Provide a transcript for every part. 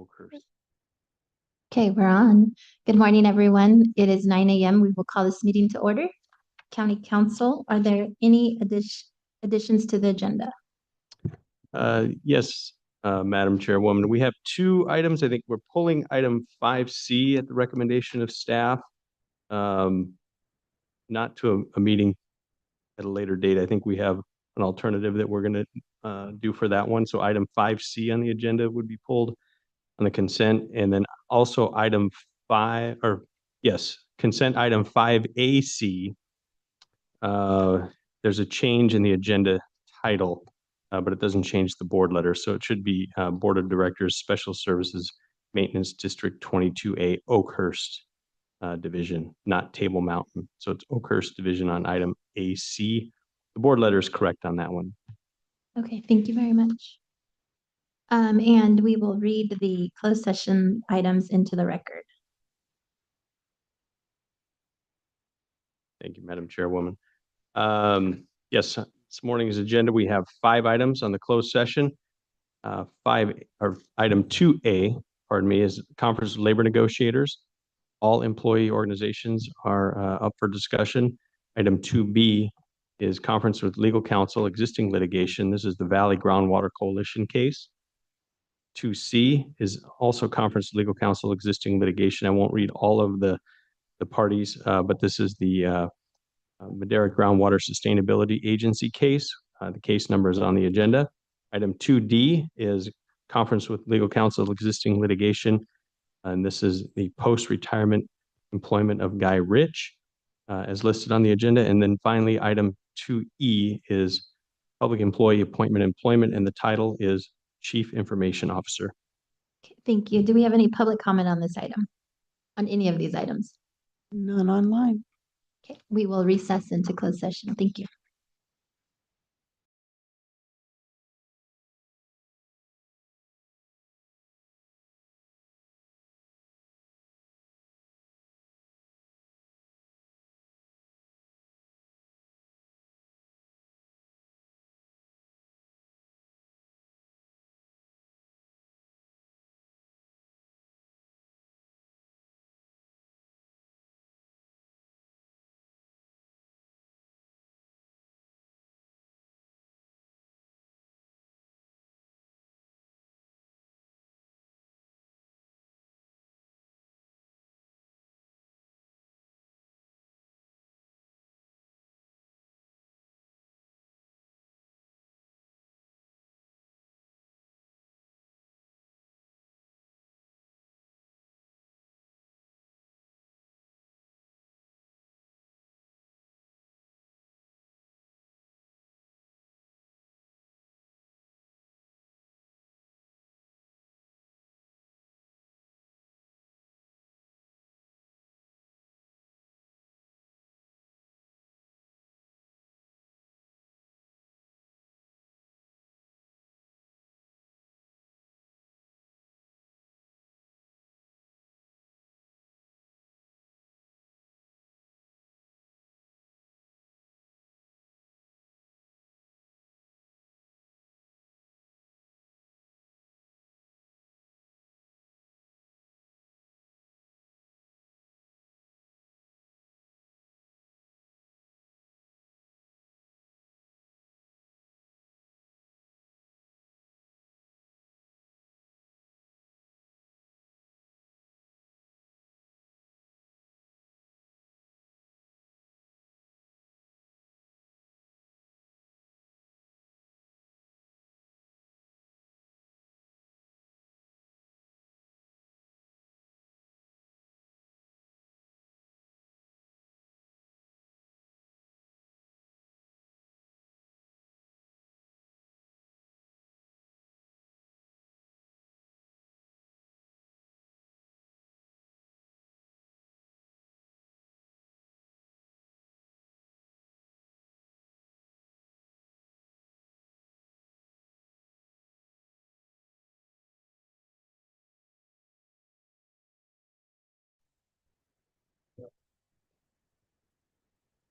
Oakhurst. Okay, we're on. Good morning, everyone. It is 9 a.m. We will call this meeting to order. County Council, are there any additions to the agenda? Yes, Madam Chairwoman, we have two items. I think we're pulling item 5C at the recommendation of staff, not to a meeting at a later date. I think we have an alternative that we're going to do for that one. So item 5C on the agenda would be pulled on the consent, and then also item 5, or yes, consent item 5AC. There's a change in the agenda title, but it doesn't change the board letter. So it should be Board of Directors, Special Services Maintenance District 22A, Oakhurst Division, not Table Mountain. So it's Oakhurst Division on item AC. The board letter is correct on that one. Okay, thank you very much. And we will read the closed session items into the record. Thank you, Madam Chairwoman. Yes, this morning's agenda, we have 5 items on the closed session. Item 2A, pardon me, is Conference of Labor Negotiators. All employee organizations are up for discussion. Item 2B is Conference with Legal Counsel, existing litigation. This is the Valley Groundwater Coalition case. 2C is also Conference with Legal Counsel, existing litigation. I won't read all of the parties, but this is the Madera Groundwater Sustainability Agency case. The case number is on the agenda. Item 2D is Conference with Legal Counsel, existing litigation. And this is the post-retirement employment of Guy Rich, as listed on the agenda. And then finally, item 2E is Public Employee Appointment Employment, and the title is Chief Information Officer. Okay, thank you. Do we have any public comment on this item, on any of these items? None online. Okay, we will recess into closed session. Thank you.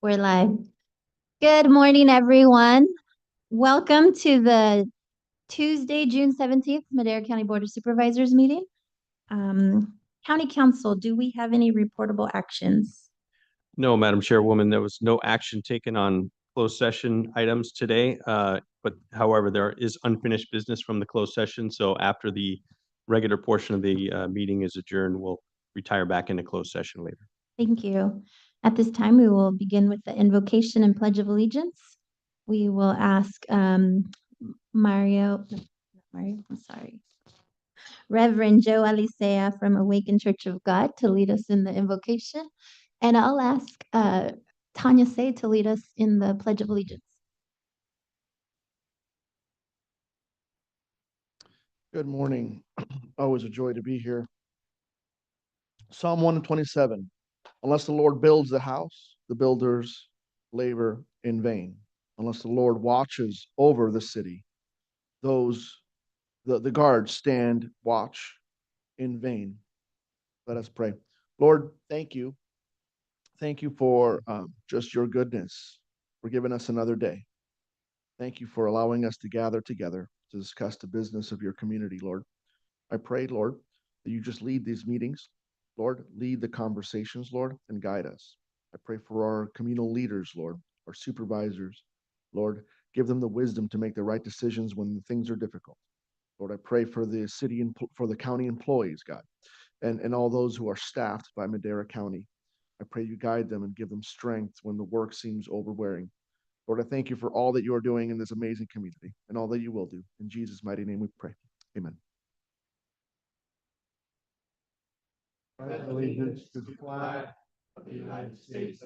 We're live. Good morning, everyone. Welcome to the Tuesday, June 17th, Madera County Board of Supervisors meeting. County Council, do we have any reportable actions? No, Madam Chairwoman, there was no action taken on closed session items today. But however, there is unfinished business from the closed session. So after the regular portion of the meeting is adjourned, we'll retire back into closed session later. Thank you. At this time, we will begin with the invocation and pledge of allegiance. We will ask Reverend Joe Alicea from Awakened Church of God to lead us in the invocation. And I'll ask Tanya Say to lead us in the Pledge of Allegiance. Good morning. Always a joy to be here. Psalm 127. Unless the Lord builds the house, the builders labor in vain. Unless the Lord watches over the city, the guards stand watch in vain. Let us pray. Lord, thank you. Thank you for just your goodness, for giving us another day. Thank you for allowing us to gather together to discuss the business of your community, Lord. I pray, Lord, that you just lead these meetings. Lord, lead the conversations, Lord, and guide us. I pray for our communal leaders, Lord, our supervisors. Lord, give them the wisdom to make the right decisions when things are difficult. Lord, I pray for the city and for the county employees, God, and all those who are staffed by Madera County. I pray you guide them and give them strength when the work seems overbearing. Lord, I thank you for all that you are doing in this amazing community and all that you will do. In Jesus' mighty name we pray. Amen. Allegiance to the flag of the United States,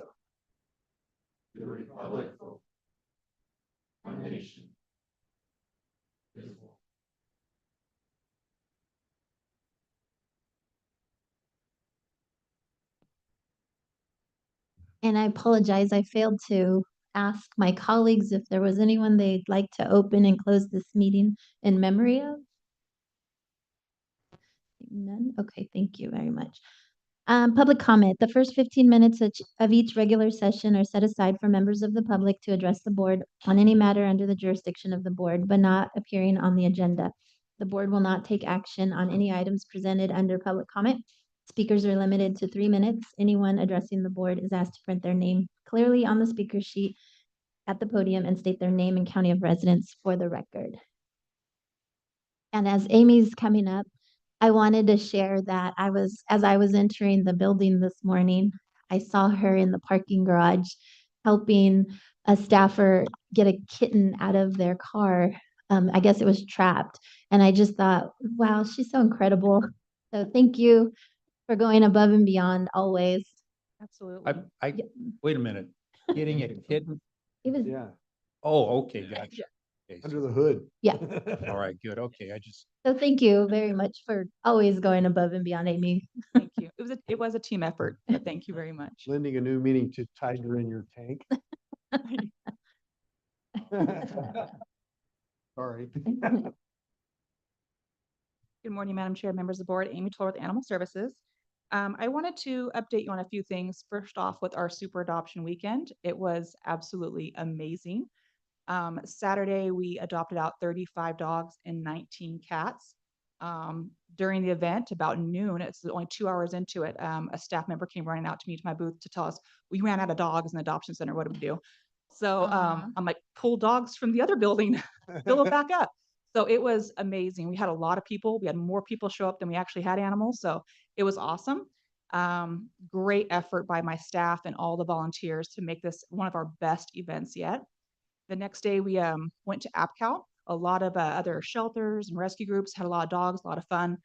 the republic for one nation. And I apologize, I failed to ask my colleagues if there was anyone they'd like to open and close this meeting in memory of. None? Okay, thank you very much. Public comment. The first 15 minutes of each regular session are set aside for members of the public to address the board on any matter under the jurisdiction of the board, but not appearing on the agenda. The board will not take action on any items presented under public comment. Speakers are limited to 3 minutes. Anyone addressing the board is asked to print their name clearly on the speaker sheet at the podium and state their name and county of residence for the record. And as Amy's coming up, I wanted to share that as I was entering the building this morning, I saw her in the parking garage helping a staffer get a kitten out of their car. I guess it was trapped. And I just thought, wow, she's so incredible. So thank you for going above and beyond always. Absolutely. Wait a minute, getting a kitten? It was, Yeah, Oh, okay, gotcha. Okay, under the hood. yeah. all right, good, okay, So thank you very much for always going above and beyond, Amy. Thank you. It was a team effort, but thank you very much. Lending a new meaning to tiger in your tank. Sorry. Good morning, Madam Chair, members of the board. Amy Toller with Animal Services. I wanted to update you on a few things. First off, with our super adoption weekend, it was absolutely amazing. Saturday, we adopted out 35 dogs and 19 cats. During the event, about noon, it's only 2 hours into it, a staff member came running out to me to my booth to tell us, we ran out of dogs in the adoption center, what do we do? So I'm like, pull dogs from the other building, fill it back up. So it was amazing. We had a lot of people. We had more people show up than we actually had animals. So it was awesome. Great effort by my staff and all the volunteers to make this one of our best events yet. The next day we went to AppCal. A lot of other shelters and rescue groups had a lot of dogs, a lot of fun.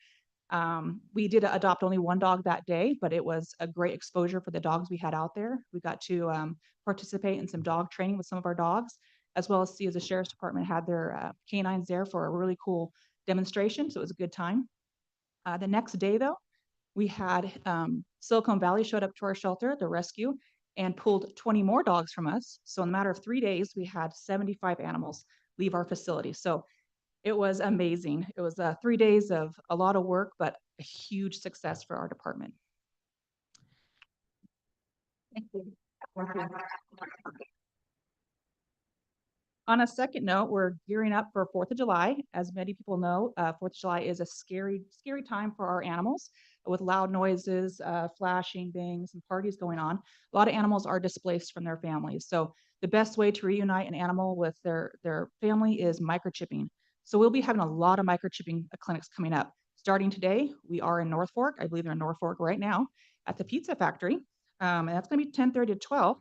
We did adopt only one dog that day, but it was a great exposure for the dogs we had out there. We got to participate in some dog training with some of our dogs, as well as see as the sheriff's department had their canines there for a really cool demonstration. So it was a good time. The next day though, we had Silicon Valley showed up to our shelter, the rescue, and pulled 20 more dogs from us. So in a matter of 3 days, we had 75 animals leave our facility. So it was amazing. It was 3 days of a lot of work, but a huge success for our department. Thank you. On a second note, we're gearing up for 4th of July. As many people know, 4th of July is a scary, scary time for our animals with loud noises, flashing, bangs, and parties going on. A lot of animals are displaced from their families. So the best way to reunite an animal with their family is microchipping. So we'll be having a lot of microchipping clinics coming up. Starting today, we are in North Fork. I believe they're in North Fork right now at the Pizza Factory. And that's going to be 10:30 to 12.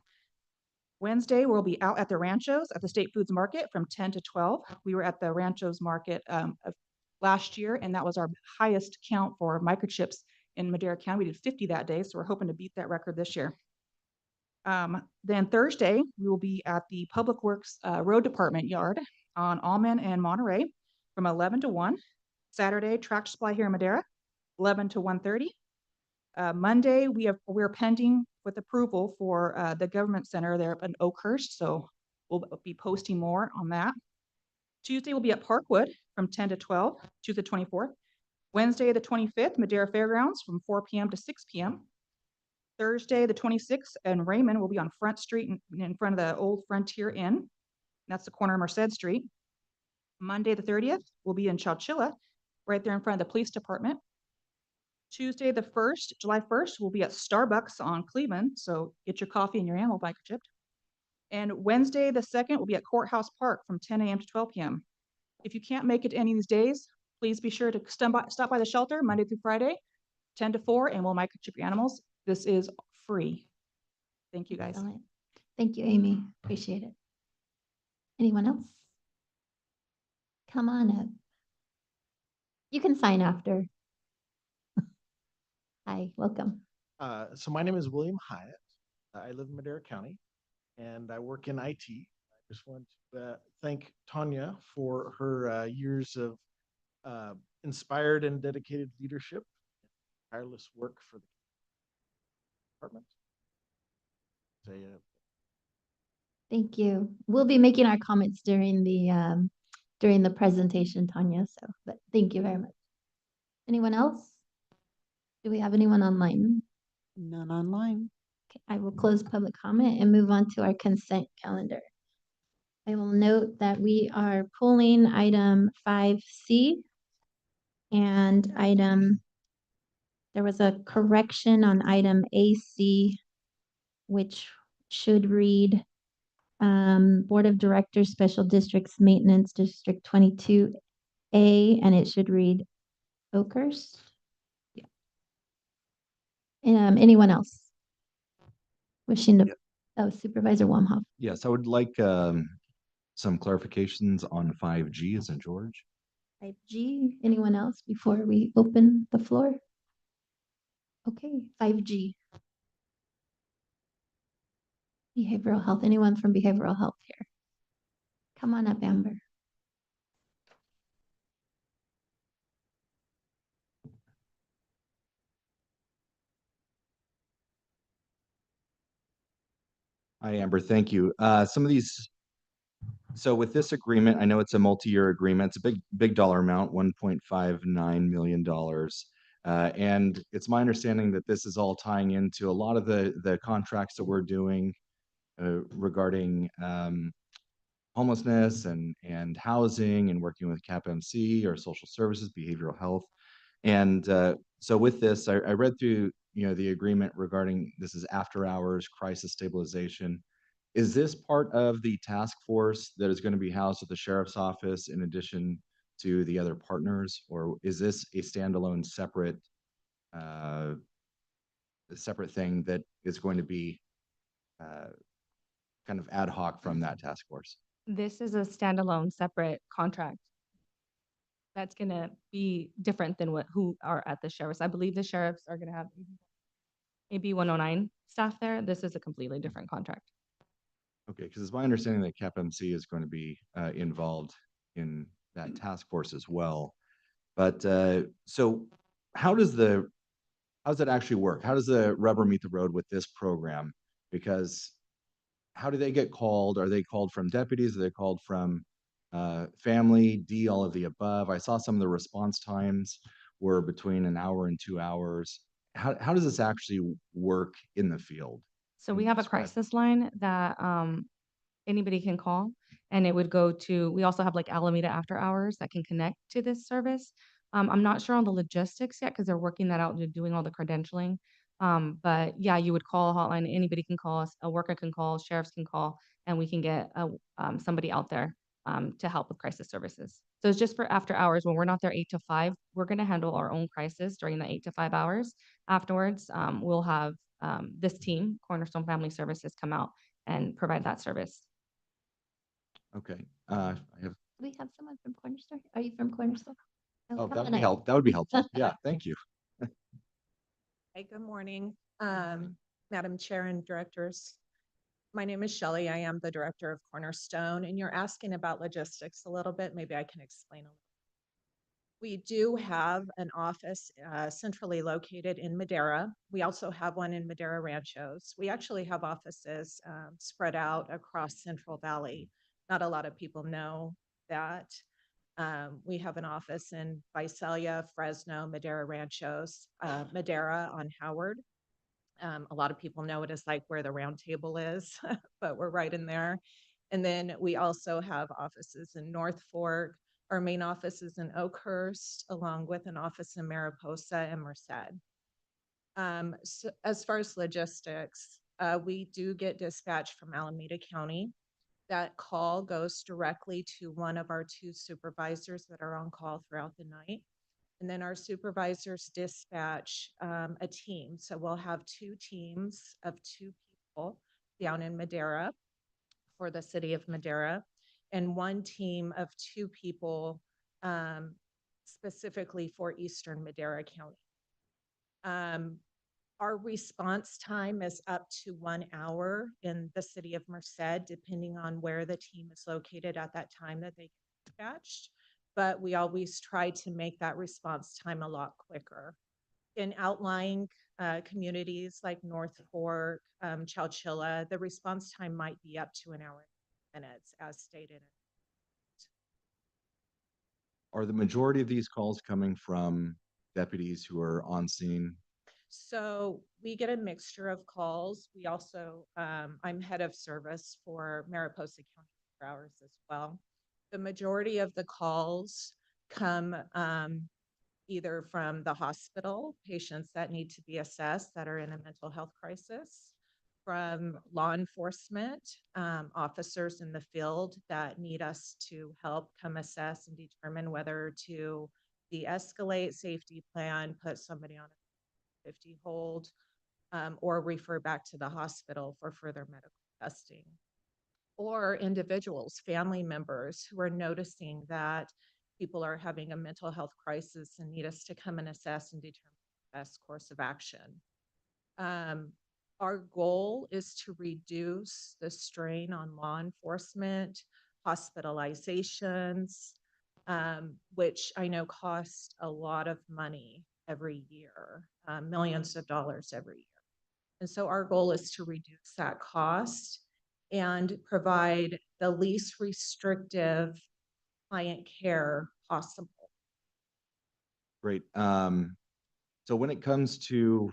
Wednesday, we'll be out at the Ranchos at the State Foods Market from 10 to 12. We were at the Ranchos Market last year, and that was our highest count for microchips in Madera County. We did 50 that day, so we're hoping to beat that record this year. Then Thursday, we will be at the Public Works Road Department yard on Alman and Monterey from 11 to 1. Saturday, Tractor Supply here in Madera, 11 to 1:30. Monday, we're pending with approval for the government center there in Oakhurst, so we'll be posting more on that. Tuesday, we'll be at Parkwood from 10 to 12, Tuesday 24th. Wednesday, the 25th, Madera Fairgrounds from 4 p.m. to 6 p.m. Thursday, the 26th, and Raymond will be on Front Street in front of the old Frontier Inn. That's the corner of Merced Street. Monday, the 30th, we'll be in Chowchilla, right there in front of the police department. Tuesday, the 1st, July 1st, we'll be at Starbucks on Cleveland, so get your coffee and your animal microchipped. And Wednesday, the 2nd, we'll be at Courthouse Park from 10 a.m. to 12 p.m. If you can't make it to any of these days, please be sure to stop by the shelter Monday through Friday, 10 to 4, and we'll microchip your animals. This is free. Thank you, guys. Excellent. Thank you, Amy. Appreciate it. Anyone else? Come on up. You can sign after. Hi, welcome. So my name is William Hyatt. I live in Madera County and I work in IT. I just want to thank Tanya for her years of inspired and dedicated leadership, tireless work for the department. Thank you. We'll be making our comments during the presentation, Tanya. So, but thank you very much. Anyone else? Do we have anyone online? None online. Okay, I will close public comment and move on to our consent calendar. I will note that we are pulling item 5C and there was a correction on item AC, which should read Board of Directors, Special Districts Maintenance District 22A, and it should read Oakhurst. Yeah. Anyone else wishing to? Yep. Oh, Supervisor Wamhoff. Yes, I would like some clarifications on 5G as in George. 5G. Anyone else before we open the floor? Okay, 5G. Behavioral health. Anyone from behavioral health here? Come on up, Amber. Hi, Amber, thank you. Some of these, so with this agreement, I know it's a multi-year agreement. It's a big dollar amount, $1.59 million. And it's my understanding that this is all tying into a lot of the contracts that we're doing regarding homelessness and housing and working with CAPMC or social services, behavioral health. And so with this, I read through, the agreement regarding this is after hours crisis stabilization. Is this part of the task force that is going to be housed at the sheriff's office in addition to the other partners, or is this a standalone separate thing that is going to be kind of ad hoc from that task force? This is a standalone separate contract. That's gonna be different than who are at the sheriff's. I believe the sheriffs are gonna have AB 109 staff there. This is a completely different contract. Okay, because it's my understanding that CAPMC is going to be involved in that task force as well. But so how does that actually work? How does the rubber meet the road with this program? Because how do they get called? Are they called from deputies? Are they called from family, D, all of the above? I saw some of the response times were between an hour and 2 hours. How does this actually work in the field? So Can we you have a describe? crisis line that anybody can call. And it would go to, we also have like Alameda After Hours that can connect to this service. I'm not sure on the logistics yet because they're working that out and doing all the credentialing. But yeah, you would call a hotline, anybody can call us, a worker can call, sheriffs can call, and we can get somebody out there to help with crisis services. So it's just for after hours when we're not there 8 to 5. We're going to handle our own crisis during the 8 to 5 hours. Afterwards, we'll have this team, Cornerstone Family Services, come out and provide that service. Okay, I have, Do we have someone from Cornerstone? Are you from Cornerstone? oh, come that would on be up. help, that would be helpful. Yeah, thank you. Hey, good morning, Madam Chair and Directors. My name is Shelley. I am the Director of Cornerstone, and you're asking about logistics a little bit. Maybe I can explain a little. We do have an office centrally located in Madera. We also have one in Madera Ranchos. We actually have offices spread out across Central Valley. Not a lot of people know that. We have an office in Visalia, Fresno, Madera Ranchos, Madera on Howard. A lot of people know it as like where the round table is, but we're right in there. And then we also have offices in North Fork. Our main office is in Oakhurst, along with an office in Mariposa and Merced. So as far as logistics, we do get dispatch from Alameda County. That call goes directly to one of our 2 supervisors that are on call throughout the night. And then our supervisors dispatch a team. So we'll have 2 teams of 2 people down in Madera for the city of Madera, and 1 team of 2 people specifically for Eastern Madera County. Our response time is up to 1 hour in the city of Merced, depending on where the team is located at that time that they get dispatched. But we always try to make that response time a lot quicker. In outlying communities like North Fork, Chowchilla, the response time might be up to 1 hour and minutes, as stated. Are the majority of these calls coming from deputies who are on scene? So we get a mixture of calls. We also, I'm head of service for Mariposa County for hours as well. The majority of the calls come either from the hospital, patients that need to be assessed that are in a mental health crisis, from law enforcement, officers in the field that need us to help come assess and determine whether to de-escalate, safety plan, put somebody on a 50 hold, or refer back to the hospital for further medical testing. Or individuals, family members who are noticing that people are having a mental health crisis and need us to come and assess and determine the best course of action. Our goal is to reduce the strain on law enforcement, hospitalizations, which I know cost a lot of money every year, millions of dollars every year. And so our goal is to reduce that cost and provide the least restrictive client care possible. Great. So when it comes to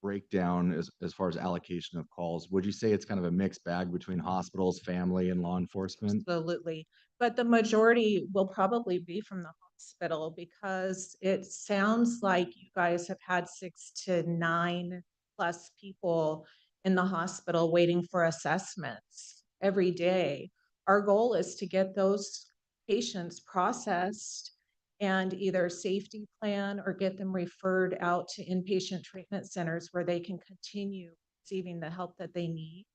breakdown as far as allocation of calls, would you say it's kind of a mixed bag between hospitals, family, and law enforcement? Absolutely. But the majority will probably be from the hospital, because it sounds like you guys have had 6 to 9 plus people in the hospital waiting for assessments every day. Our goal is to get those patients processed and either safety plan or get them referred out to inpatient treatment centers where they can continue receiving the help that they need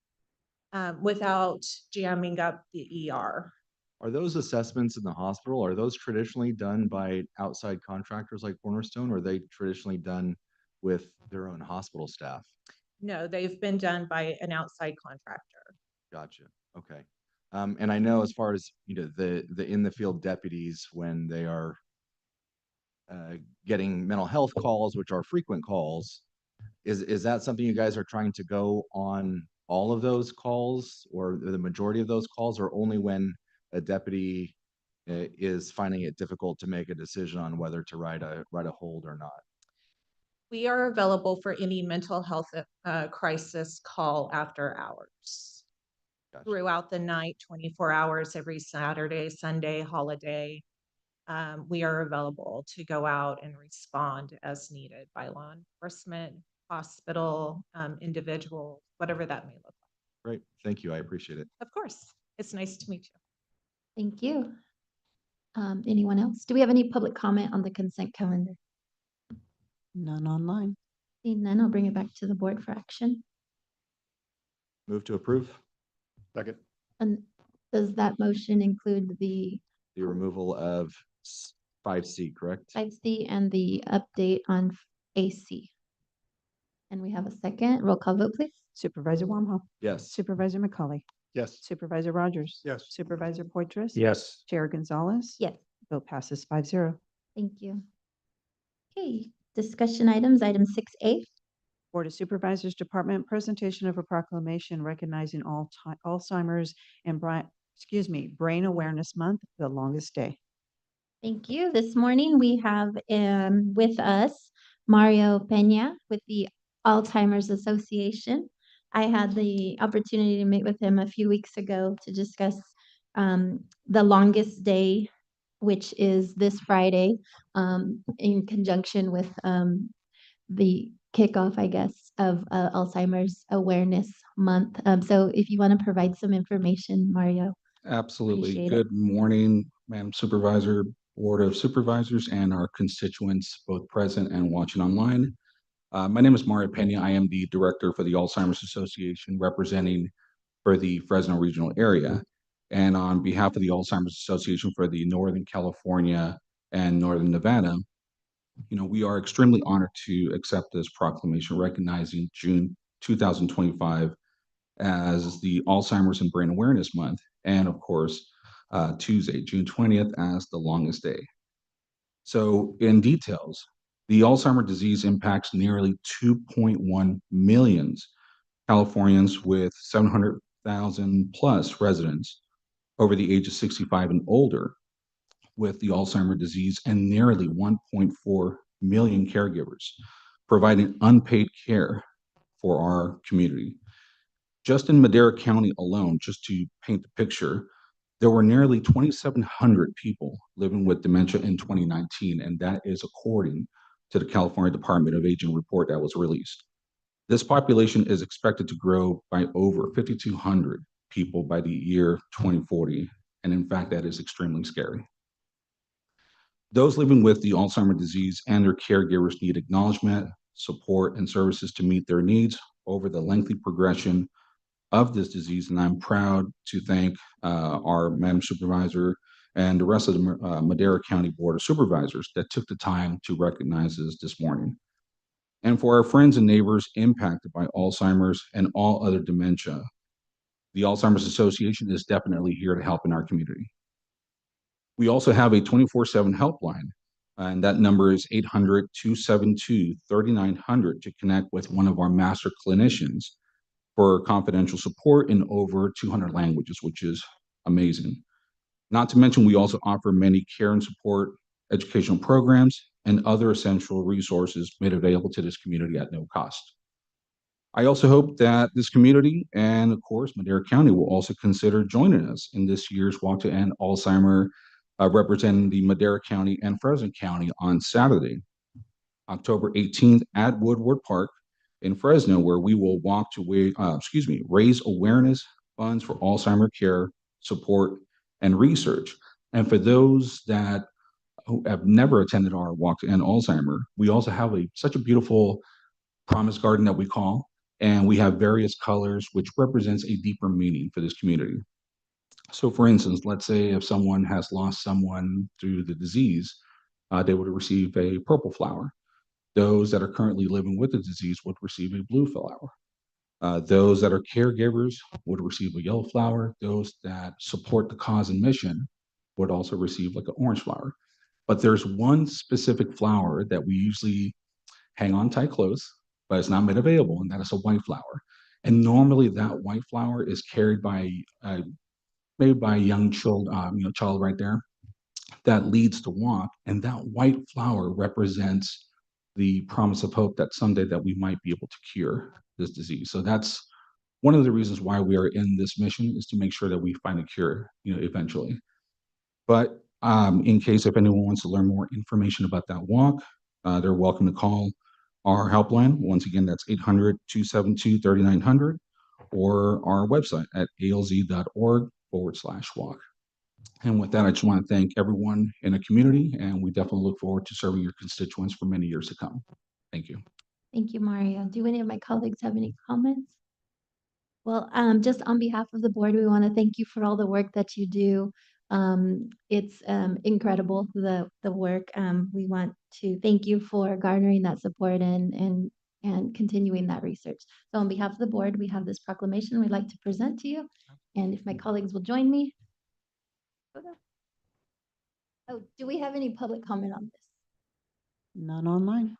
without jamming up the ER. Are those assessments in the hospital, are those traditionally done by outside contractors like Cornerstone, or are they traditionally done with their own hospital staff? No, they've been done by an outside contractor. Gotcha. Okay. And I know as far as, the in the field deputies, when they are getting mental health calls, which are frequent calls, is that something you guys are trying to go on all of those calls, or the majority of those calls, or only when a deputy is finding it difficult to make a decision on whether to write a hold or not? We are available for any mental health crisis call after hours. Gotcha. throughout the night, 24 hours every Saturday, Sunday, holiday. We are available to go out and respond as needed by law enforcement, hospital, individual, whatever that may look like. Great. Thank you. I appreciate it. Of course, it's nice to meet you. Thank you. Anyone else? Do we have any public comment on the consent calendar? None online. Seeing none, I'll bring it back to the board for action. Move to approve Second. And does that motion include the the removal of 5C, correct? 5C and the update on AC? And we have a second. Roll call vote, please. Supervisor Warmhoff, Yes. Supervisor McCauley, Yes. Supervisor Rogers. Yes. Supervisor Poitras. Yes. Chair Gonzalez. Yes. Vote passes 5-0. Thank you. Okay, discussion items, item 6A. Board of Supervisors Department presentation of a proclamation recognizing Alzheimer's and Brain Awareness Month, the longest day. Thank you. This morning we have with us Mario Peña with the Alzheimer's Association. I had the opportunity to meet with him a few weeks ago to discuss the longest day, which is this Friday, in conjunction with the kickoff, I guess, of Alzheimer's Awareness Month. So if you want to provide some information, Mario. Absolutely. Appreciate it. Good morning, Madam Supervisor, Board of Supervisors, and our constituents, both present and watching online. My name is Mario Pena. I am the Director for the Alzheimer's Association, representing for the Fresno regional area. And on behalf of the Alzheimer's Association for the Northern California and Northern Nevada, we are extremely honored to accept this proclamation recognizing June 2025 as the Alzheimer's and Brain Awareness Month, and of course, Tuesday, June 20th, as the longest day. So in details, the Alzheimer's disease impacts nearly 2.1 million Californians with 700,000 plus residents over the age of 65 and older with the Alzheimer's disease, and nearly 1.4 million caregivers providing unpaid care for our community. Just in Madera County alone, just to paint the picture, there were nearly 2,700 people living with dementia in 2019, and that is according to the California Department of Aging report that was released. This population is expected to grow by over 5,200 people by the year 2040, and in fact, that is extremely scary. Those living with the Alzheimer's disease and their caregivers need acknowledgement, support, and services to meet their needs over the lengthy progression of this disease. And I'm proud to thank our Madam Supervisor and the rest of the Madera County Board of Supervisors that took the time to recognize this morning. And for our friends and neighbors impacted by Alzheimer's and all other dementia, the Alzheimer's Association is definitely here to help in our community. We also have a 24/7 helpline, and that number is 800-272-3900 to connect with one of our master clinicians for confidential support in over 200 languages, which is amazing. Not to mention, we also offer many care and support, educational programs, and other essential resources made available to this community at no cost. I also hope that this community and, of course, Madera County will also consider joining us in this year's Walk to End Alzheimer's, representing the Madera County and Fresno County on Saturday, October 18th at Woodward Park in Fresno, where we will walk to raise awareness funds for Alzheimer's care, support, and research. And for those that who have never attended our Walk to End Alzheimer's, we also have such a beautiful promise garden that we call, and we have various colors which represents a deeper meaning for this community. So for instance, let's say if someone has lost someone through the disease, they would receive a purple flower. Those that are currently living with the disease would receive a blue flower. Those that are caregivers would receive a yellow flower. Those that support the cause and mission would also receive like an orange flower. But there's one specific flower that we usually hang on tight close, but it's not made available, and that is a white flower. And normally that white flower is carried by maybe by a young child, child right there, that leads to walk. And that white flower represents the promise of hope that someday that we might be able to cure this disease. So that's one of the reasons why we are in this mission is to make sure that we find a cure, eventually. But in case if anyone wants to learn more information about that walk, they're welcome to call our helpline. Once again, that's 800-272-3900 or our website at alz.org/walk. And with that, I just want to thank everyone in the community, and we definitely look forward to serving your constituents for many years to come. Thank you. Thank you, Mario. Do any of my colleagues have any comments? Well, just on behalf of the board, we want to thank you for all the work that you do. It's incredible, the work. We want to thank you for garnering that support and continuing that research. So on behalf of the board, we have this proclamation we'd like to present to you. And if my colleagues will join me. Oh, do we have any public comment on this? None online.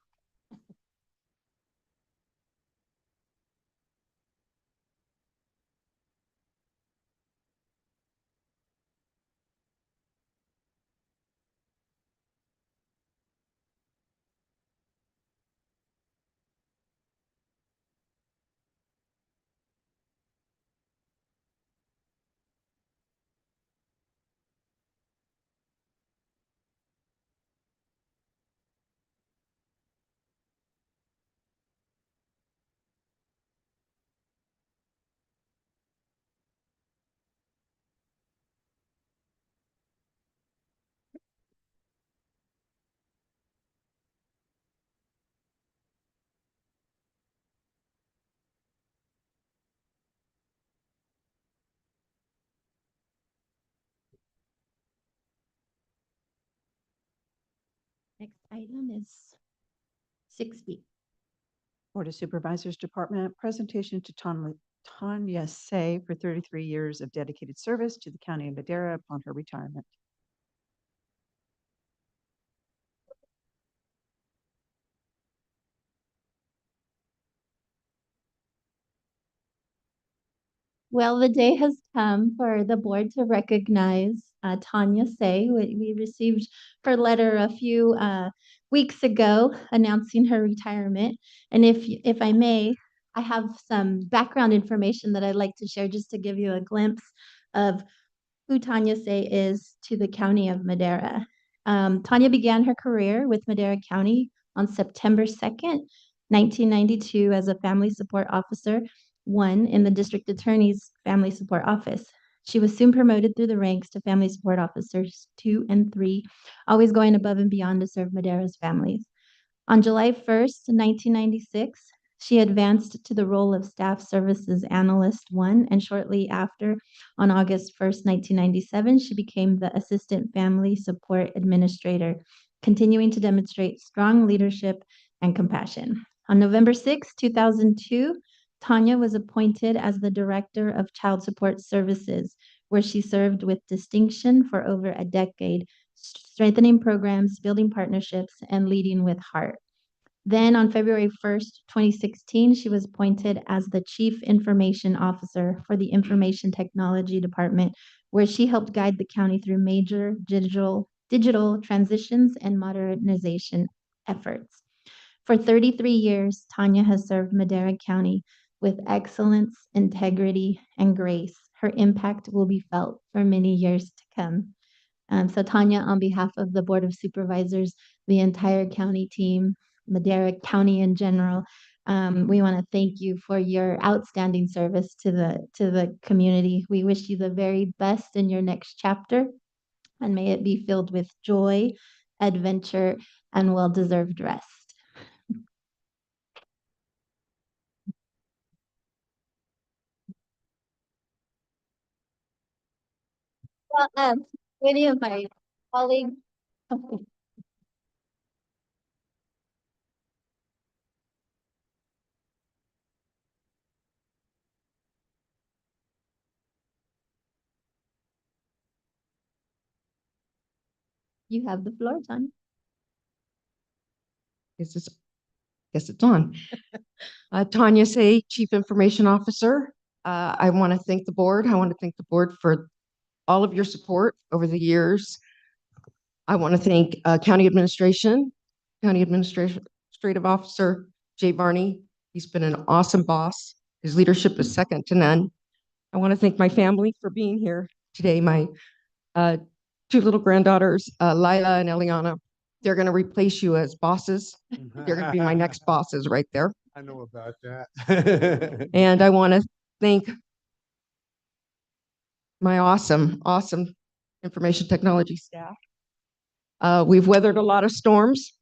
Next item is 6B. Board of Supervisors Department, presentation to Tanya Say for 33 years of dedicated service to the County of Madera upon her retirement. Well, the day has come for the board to recognize Tanya Say. We received her letter a few weeks ago announcing her retirement. And if I may, I have some background information that I'd like to share just to give you a glimpse of who Tanya Say is to the County of Madera. Tanya began her career with Madera County on September 2nd, 1992 as a Family Support Officer 1 in the District Attorney's Family Support Office. She was soon promoted through the ranks to Family Support Officers 2 and 3, always going above and beyond to serve Madera's families. On July 1st, 1996, she advanced to the role of Staff Services Analyst 1, and shortly after, on August 1st, 1997, she became the Assistant Family Support Administrator, continuing to demonstrate strong leadership and compassion. On November 6, 2002, Tanya was appointed as the Director of Child Support Services, where she served with distinction for over a decade, strengthening programs, building partnerships, and leading with heart. Then on February 1st, 2016, she was appointed as the Chief Information Officer for the Information Technology Department, where she helped guide the county through major digital transitions and modernization efforts. For 33 years, Tanya has served Madera County with excellence, integrity, and grace. Her impact will be felt for many years to come. So Tanya, on behalf of the Board of Supervisors, the entire county team, Madera County in general, we want to thank you for your outstanding service to the community. We wish you the very best in your next chapter, and may it be filled with joy, adventure, and well-deserved rest. Well, any of my colleagues. You have the floor, Tanya. Guess it's on. Tanya Say, Chief Information Officer. I want to thank the board. I want to thank the board for all of your support over the years. I want to thank County Administrative Officer Jay Barney. He's been an awesome boss. His leadership is second to none. I want to thank my family for being here today. My two little granddaughters, Lila and Eliana, they're going to replace you as bosses. They're going to be my next bosses right there. I know about that. And I want to thank my awesome, awesome information technology staff. We've weathered a lot of storms.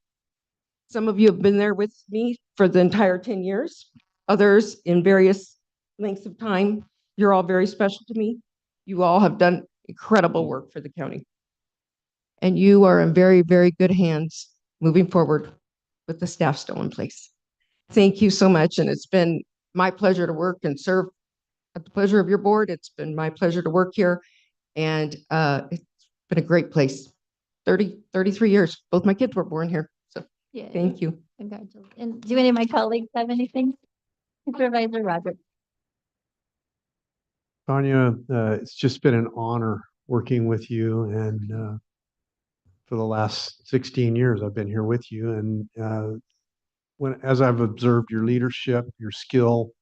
Some of you have been there with me for the entire 10 years, others in various lengths of time. You're all very special to me. You all have done incredible work for the county. And you are in very, very good hands moving forward with the staff still in place. Thank you so much. And it's been my pleasure to work and serve at the pleasure of your board. It's been my pleasure to work here. And it's been a great place. 33 years. Both my kids were born here. So Yeah. thank you. Congratulations. And do any of my colleagues have anything? Supervisor Roderick. Tanya, it's just been an honor working with you, and for the last 16 years I've been here with you. And as I've observed your leadership, your skill,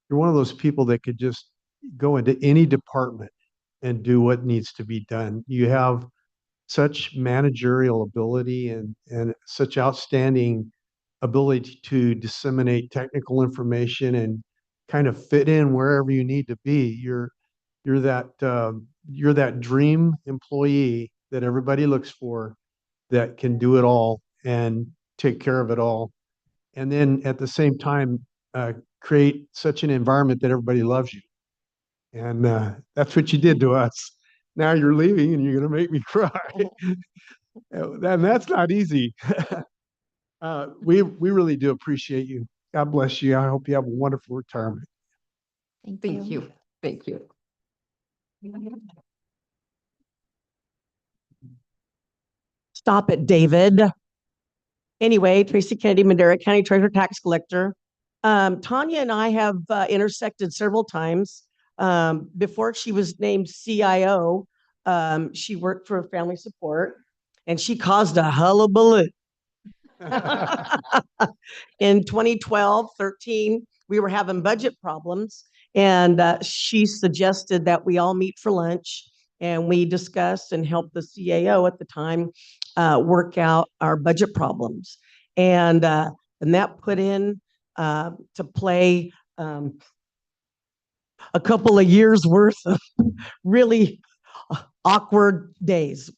you're one of those people that could just go into any department and do what needs to be done. You have such managerial ability and such outstanding ability to disseminate technical information and kind of fit in wherever you need to be. You're that dream employee that everybody looks for, that can do it all and take care of it all, and then at the same time create such an environment that everybody loves you. And that's what you did to us. Now you're leaving and you're going to make me cry. And that's not easy. We really do appreciate you. God bless you. I hope you have a wonderful retirement. Thank you. Thank you. Stop it, David. Anyway, Tracy Kennedy, Madera County Treasurer Tax Collector. Tanya and I have intersected several times. Before she was named CIO, she worked for Family Support, and she caused a hullabaloo. In 2012, 13, we were having budget problems, and she suggested that we all meet for lunch, and we discussed and helped the CAO at the time work out our budget problems. And that put in to play a couple of years worth of really awkward days.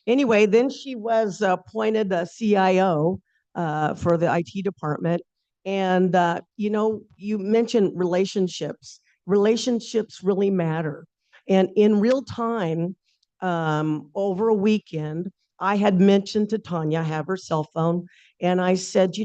Anyway, then she was appointed a CIO for the IT department. And, you mentioned relationships. Relationships really matter. And in real time, over a weekend, I had mentioned to Tanya, I have her cell phone, and I said,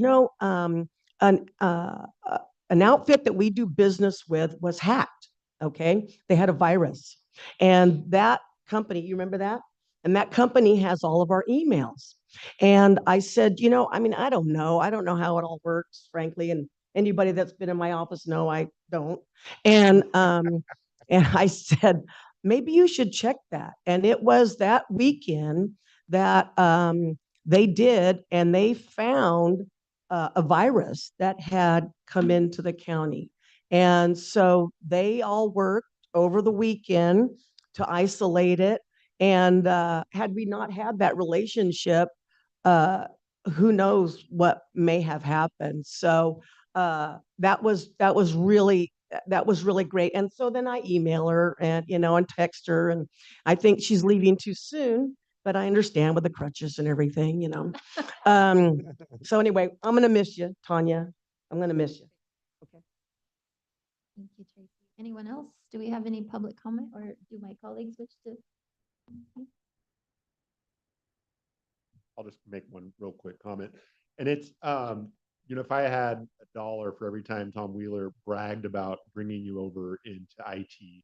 an outfit that we do business with was hacked. Okay. They had a virus. And that company, you remember that? And that company has all of our emails. And I said, I don't know. I don't know how it all works, frankly. And anybody that's been in my office know I don't. And I said, maybe you should check that. And it was that weekend that they did, and they found a virus that had come into the county. And so they all worked over the weekend to isolate it. And had we not had that relationship, who knows what may have happened. So that was really great. And so then I email her and text her, and I think she's leaving too soon, but I understand with the crutches and everything. So anyway, I'm gonna miss you, Tanya. I'm gonna miss you. Okay. Thank you, Tracy. Anyone else? Do we have any public comment, or do my colleagues wish to? I'll just make one real quick comment. And it's, if I had $1 for every time Tom Wheeler bragged about bringing you over into IT,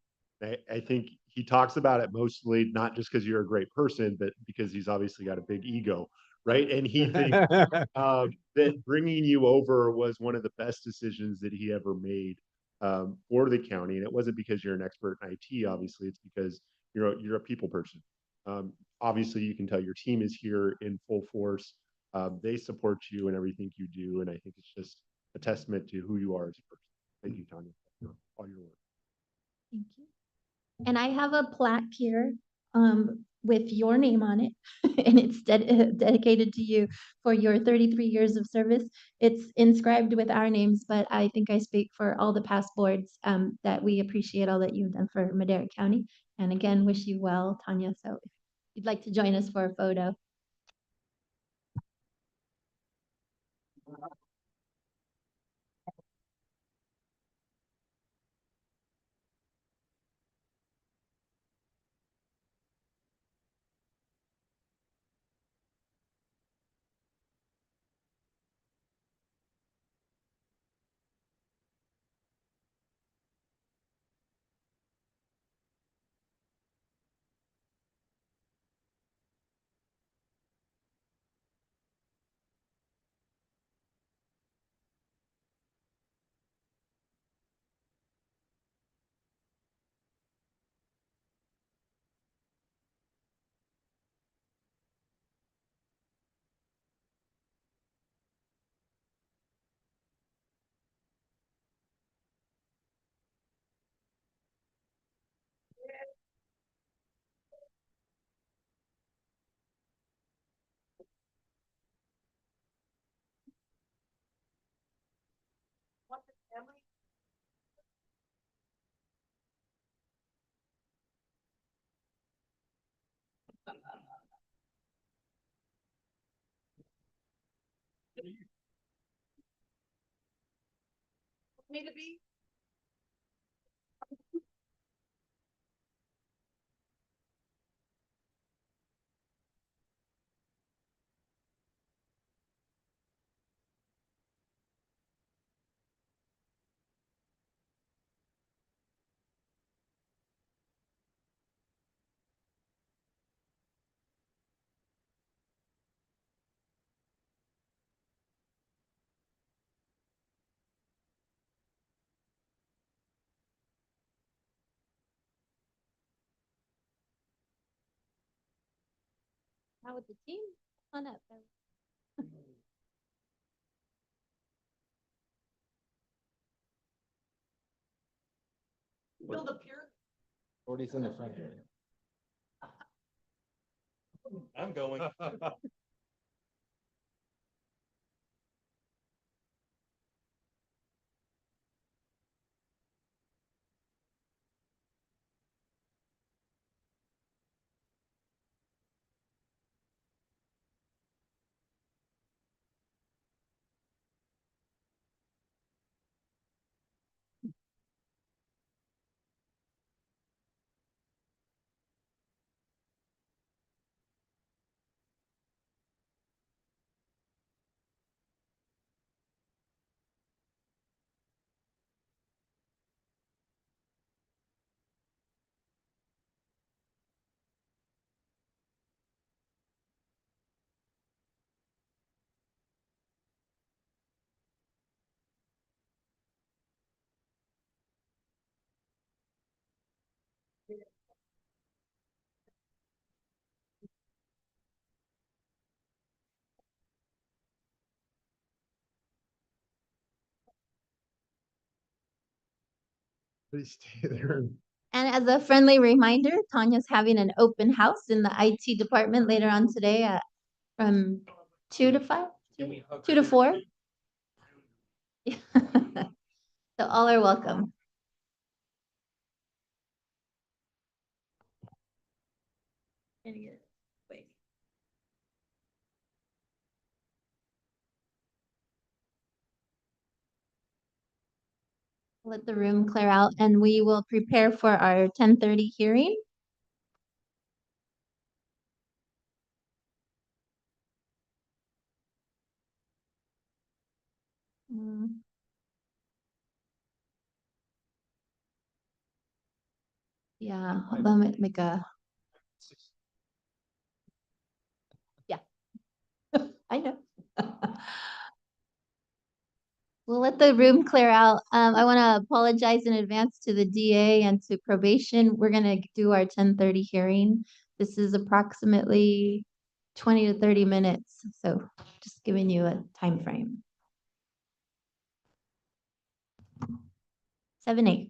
I think he talks about it mostly not just because you're a great person, but because he's obviously got a big ego, right? And he thinks that bringing you over was one of the best decisions that he ever made for the county. And it wasn't because you're an expert in IT, obviously, it's because you're a people person. Obviously, you can tell your team is here in full force. They support you in everything you do. And I think it's just a testament to who you are as a person. Thank you, Tanya, for all your work. Thank you. And I have a plaque here with your name on it, and it's dedicated to you for your 33 years of service. It's inscribed with our names, but I think I speak for all the past boards that we appreciate all that you've done for Madera County. And again, wish you well, Tanya. So if you'd like to join us for a photo. Me to be? How with the team? Come on up. Build a pyramid. Forty's in the front. I'm going. Please stay there. And as a friendly reminder, Tanya's having an open house in the IT department later on today from 2 to 5, 2 to 4. So all are welcome. Let the room clear out and we will prepare for our 10:30 hearing. Mm. Yeah, let me make a. Yeah, I know. We'll let the room clear out. I want to apologize in advance to the DA and to probation. We're going to do our 10:30 hearing. This is approximately 20 to 30 minutes. So just giving you a time frame. 7A.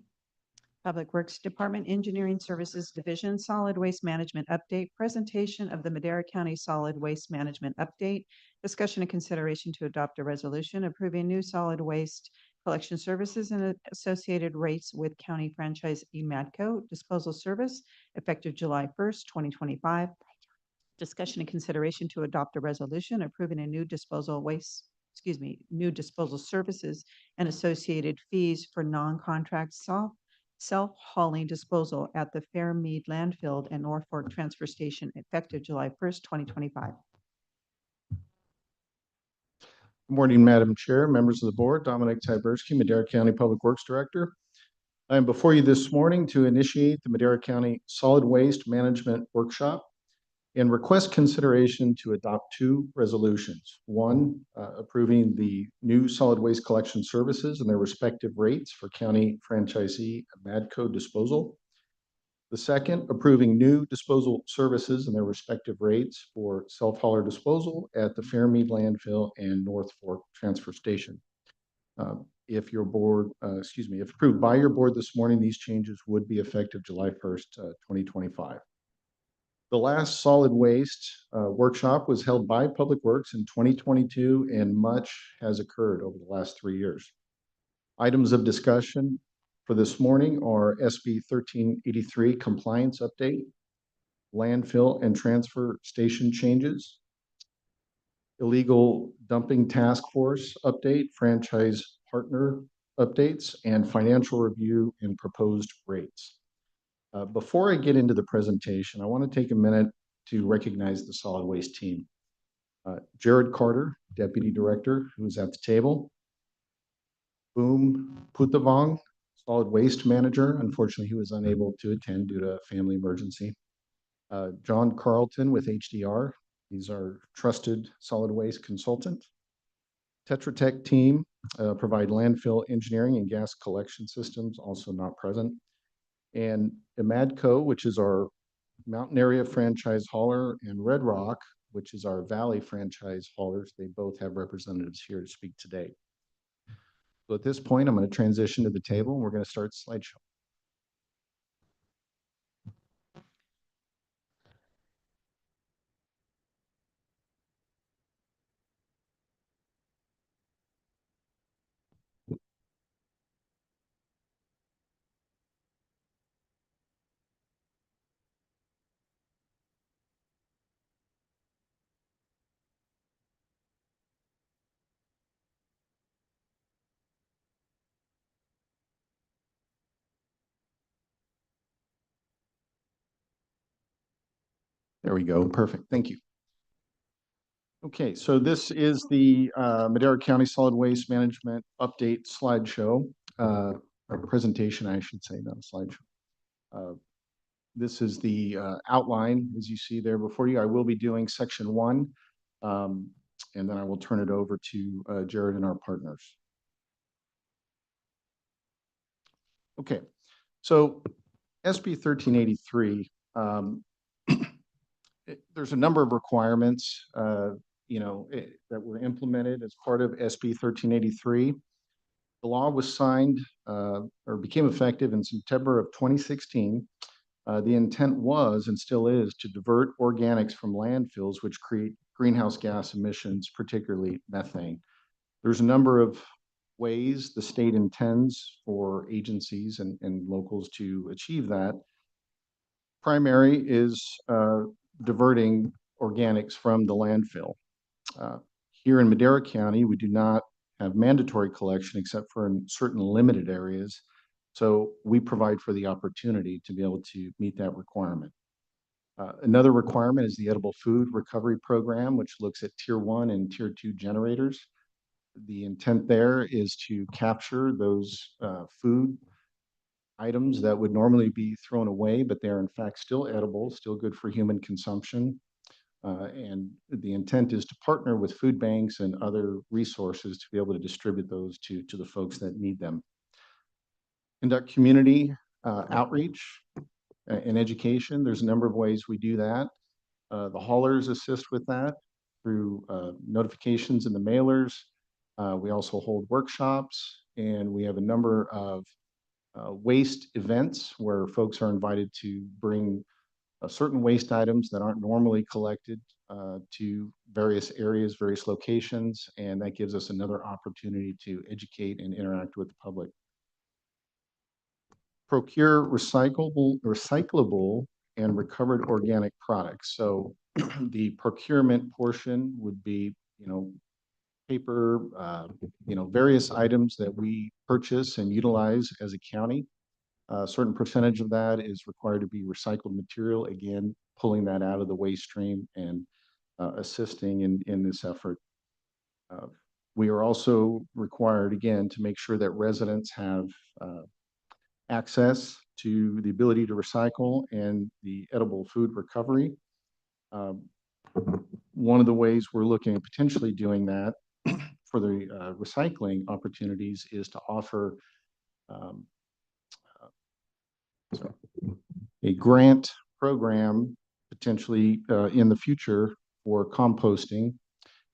Public Works Department Engineering Services Division Solid Waste Management Update, presentation of the Madera County Solid Waste Management Update, discussion and consideration to adopt a resolution approving new solid waste collection services and associated rates with county franchisee Madco disposal service effective July 1st, 2025. Discussion and consideration to adopt a resolution approving a new new disposal services and associated fees for non-contract self-hauling disposal at the Fairmead Landfill and Norfolk Transfer Station effective July 1st, 2025. Good morning, Madam Chair, members of the board, Dominic Tyberski, Madera County Public Works Director. I am before you this morning to initiate the Madera County Solid Waste Management Workshop and request consideration to adopt two resolutions. One, approving the new solid waste collection services and their respective rates for county franchisee Madco disposal. The second, approving new disposal services and their respective rates for self-hauler disposal at the Fairmead Landfill and North Fork Transfer Station. If approved by your board this morning, these changes would be effective July 1st, 2025. The last solid waste workshop was held by Public Works in 2022, and much has occurred over the last 3 years. Items of discussion for this morning are SB 1383 compliance update, landfill and transfer station changes, illegal dumping task force update, franchise partner updates, and financial review and proposed rates. Before I get into the presentation, I want to take a minute to recognize the solid waste team. Jared Carter, Deputy Director, who's at the table. Boom Putavong, Solid Waste Manager. Unfortunately, he was unable to attend due to a family emergency. John Carlton with HDR. He's our trusted solid waste consultant. Tetra Tech team provide landfill engineering and gas collection systems, also not present. And Madco, which is our mountain area franchise hauler, and Red Rock, which is our valley franchise haulers. They both have representatives here to speak today. So at this point, I'm going to transition to the table and we're going to start the slideshow. There we go. Perfect. Thank you. Okay, so this is the Madera County Solid Waste Management Update slideshow, or presentation, I should say, not a slideshow. This is the outline, as you see there before you. I will be doing section 1, and then I will turn it over to Jared and our partners. Okay, so SB 1383, there's a number of requirements, that were implemented as part of SB 1383. The law was signed or became effective in September of 2016. The intent was and still is to divert organics from landfills, which create greenhouse gas emissions, particularly methane. There's a number of ways the state intends for agencies and locals to achieve that. Primary is diverting organics from the landfill. Here in Madera County, we do not have mandatory collection except for in certain limited areas. So we provide for the opportunity to be able to meet that requirement. Another requirement is the Edible Food Recovery Program, which looks at Tier 1 and Tier 2 generators. The intent there is to capture those food items that would normally be thrown away, but they are in fact still edible, still good for human consumption. And the intent is to partner with food banks and other resources to be able to distribute those to the folks that need them. Conduct community outreach and education. There's a number of ways we do that. The haulers assist with that through notifications in the mailers. We also hold workshops, and we have a number of waste events where folks are invited to bring certain waste items that aren't normally collected to various areas, various locations, and that gives us another opportunity to educate and interact with the public. Procure recyclable and recovered organic products. So the procurement portion would be, paper, various items that we purchase and utilize as a county. A certain percentage of that is required to be recycled material, again, pulling that out of the waste stream and assisting in this effort. We are also required, again, to make sure that residents have access to the ability to recycle and the edible food recovery. One of the ways we're looking at potentially doing that for the recycling opportunities is to offer a grant program potentially in the future for composting.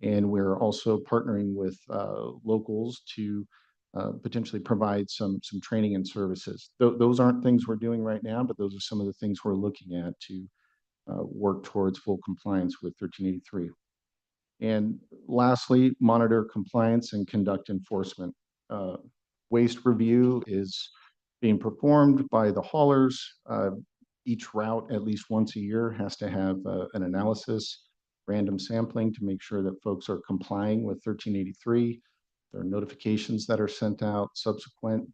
And we're also partnering with locals to potentially provide some training and services. Those aren't things we're doing right now, but those are some of the things we're looking at to work towards full compliance with 1383. And lastly, monitor compliance and conduct enforcement. Waste review is being performed by the haulers. Each route, at least once a year, has to have an analysis, random sampling to make sure that folks are complying with 1383. There are notifications that are sent out subsequent,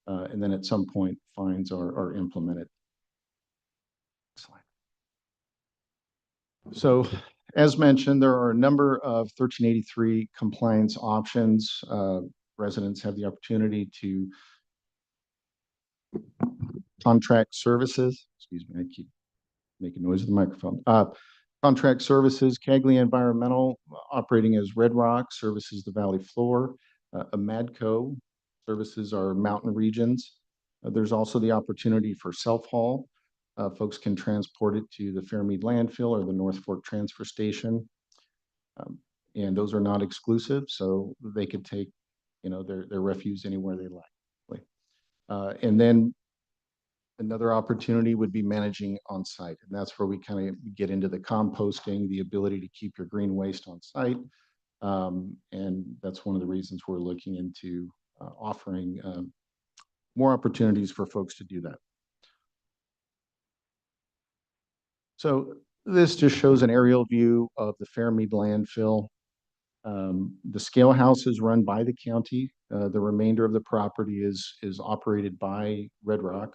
and then at some point, fines are implemented. So, as mentioned, there are a number of 1383 compliance options. Residents have the opportunity to contract services. Excuse me, I keep making noise with the microphone. Contract services, Cagley Environmental, operating as Red Rock, services the valley floor. Amadco services our mountain regions. There's also the opportunity for self-haul. Folks can transport it to the Fairmead landfill or the North Fork transfer station. And those are not exclusive, so they could take, their refuse anywhere they like. And then another opportunity would be managing on site. And that's where we kind of get into the composting, the ability to keep your green waste on site. And that's one of the reasons we're looking into offering more opportunities for folks to do that. So this just shows an aerial view of the Fairmead landfill. The scale house is run by the county. The remainder of the property is operated by Red Rock.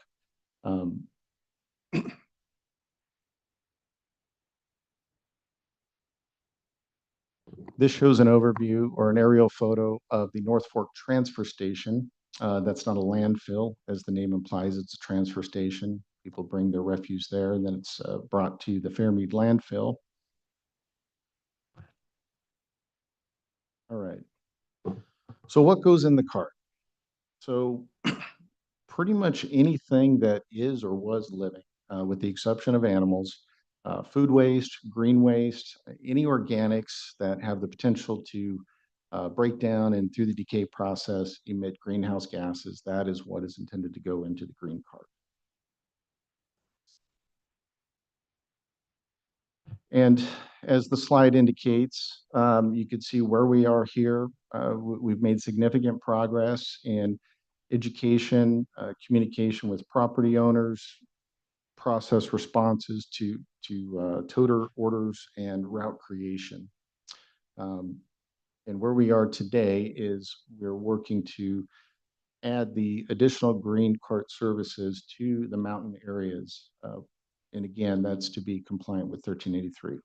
This shows an overview or an aerial photo of the North Fork transfer station. That's not a landfill, as the name implies. It's a transfer station. People bring their refuse there, and then it's brought to the Fairmead landfill. All right. So what goes in the cart? So pretty much anything that is or was living, with the exception of animals, food waste, green waste, any organics that have the potential to break down and through the decay process emit greenhouse gases. That is what is intended to go into the green cart. And as the slide indicates, you can see where we are here. We've made significant progress in education, communication with property owners, process responses to toter orders and route creation. And where we are today is we're working to add the additional green cart services to the mountain areas. And again, that's to be compliant with 1383.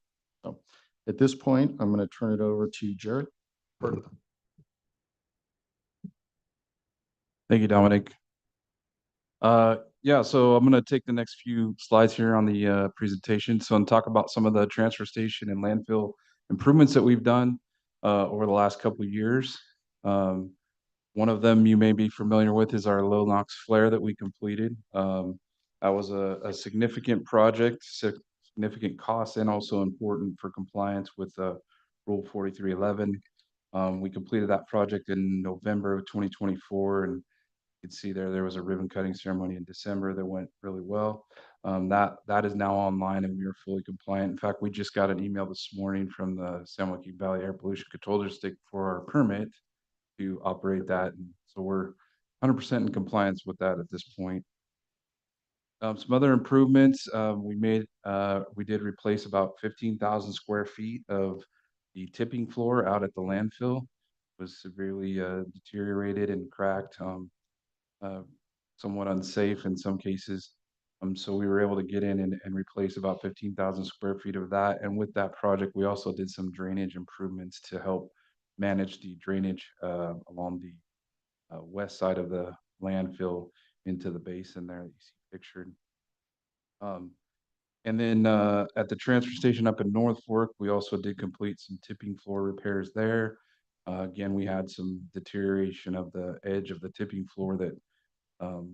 So at this point, I'm going to turn it over to Jared. Thank you, Dominic. Yeah, so I'm going to take the next few slides here on the presentation. So and talk about some of the transfer station and landfill improvements that we've done over the last couple of years. One of them you may be familiar with is our low NOx flare that we completed. That was a significant project, significant cost, and also important for compliance with Rule 4311. We completed that project in November of 2024, and You can see there was a ribbon cutting ceremony in December that went really well. That is now online and we are fully compliant. In fact, we just got an email this morning from the San Joaquin Valley Air Pollution Control District for our permit to operate that. And so we're 100% in compliance with that at this point. Some other improvements, we did replace about 15,000 square feet of the tipping floor out at the landfill. It was severely deteriorated and cracked, uh, somewhat unsafe in some cases. So we were able to get in and replace about 15,000 square feet of that. And with that project, we also did some drainage improvements to help manage the drainage along the west side of the landfill into the basin there that you see pictured. Um, and then at the transfer station up in North Fork, we also did complete some tipping floor repairs there. Again, we had some deterioration of the edge of the tipping floor that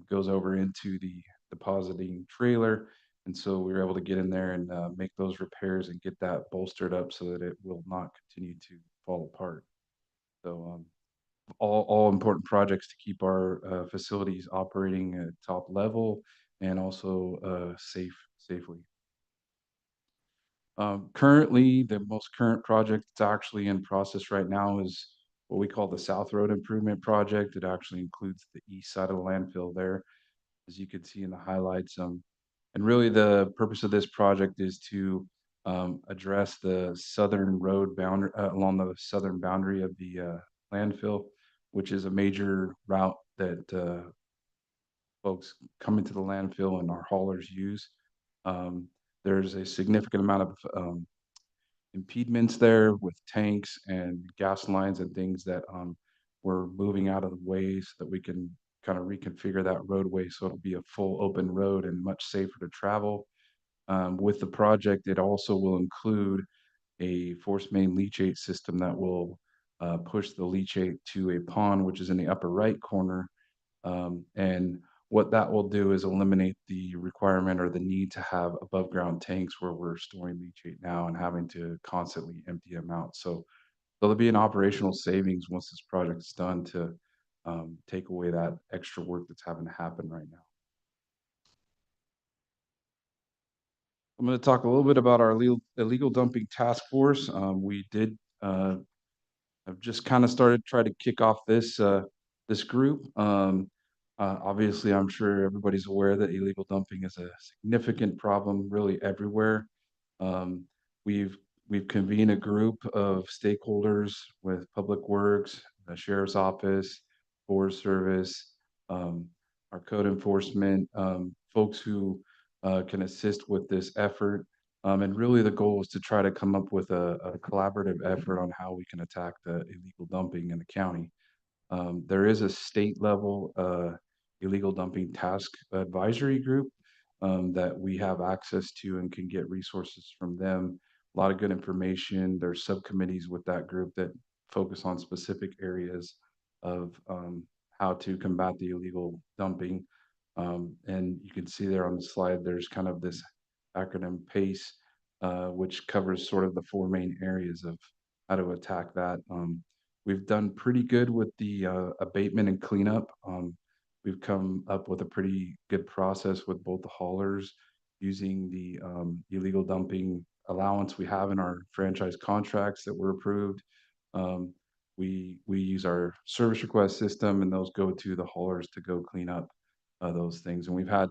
goes over into the depositing trailer. And so we were able to get in there and make those repairs and get that bolstered up so that it will not continue to fall apart. So all important projects to keep our facilities operating at top level and also safely. Currently, the most current project that's actually in process right now is what we call the South Road Improvement Project. It actually includes the east side of the landfill there, as you can see in the highlights. And really the purpose of this project is to address the southern road boundary along the southern boundary of the landfill, which is a major route that folks coming to the landfill and our haulers use. There's a significant amount of impediments there with tanks and gas lines and things that we're moving out of the way so that we can kind of reconfigure that roadway so it'll be a full open road and much safer to travel. With the project, it also will include a force main leachate system that will push the leachate to a pond, which is in the upper right corner. And what that will do is eliminate the requirement or the need to have above ground tanks where we're storing leachate now and having to constantly empty them out. So there'll be an operational savings once this project is done to take away that extra work that's having to happen right now. I'm going to talk a little bit about our illegal dumping task force. We did I've just kind of started trying to kick off this group. Obviously, I'm sure everybody's aware that illegal dumping is a significant problem really everywhere. Um, we've convened a group of stakeholders with Public Works, the Sheriff's Office, Forest Service, our code enforcement, folks who can assist with this effort. And really the goal is to try to come up with a collaborative effort on how we can attack the illegal dumping in the county. There is a state level illegal dumping task advisory group that we have access to and can get resources from them. A lot of good information. There's subcommittees with that group that focus on specific areas of how to combat the illegal dumping. And you can see there on the slide, there's kind of this acronym PACE, which covers sort of the four main areas of how to attack that. We've done pretty good with the abatement and cleanup. We've come up with a pretty good process with both the haulers using the illegal dumping allowance we have in our franchise contracts that were approved. We use our service request system and those go to the haulers to go clean up those things. And we've had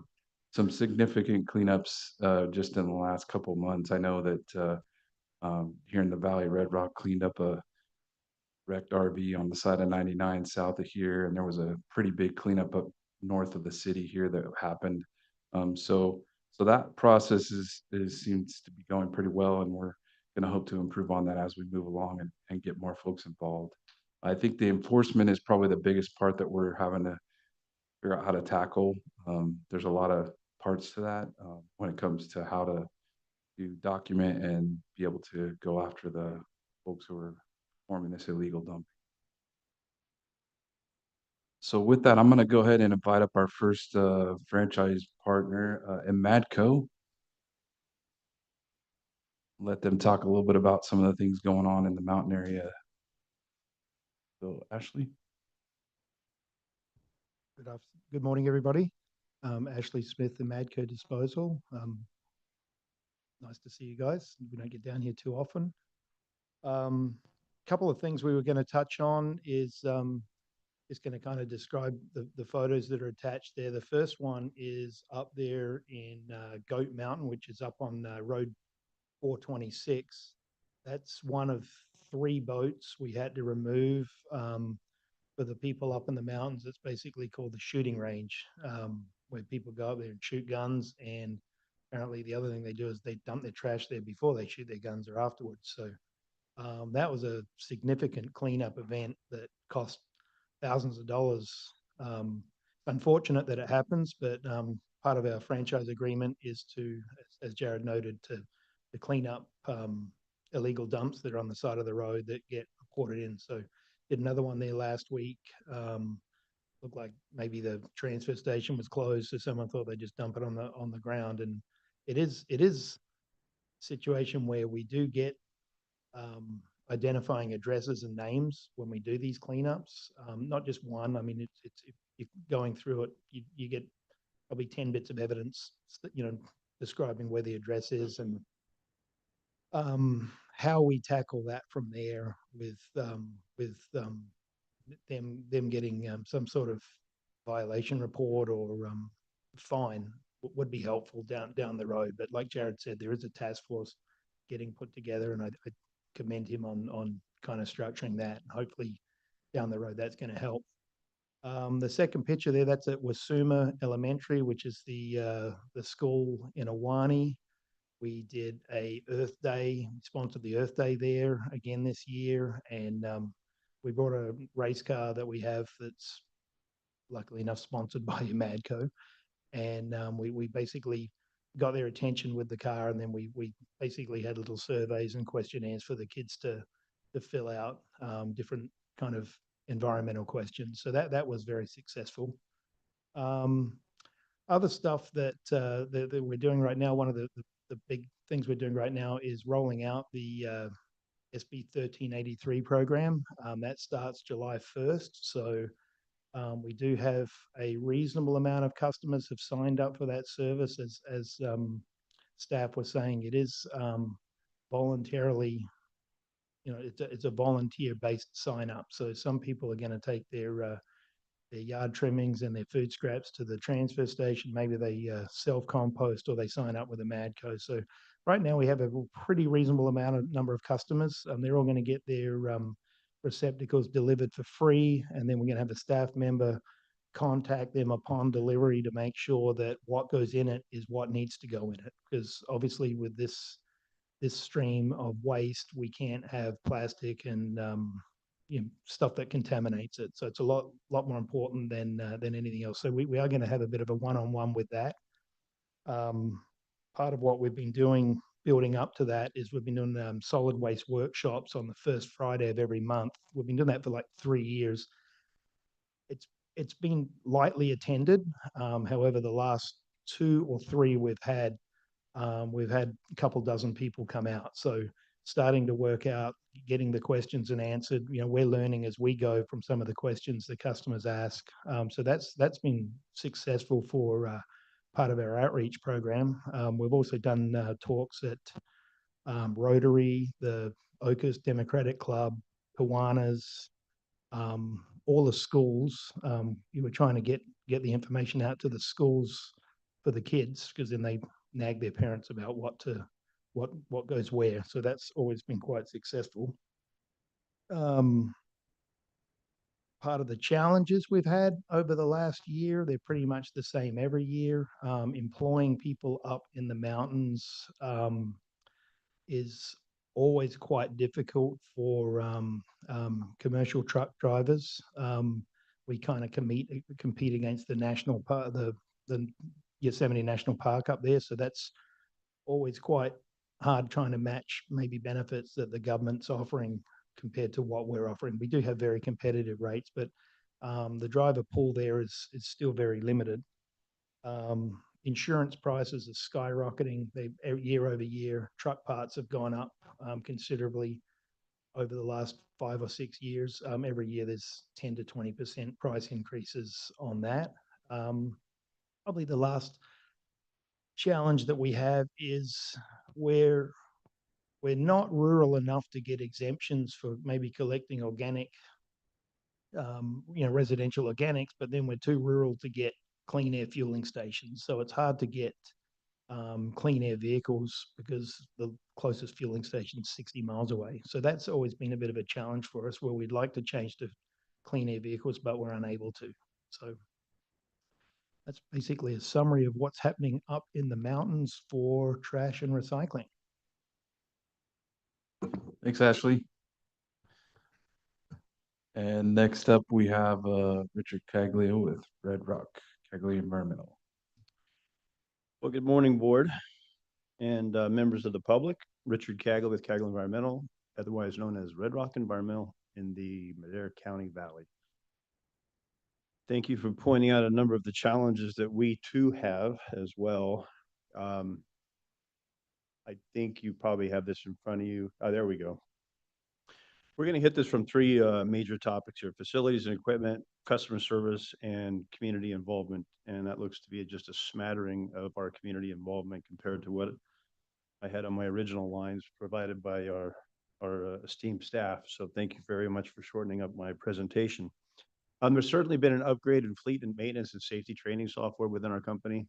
some significant cleanups just in the last couple months. I know that here in the Valley, Red Rock cleaned up a wrecked RV on the side of 99 south of here, and there was a pretty big cleanup up north of the city here that happened. So that process seems to be going pretty well, and we're going to hope to improve on that as we move along and get more folks involved. I think the enforcement is probably the biggest part that we're having to figure out how to tackle. There's a lot of parts to that when it comes to how to document and be able to go after the folks who are performing this illegal dumping. So with that, I'm going to go ahead and invite up our first franchise partner, Madco. Let them talk a little bit about some of the things going on in the mountain area. So Ashley. Good morning, everybody. Ashley Smith, the Madco Disposal. Nice to see you guys. We don't get down here too often. Couple of things we were going to touch on is going to kind of describe the photos that are attached there. The first one is up there in Goat Mountain, which is up on Road 426. That's one of 3 boats we had to remove for the people up in the mountains. It's basically called the shooting range, where people go up there and shoot guns. And apparently the other thing they do is they dump their trash there before they shoot their guns or afterwards. So that was a significant cleanup event that cost thousands of dollars. Unfortunate that it happens, but part of our franchise agreement is to, as Jared noted, to clean up illegal dumps that are on the side of the road that get reported in. So did another one there last week. Looked like maybe the transfer station was closed, so someone thought they'd just dump it on the ground. And it is a situation where we do get identifying addresses and names when we do these cleanups. Not just one. I mean, it's if you're going through it, you get probably 10 bits of evidence, describing where the address is, and how we tackle that from there with them getting some sort of violation report or fine would be helpful down the road. But like Jared said, there is a task force getting put together, and I commend him on kind of structuring that. And hopefully down the road that's going to help. The second picture there, that's at Wasuma Elementary, which is the school in Awani. We did a Earth Day, sponsored the Earth Day there again this year, and we brought a race car that we have that's luckily enough sponsored by Madco, and we basically got their attention with the car, and then we basically had little surveys and questionnaires for the kids to fill out, different kind of environmental questions. So that was very successful. Other stuff that we're doing right now, one of the big things we're doing right now is rolling out the SB 1383 program. That starts July 1st. So we do have a reasonable amount of customers have signed up for that service. As staff was saying, it is voluntarily, it's a volunteer-based sign up. So some people are going to take their yard trimmings and their food scraps to the transfer station. Maybe they self-compost or they sign up with a Madco. So right now we have a pretty reasonable number of customers. They're all going to get their receptacles delivered for free. And then we're going to have a staff member contact them upon delivery to make sure that what goes in it is what needs to go in it. Because obviously with this stream of waste, we can't have plastic and stuff that contaminates it. So it's a lot more important than anything else. So we are going to have a bit of a one-on-one with that. Part of what we've been doing building up to that is we've been doing solid waste workshops on the first Friday of every month. We've been doing that for like 3 years. It's been lightly attended. However, the last 2 or 3 we've had a couple dozen people come out. So starting to work out, getting the questions and answered. We're learning as we go from some of the questions the customers ask. So that's been successful for part of our outreach program. We've also done talks at Rotary, the Oakers Democratic Club, Kiwanis, all the schools. You were trying to get the information out to the schools for the kids, because then they nag their parents about what goes where. So that's always been quite successful. Part of the challenges we've had over the last year, they're pretty much the same every year. Employing people up in the mountains is always quite difficult for commercial truck drivers. We kind of compete against the national park, the Yosemite National Park up there. So that's always quite hard trying to match maybe benefits that the government's offering compared to what we're offering. We do have very competitive rates, but the driver pool there is still very limited. Insurance prices are skyrocketing. Year over year, truck parts have gone up considerably. over the last 5 or 6 years. Every year there's 10 to 20% price increases on that. Probably the last challenge that we have is where we're not rural enough to get exemptions for maybe collecting organic, residential organics, but then we're too rural to get clean air fueling stations. So it's hard to get clean air vehicles because the closest fueling station is 60 miles away. So that's always been a bit of a challenge for us, where we'd like to change to clean air vehicles, but we're unable to. So that's basically a summary of what's happening up in the mountains for trash and recycling. Thanks, Ashley. And next up, we have Richard Caglia with Red Rock Caglia Environmental. Well, good morning, board and members of the public. Richard Caglia with Caglia Environmental, otherwise known as Red Rock Environmental in the Madera County Valley. Thank you for pointing out a number of the challenges that we too have as well. I think you probably have this in front of you. Oh, there we go. We're going to hit this from three major topics here: facilities and equipment, customer service, and community involvement. And that looks to be just a smattering of our community involvement compared to what I had on my original lines provided by our esteemed staff. So thank you very much for shortening up my presentation. There's certainly been an upgrade in fleet and maintenance and safety training software within our company.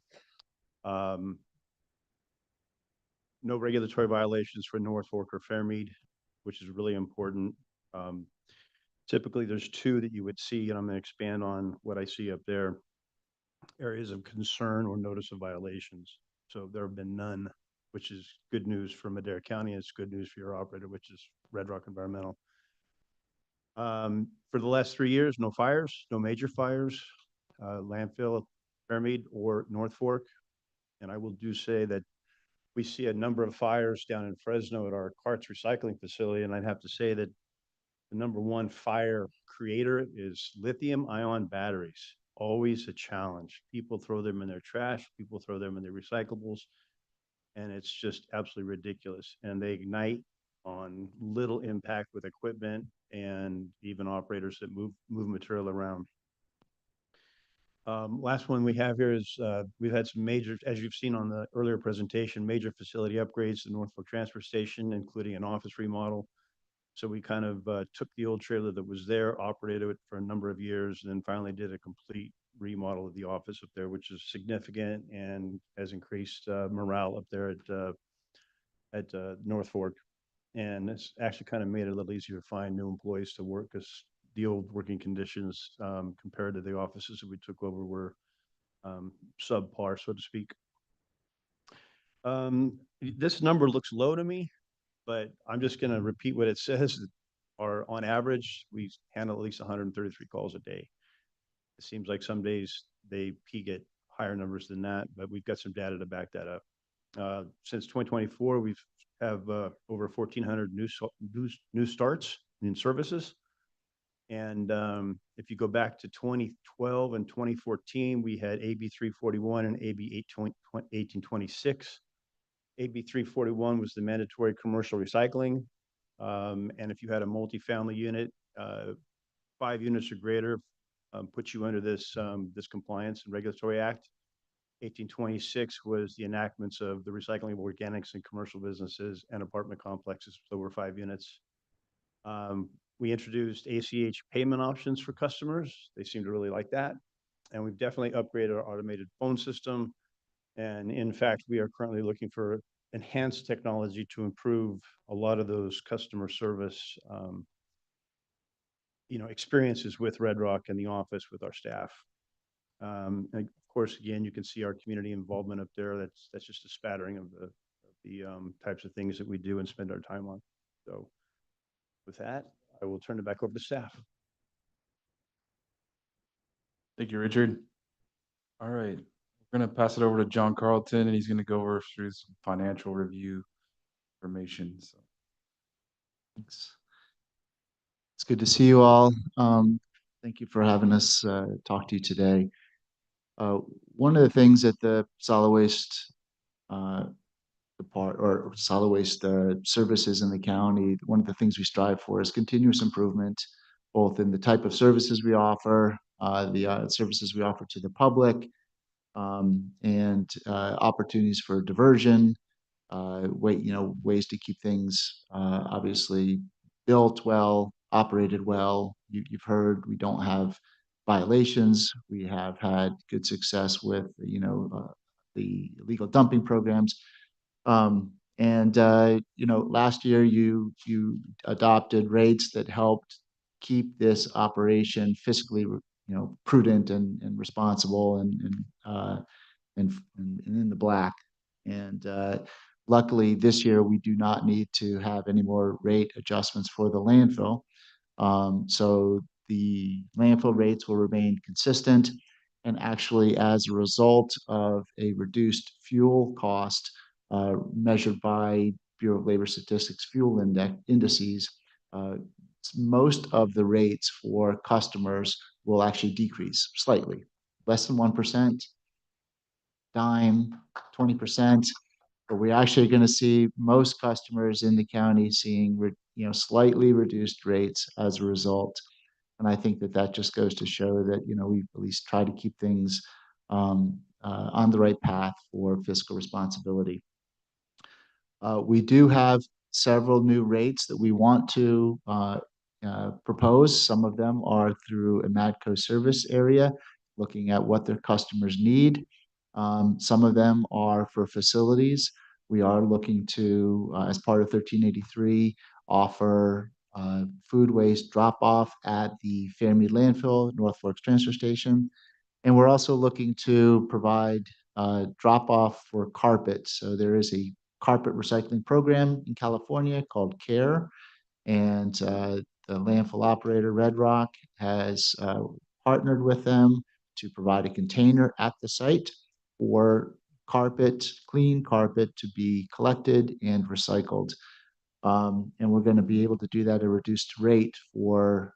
No regulatory violations for North Fork or Fairmead, which is really important. Typically, there's two that you would see, and I'm going to expand on what I see up there. Areas of concern or notice of violations. So there have been none, which is good news for Madera County. It's good news for your operator, which is Red Rock Environmental. For the last 3 years, no fires, no major fires, landfill, Fairmead, or North Fork. And I will do say that we see a number of fires down in Fresno at our carts recycling facility. And I'd have to say that the number one fire creator is lithium ion batteries. Always a challenge. People throw them in their trash, people throw them in their recyclables, and it's just absolutely ridiculous. And they ignite on little impact with equipment and even operators that move material around. Last one we have here is we've had some major, as you've seen on the earlier presentation, major facility upgrades to North Fork Transfer Station, including an office remodel. So we kind of took the old trailer that was there, operated it for a number of years, and then finally did a complete remodel of the office up there, which is significant and has increased morale up there at North Fork. And it's actually kind of made it a little easier to find new employees to work, because the old working conditions compared to the offices that we took over were subpar, so to speak. This number looks low to me, but I'm just going to repeat what it says. On average, we handle at least 133 calls a day. It seems like some days they peak at higher numbers than that, but we've got some data to back that up. Since 2024, we've have over 1,400 new starts in services. And if you go back to 2012 and 2014, we had AB 341 and AB 1826. AB 341 was the mandatory commercial recycling. And if you had a multifamily unit, 5 units or greater, puts you under this compliance and regulatory act. 1826 was the enactments of the recycling of organics in commercial businesses and apartment complexes with over 5 units. We introduced ACH payment options for customers. They seem to really like that. And we've definitely upgraded our automated phone system. And in fact, we are currently looking for enhanced technology to improve a lot of those customer service experiences with Red Rock in the office with our staff. And of course, again, you can see our community involvement up there. That's just a spattering of the types of things that we do and spend our time on. So with that, I will turn it back over to staff. Thank you, Richard. All right, we're going to pass it over to John Carlton, and he's going to go over through some financial review information. So, thanks. It's good to see you all. Thank you for having us talk to you today. One of the things that the solid waste depart or solid waste services in the county. One of the things we strive for is continuous improvement, both in the type of services we offer, the services we offer to the public, and opportunities for diversion, ways to keep things obviously built well, operated well. You've heard we don't have violations. We have had good success with, the illegal dumping programs. Last year you adopted rates that helped keep this operation fiscally, prudent and responsible and in the black. And luckily this year we do not need to have any more rate adjustments for the landfill. So the landfill rates will remain consistent. And actually, as a result of a reduced fuel cost measured by Bureau of Labor Statistics fuel indices, most of the rates for customers will actually decrease slightly, less than 1%, dime, 20%. But we're actually going to see most customers in the county seeing slightly reduced rates as a result. And I think that just goes to show that we at least try to keep things on the right path for fiscal responsibility. We do have several new rates that we want to propose. Some of them are through a MADCO service area, looking at what their customers need. Some of them are for facilities. We are looking to, as part of 1383, offer food waste drop-off at the Fairmead Landfill, North Forks Transfer Station. And we're also looking to provide drop-off for carpet. So there is a carpet recycling program in California called CARE. And the landfill operator, Red Rock, has partnered with them to provide a container at the site for clean carpet to be collected and recycled. And we're going to be able to do that at a reduced rate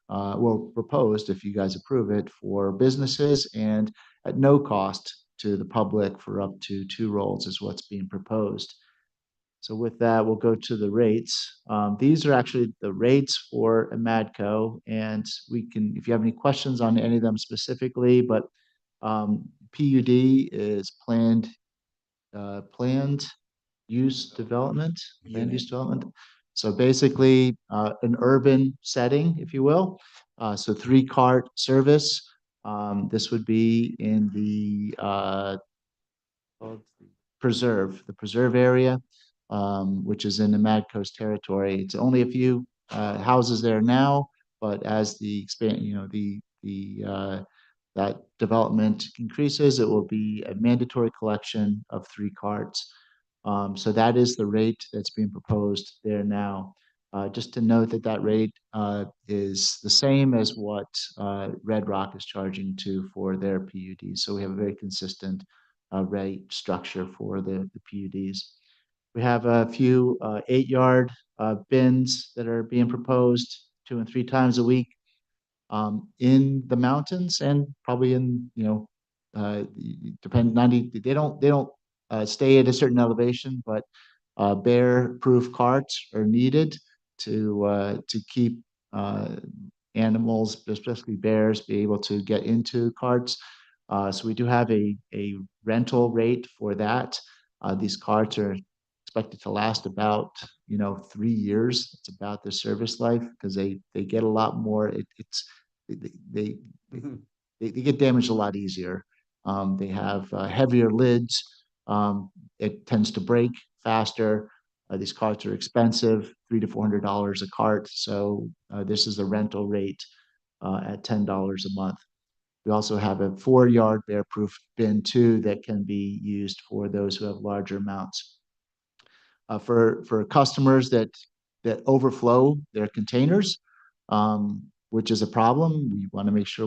proposed, if you guys approve it, for businesses and at no cost to the public for up to 2 rolls is what's being proposed. So with that, we'll go to the rates. These are actually the rates for a MADCO, and we can, if you have any questions on any of them specifically, but PUD is planned use development, land use development. So basically, an urban setting, if you will. So 3-cart service. This would be in the preserve area, which is in the MADCO's territory. It's only a few houses there now, but as the that development increases, it will be a mandatory collection of 3 carts. So that is the rate that's being proposed there now. Just to note that rate is the same as what Red Rock is charging for their PUDs. So we have a very consistent rate structure for the PUDs. We have a few 8-yard bins that are being proposed 2 and 3 times a week in the mountains, and probably in, they don't stay at a certain elevation, but bear-proof carts are needed to keep animals, especially bears, be able to get into carts. So we do have a rental rate for that. These carts are expected to last about 3 years. It's about their service life, because they get a lot more. They get damaged a lot easier. They have heavier lids. It tends to break faster. These carts are expensive, $300 to $400 a cart. So this is a rental rate at $10 a month. We also have a 4-yard bear-proof bin too that can be used for those who have larger amounts. For customers that overflow their containers, which is a problem, we want to make sure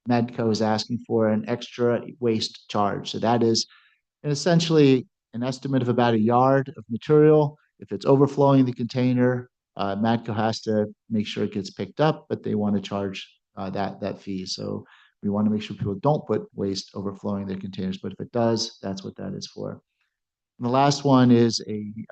MADCO is asking for an extra waste charge. So that is essentially an estimate of about 1 yard of material. If it's overflowing the container, MADCO has to make sure it gets picked up, but they want to charge that fee. So we want to make sure people don't put waste overflowing their containers, but if it does, that's what that is for. And the last one is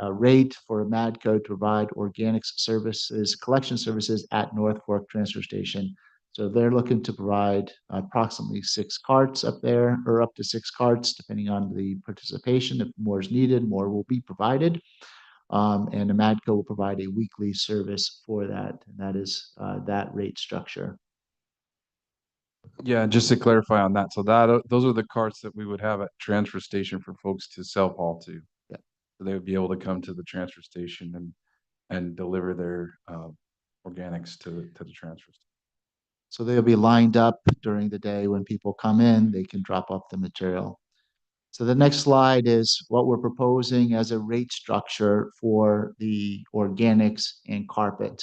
a rate for Madco to provide organics services, collection services at North Fork Transfer Station. So they're looking to provide approximately 6 carts up there, or up to 6 carts, depending on the participation. If more is needed, more will be provided. And the Madco will provide a weekly service for that. And that is that rate structure. Yeah, just to clarify on that, so that, those are the carts that we would have at transfer station for folks to self-haul to. Yeah. So they would be able to come to the transfer station and deliver their organics to the transfer station. So they'll be lined up during the day. When people come in, they can drop off the material. So the next slide is what we're proposing as a rate structure for the organics and carpet.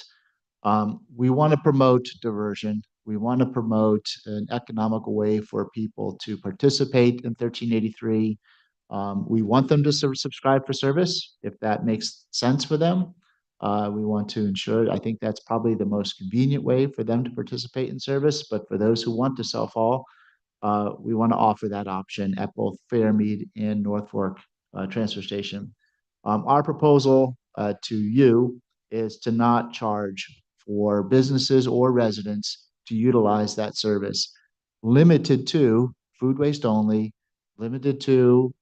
We want to promote diversion. We want to promote an economical way for people to participate in 1383. We want them to subscribe for service if that makes sense for them. We want to ensure, I think that's probably the most convenient way for them to participate in service. But for those who want to self-haul, we want to offer that option at both Fairmead and North Fork Transfer Station. Our proposal to you is to not charge for businesses or residents to utilize that service, limited to food waste only, limited to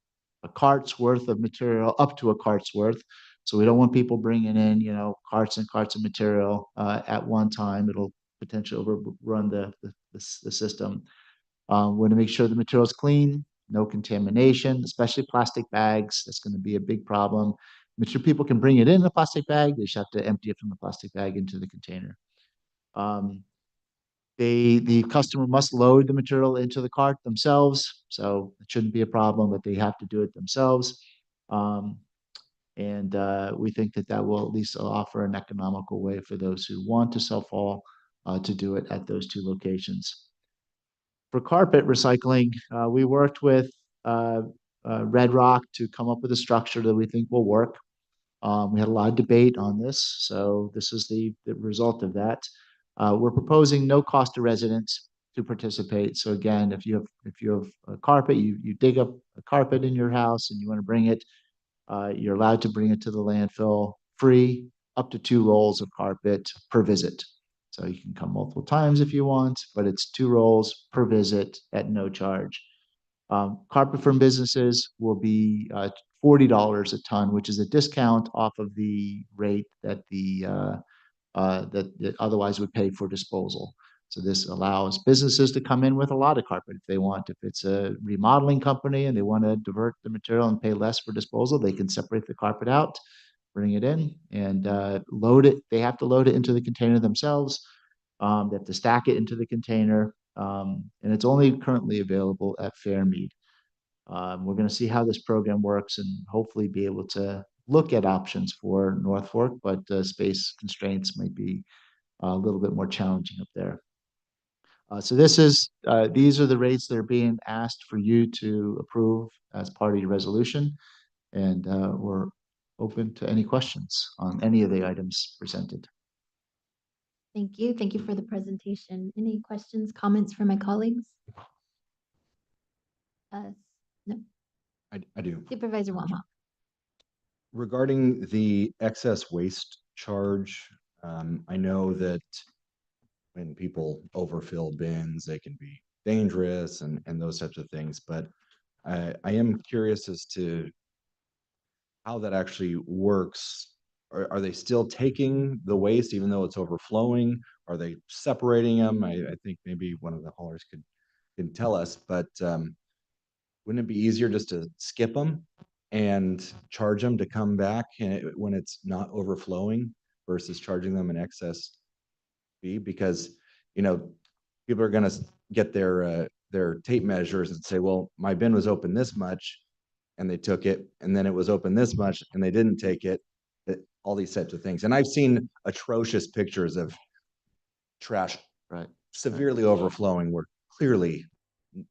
a cart's worth of material, up to a cart's worth. So we don't want people bringing in, carts and carts of material at one time. It'll potentially overrun the system. We want to make sure the material is clean, no contamination, especially plastic bags. That's going to be a big problem. Make sure people can bring it in a plastic bag. They just have to empty it from the plastic bag into the container. The customer must load the material into the cart themselves, so it shouldn't be a problem, but they have to do it themselves. And we think that will at least offer an economical way for those who want to self-haul to do it at those 2 locations. For carpet recycling, we worked with Red Rock to come up with a structure that we think will work. We had a lot of debate on this, so this is the result of that. We're proposing no cost to residents to participate. So again, if you have a carpet, you dig up a carpet in your house and you want to bring it, you're allowed to bring it to the landfill free, up to 2 rolls of carpet per visit. So you can come multiple times if you want, but it's 2 rolls per visit at no charge. Carpet from businesses will be $40 a ton, which is a discount off of the rate that that otherwise would pay for disposal. So this allows businesses to come in with a lot of carpet if they want. If it's a remodeling company and they want to divert the material and pay less for disposal, they can separate the carpet out, bring it in, and load it. They have to load it into the container themselves. They have to stack it into the container, and it's only currently available at Fairmead. We're going to see how this program works and hopefully be able to look at options for North Fork, but space constraints might be a little bit more challenging up there. So these are the rates that are being asked for you to approve as part of your resolution. And we're open to any questions on any of the items presented. Thank you. Thank you for the presentation. Any questions, comments from my colleagues? No. I do. Supervisor Wamhaugh. Regarding the excess waste charge, I know that when people overfill bins, they can be dangerous and those types of things, but I am curious as to how that actually works. Are they still taking the waste even though it's overflowing? Are they separating them? I think maybe one of the haulers can tell us, but wouldn't it be easier just to skip them and charge them to come back when it's not overflowing versus charging them an excess fee? Because, people are going to get their tape measures and say, well, my bin was open this much and they took it, and then it was open this much and they didn't take it, all these types of things. And I've seen atrocious pictures of trash severely overflowing where clearly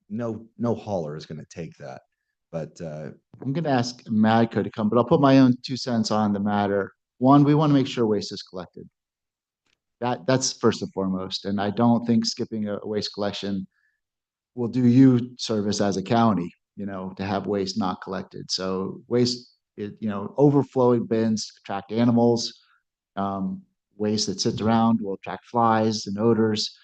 no hauler is going to take that. But I'm going to ask Madco to come, but I'll put my own 2 cents on the matter. One, we want to make sure waste is collected. That's first and foremost. And I don't think skipping a waste collection will do you service as a county, to have waste not collected. So waste overflowing bins attract animals. Waste that sits around will attract flies and odors.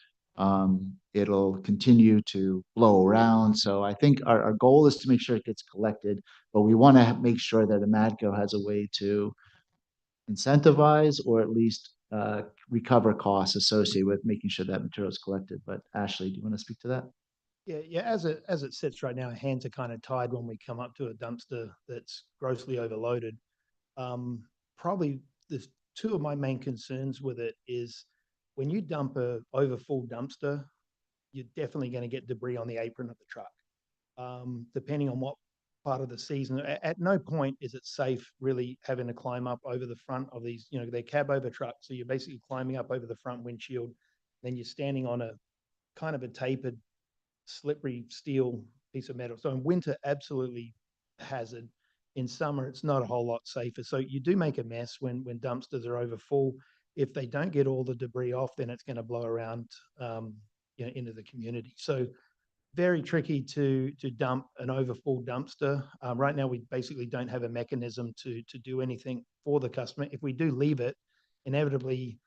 It'll continue to blow around. So I think our goal is to make sure it gets collected, but we want to make sure that Amadco has a way to incentivize or at least recover costs associated with making sure that material is collected. But Ashley, do you want to speak to that? Yeah. As it sits right now, our hands are kind of tied when we come up to a dumpster that's grossly overloaded. Probably there's two of my main concerns with it is when you dump a over full dumpster, you're definitely going to get debris on the apron of the truck. Depending on what part of the season, at no point is it safe really having to climb up over the front of these, they're cab over trucks. So you're basically climbing up over the front windshield, then you're standing on a kind of a tapered, slippery steel piece of metal. So in winter, absolutely hazard. In summer, it's not a whole lot safer. So you do make a mess when dumpsters are over full. If they don't get all the debris off, then it's going to blow around into the community. So very tricky to dump an overfull dumpster. Right now, we basically don't have a mechanism to do anything for the customer. If we do leave it, inevitably,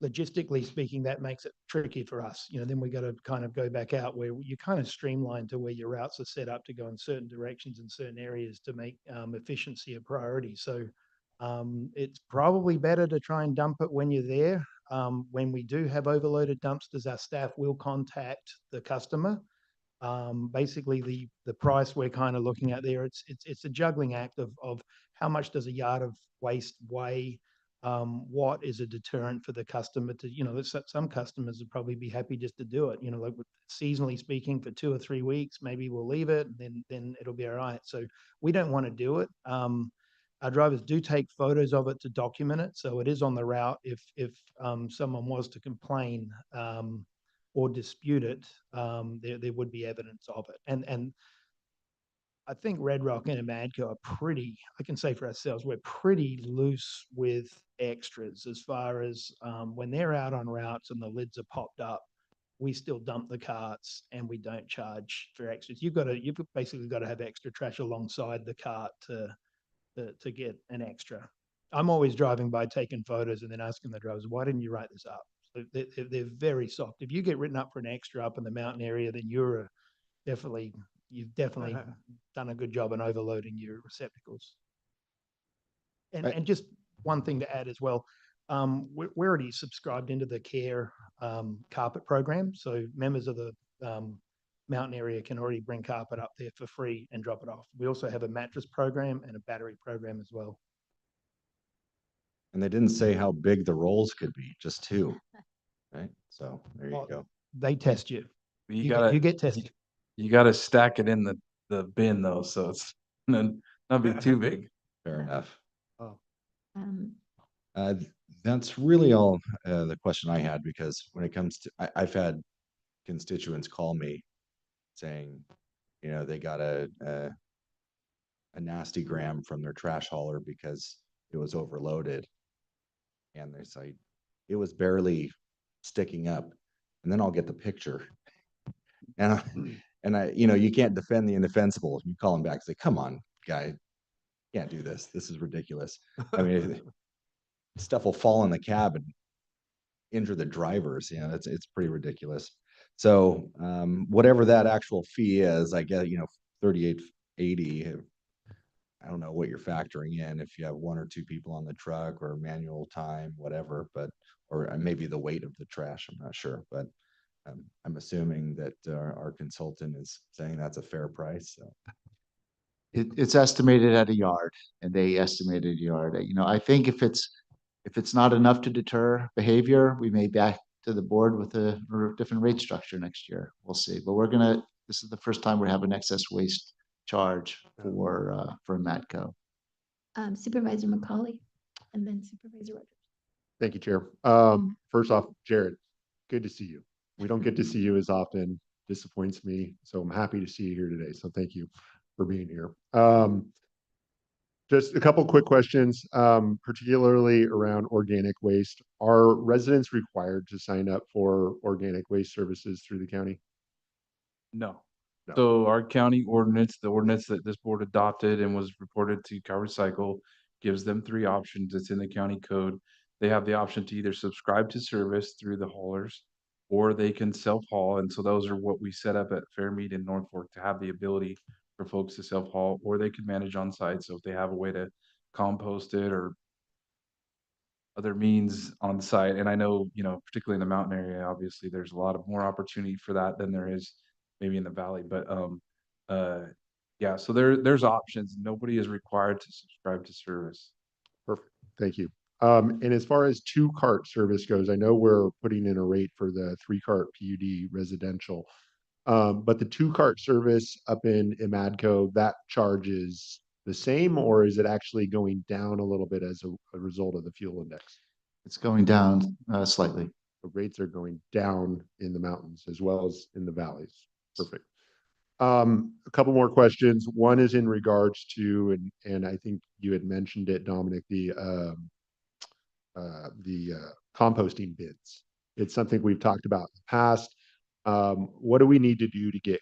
logistically speaking, that makes it tricky for us. Then we got to kind of go back out where you kind of streamline to where your routes are set up to go in certain directions in certain areas to make efficiency a priority. So it's probably better to try and dump it when you're there. When we do have overloaded dumpsters, our staff will contact the customer. Basically, the price we're kind of looking at there, it's a juggling act of how much does a yard of waste weigh. What is a deterrent for the customer to, some customers would probably be happy just to do it, like seasonally speaking for 2 or 3 weeks, maybe we'll leave it and then it'll be all right. So we don't want to do it. Our drivers do take photos of it to document it. So it is on the route. If someone was to complain or dispute it, there would be evidence of it. And I think Red Rock and Amadco are pretty, I can say for ourselves, we're pretty loose with extras as far as when they're out on routes and the lids are popped up, we still dump the carts and we don't charge for extras. You've basically got to have extra trash alongside the cart to get an extra. I'm always driving by taking photos and then asking the drivers, why didn't you write this up? So they're very soft. If you get written up for an extra up in the mountain area, then you've definitely done a good job in overloading your receptacles. And just one thing to add as well, we're already subscribed into the CARE carpet program. So members of the mountain area can already bring carpet up there for free and drop it off. We also have a mattress program and a battery program as well. And they didn't say how big the rolls could be, just 2, right? So there you go. They test you. You You get tested. You gotta stack it in the bin though, so it's not be too big. Fair enough. Um, That's really all the question I had, because when it comes to, I've had constituents call me saying, they got a nasty gram from their trash hauler because it was overloaded. And they say it was barely sticking up. And then I'll get the picture. And I, you can't defend the indefensible. You call them back and say, come on, guy, can't do this. This is ridiculous. I mean, stuff will fall in the cab and injure the drivers. It's pretty ridiculous. So whatever that actual fee is, I get, $38.80. I don't know what you're factoring in, if you have 1 or 2 people on the truck or manual time, whatever, or maybe the weight of the trash. I'm not sure, but I'm assuming that our consultant is saying that's a fair price. So It's estimated at a yard, and they estimated a yard. I think if it's not enough to deter behavior, we may back to the board with a different rate structure next year. We'll see. But this is the first time we're having excess waste charge for Matco. Supervisor McCauley and then Supervisor Rogers. Thank you, Chair. First off, Jared, good to see you. We don't get to see you as often. Disappoints me. So I'm happy to see you here today. So thank you for being here. Just a couple quick questions, particularly around organic waste. Are residents required to sign up for organic waste services through the county? No. No. So our county ordinance, the ordinance that this board adopted and was reported to CalRecycle, gives them three options. It's in the county code. They have the option to either subscribe to service through the haulers, or they can self-haul. And so those are what we set up at Fairmead in Norfolk to have the ability for folks to self-haul, or they can manage on site. So if they have a way to compost it or other means on site. And I know, particularly in the mountain area, obviously there's a lot of more opportunity for that than there is maybe in the valley. But uh yeah, so there's options. Nobody is required to subscribe to service. Perfect. Thank you. And as far as two-cart service goes, I know we're putting in a rate for the three-cart PUD residential. But the two-cart service up in Imadco, that charge is the same, or is it actually going down a little bit as a result of the fuel index? It's going down slightly. The rates are going down in the mountains as well as in the valleys. Perfect. A couple more questions. One is in regards to, and I think you had mentioned it, Dominic, the composting bins. It's something we've talked about in the past. What do we need to do to get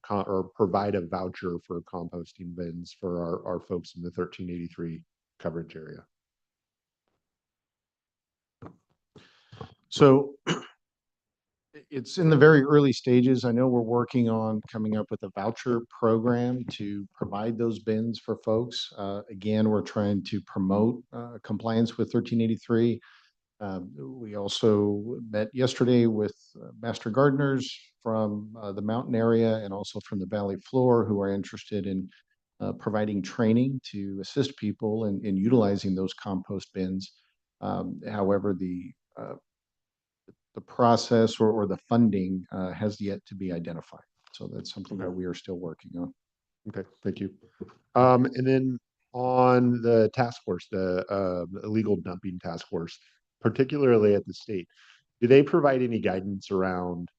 or provide a voucher for composting bins for our folks in the 1383 coverage area? So it's in the very early stages. I know we're working on coming up with a voucher program to provide those bins for folks. Again, we're trying to promote compliance with 1383. We also met yesterday with master gardeners from the mountain area and also from the valley floor who are interested in providing training to assist people in utilizing those compost bins. However, the process or the funding has yet to be identified. So that's something that we are still working on. Okay, thank you. And then on the task force, the illegal dumping task force, particularly at the state, do they provide any guidance around,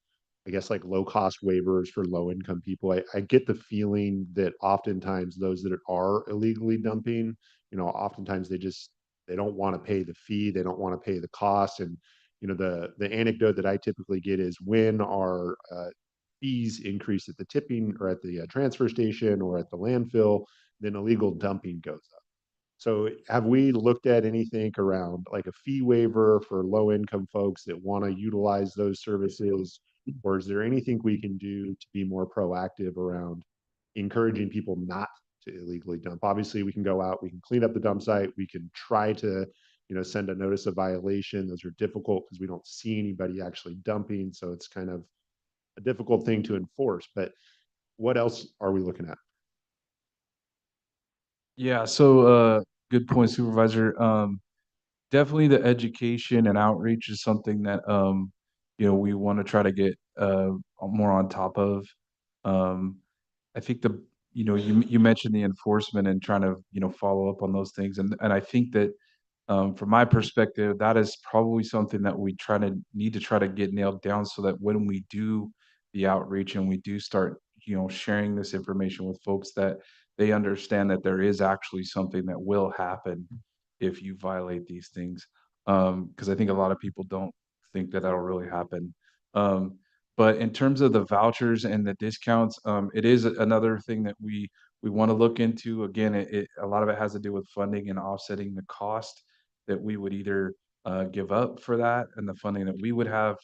I guess, like low cost waivers for low income people? I get the feeling that oftentimes those that are illegally dumping, oftentimes they don't want to pay the fee, they don't want to pay the cost. And the anecdote that I typically get is when our fees increase at the tipping or at the transfer station or at the landfill, then illegal dumping goes up. So have we looked at anything around like a fee waiver for low income folks that want to utilize those services? Or is there anything we can do to be more proactive around encouraging people not to illegally dump? Obviously, we can go out, we can clean up the dump site, we can try to, send a notice of violation. Those are difficult because we don't see anybody actually dumping. So it's kind of a difficult thing to enforce. But what else are we looking at? Yeah, so good point, Supervisor. Definitely the education and outreach is something that we want to try to get more on top of. I think you mentioned the enforcement and trying to follow up on those things, and I think that from my perspective, that is probably something that we need to try to get nailed down so that when we do the outreach and we do start sharing this information with folks, that they understand that there is actually something that will happen if you violate these things. Because I think a lot of people don't think that that'll really happen. But in terms of the vouchers and the discounts, it is another thing that we want to look into. Again, a lot of it has to do with funding and offsetting the cost that we would either give up for that and the funding that we would have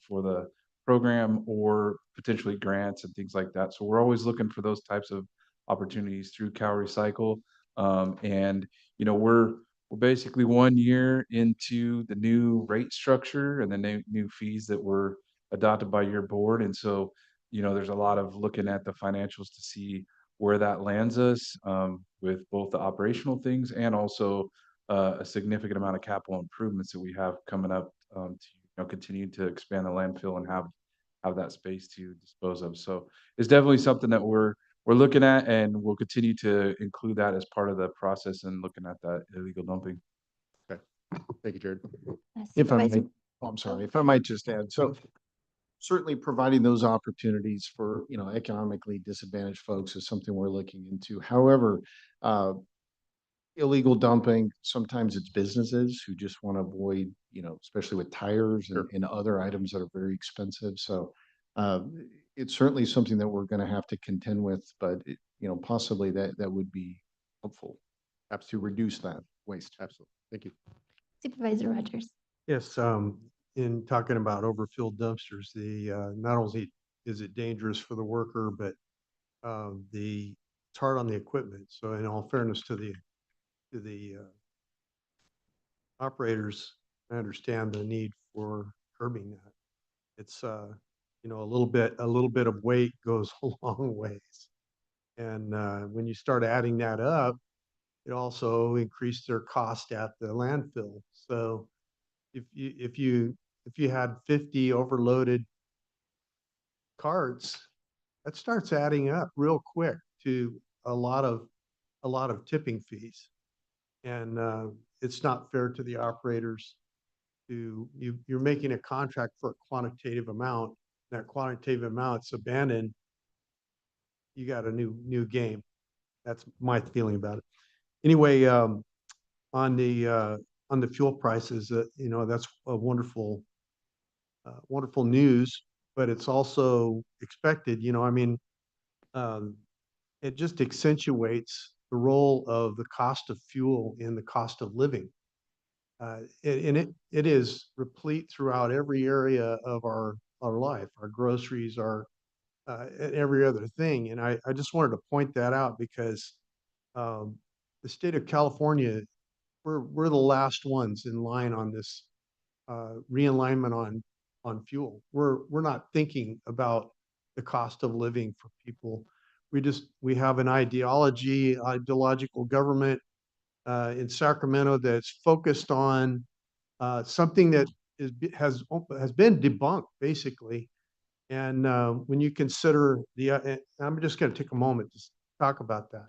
for the program, or potentially grants and things like that. So we're always looking for those types of opportunities through Cal Recycle. And we're basically 1 year into the new rate structure and the new fees that were adopted by your board. And so, there's a lot of looking at the financials to see where that lands us with both the operational things and also a significant amount of capital improvements that we have coming up to continue to expand the landfill and have that space to dispose of. So it's definitely something that we're looking at, and we'll continue to include that as part of the process and looking at that illegal dumping. Okay, thank you, Jared. If I may, Supervisor- I'm sorry, if I might just add, so certainly providing those opportunities for, economically disadvantaged folks is something we're looking into. However, illegal dumping, sometimes it's businesses who just want to avoid, especially with tires and other items that are very expensive. So it's certainly something that we're going to have to contend with, but possibly that would be helpful to reduce that waste. Absolutely. Thank you. Supervisor Rogers. Yes, in talking about overfilled dumpsters, not only is it dangerous for the worker, but it's hard on the equipment. So in all fairness to the operators, I understand the need for curbing that. It's a little bit of weight goes a long ways. And when you start adding that up, it also increased their cost at the landfill. So if you had 50 overloaded carts, that starts adding up real quick to a lot of tipping fees. And it's not fair to the operators you're making a contract for a quantitative amount. That quantitative amount's abandoned. You got a new game. That's my feeling about it. Anyway, on the fuel prices, that's a wonderful news, but it's also expected. I mean, it just accentuates the role of the cost of fuel in the cost of living. And it is replete throughout every area of our life, our groceries, and every other thing. And I just wanted to point that out because the state of California, we're the last ones in line on this realignment on fuel. We're not thinking about the cost of living for people. We have an ideological government in Sacramento that's focused on something that has been debunked basically. And when you consider I'm just going to take a moment to talk about that.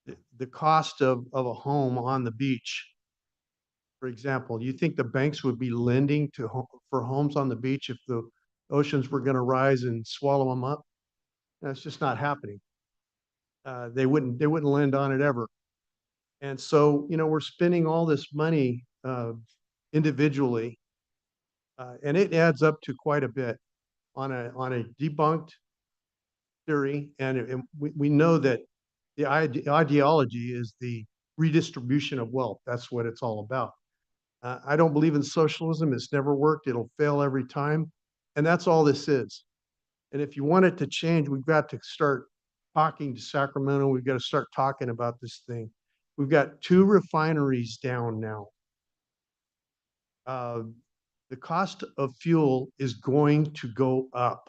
If the cost of a home on the beach, for example, you think the banks would be lending for homes on the beach if the oceans were going to rise and swallow them up? That's just not happening. They wouldn't lend on it ever. And so, we're spending all this money individually, and it adds up to quite a bit on a debunked theory. And we know that the ideology is the redistribution of wealth. That's what it's all about. I don't believe in socialism. It's never worked. It'll fail every time. And that's all this is. And if you want it to change, we've got to start talking to Sacramento. We've got to start talking about this thing. We've got 2 refineries down now. The cost of fuel is going to go up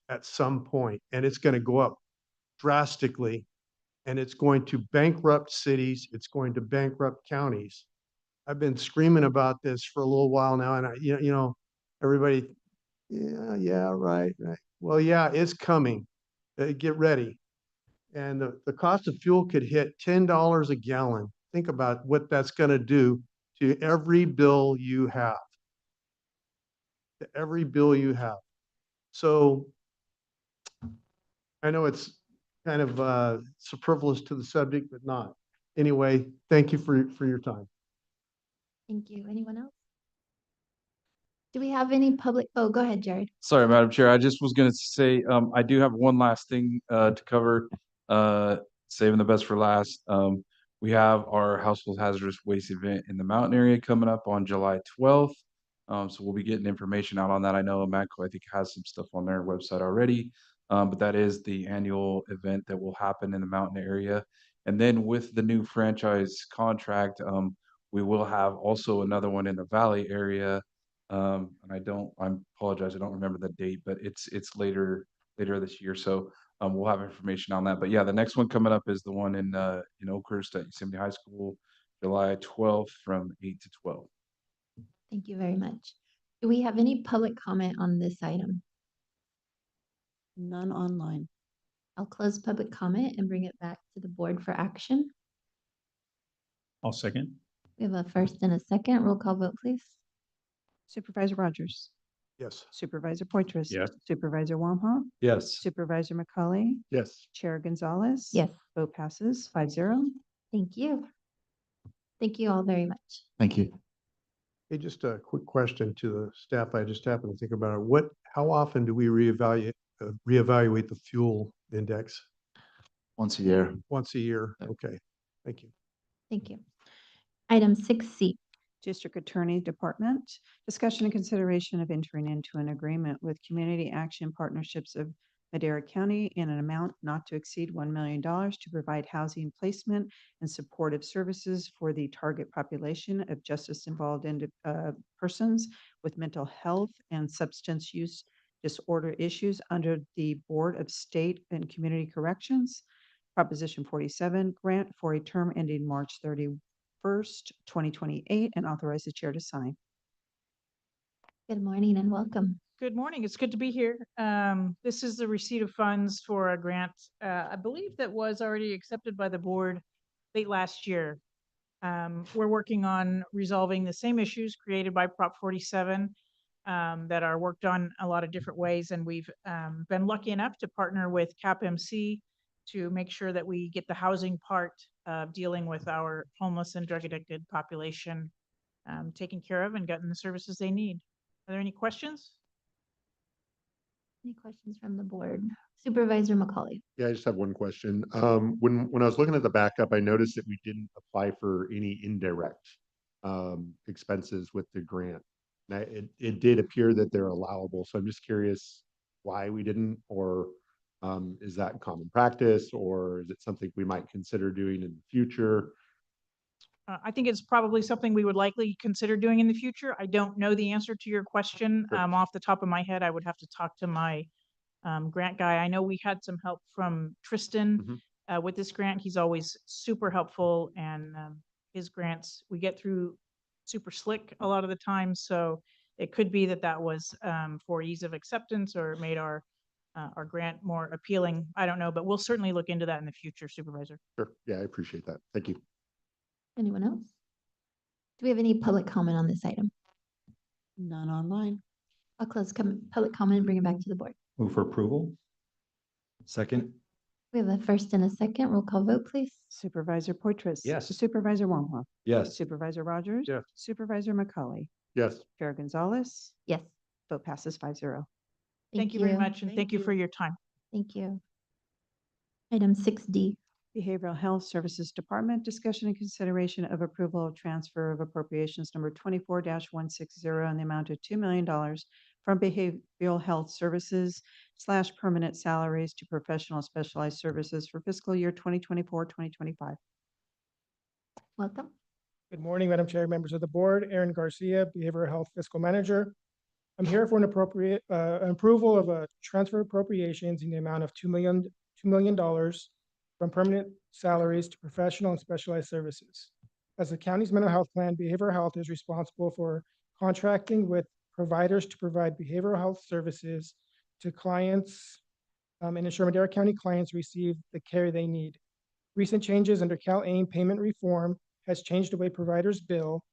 at some point, and it's going to go up drastically, and it's going to bankrupt cities. It's going to bankrupt counties. I've been screaming about this for a little while now, and everybody, yeah, right. Well, yeah, it's coming. Get ready. And the cost of fuel could hit $10 a gallon. Think about what that's going to do to every bill you have. To every bill you have. So I know it's kind of superfluous to the subject, but not. Anyway, thank you for your time. Thank you. Anyone else? Do we have any public? Oh, go ahead, Jared. Sorry, Madam Chair. I just was going to say, I do have one last thing to cover, saving the best for last. We have our household hazardous waste event in the mountain area coming up on July 12th. So we'll be getting information out on that. I know Amatco, I think, has some stuff on their website already, but that is the annual event that will happen in the mountain area. And then with the new franchise contract, we will have also another one in the valley area. And I apologize, I don't remember the date, but it's later this year. So we'll have information on that. But yeah, the next one coming up is the one in Oakhurst at Yosemite High School, July 12th from 8 to 12. Thank you very much. Do we have any public comment on this item? None online. I'll close public comment and bring it back to the board for action. I'll second. We have a first and a second. Roll call vote, please. Supervisor Rogers. Yes. Supervisor Poitras. Yes. Supervisor Wamhaugh. Yes. Supervisor McCauley. Yes. Chair Gonzalez. Yes. Vote passes 5-0. Thank you. Thank you all very much. Thank you. Hey, just a quick question to the staff. I just happened to think about it. How often do we reevaluate the fuel index? Once a year. Once a year? Okay, thank you. Thank you. Item 6C. District Attorney Department, discussion and consideration of entering into an agreement with Community Action Partnerships of Madera County in an amount not to exceed $1 million to provide housing placement and supportive services for the target population of justice-involved persons with mental health and substance use disorder issues under the Board of State and Community Corrections. Proposition 47, grant for a term ending March 31st, 2028, and authorize the chair to sign. Good morning and welcome. Good morning. It's good to be here. This is the receipt of funds for a grant, I believe that was already accepted by the board late last year. We're working on resolving the same issues created by Prop 47 that are worked on a lot of different ways. And we've been lucky enough to partner with CAPMC to make sure that we get the housing part of dealing with our homeless and drug addicted population taken care of and gotten the services they need. Are there any questions? Any questions from the board? Supervisor McCauley. Yeah, I just have one question. When I was looking at the backup, I noticed that we didn't apply for any indirect expenses with the grant. Now, it did appear that they're allowable, so I'm just curious why we didn't, or is that common practice, or is it something we might consider doing in the future? I think it's probably something we would likely consider doing in the future. I don't know the answer to your question off the top of my head. I would have to talk to my grant guy. I know we had some help from Tristan with this grant. He's always super helpful, and his grants we get through super slick a lot of the time. So it could be that that was for ease of acceptance or made our grant more appealing. I don't know, but we'll certainly look into that in the future, Supervisor. Sure. Yeah, I appreciate that. Thank you. Anyone else? Do we have any public comment on this item? None online. I'll close public comment and bring it back to the board. Move for approval. Second? We have a first and a second. Roll call vote, please. Supervisor Poitras. Yes. Supervisor Wamhaugh. Yes. Supervisor Rogers. Yes. Supervisor McCauley. Yes. Chair Gonzalez. Yes. Vote passes 5-0. Thank you very much, and thank you for your time. Thank you. Item 6D. Behavioral Health Services Department, discussion and consideration of approval of transfer of appropriations number 24-160 in the amount of $2 million from Behavioral Health Services / permanent salaries to professional specialized services for fiscal year 2024-2025. Welcome. Good morning, Madam Chair, members of the board. Aaron Garcia, Behavioral Health Fiscal Manager. I'm here for an approval of a transfer appropriations in the amount of $2 million from permanent salaries to professional and specialized services. As the county's mental health plan, behavioral health is responsible for contracting with providers to provide behavioral health services to clients and ensure Madera County clients receive the care they need. Recent changes under CalAIM payment reform has changed the way providers bill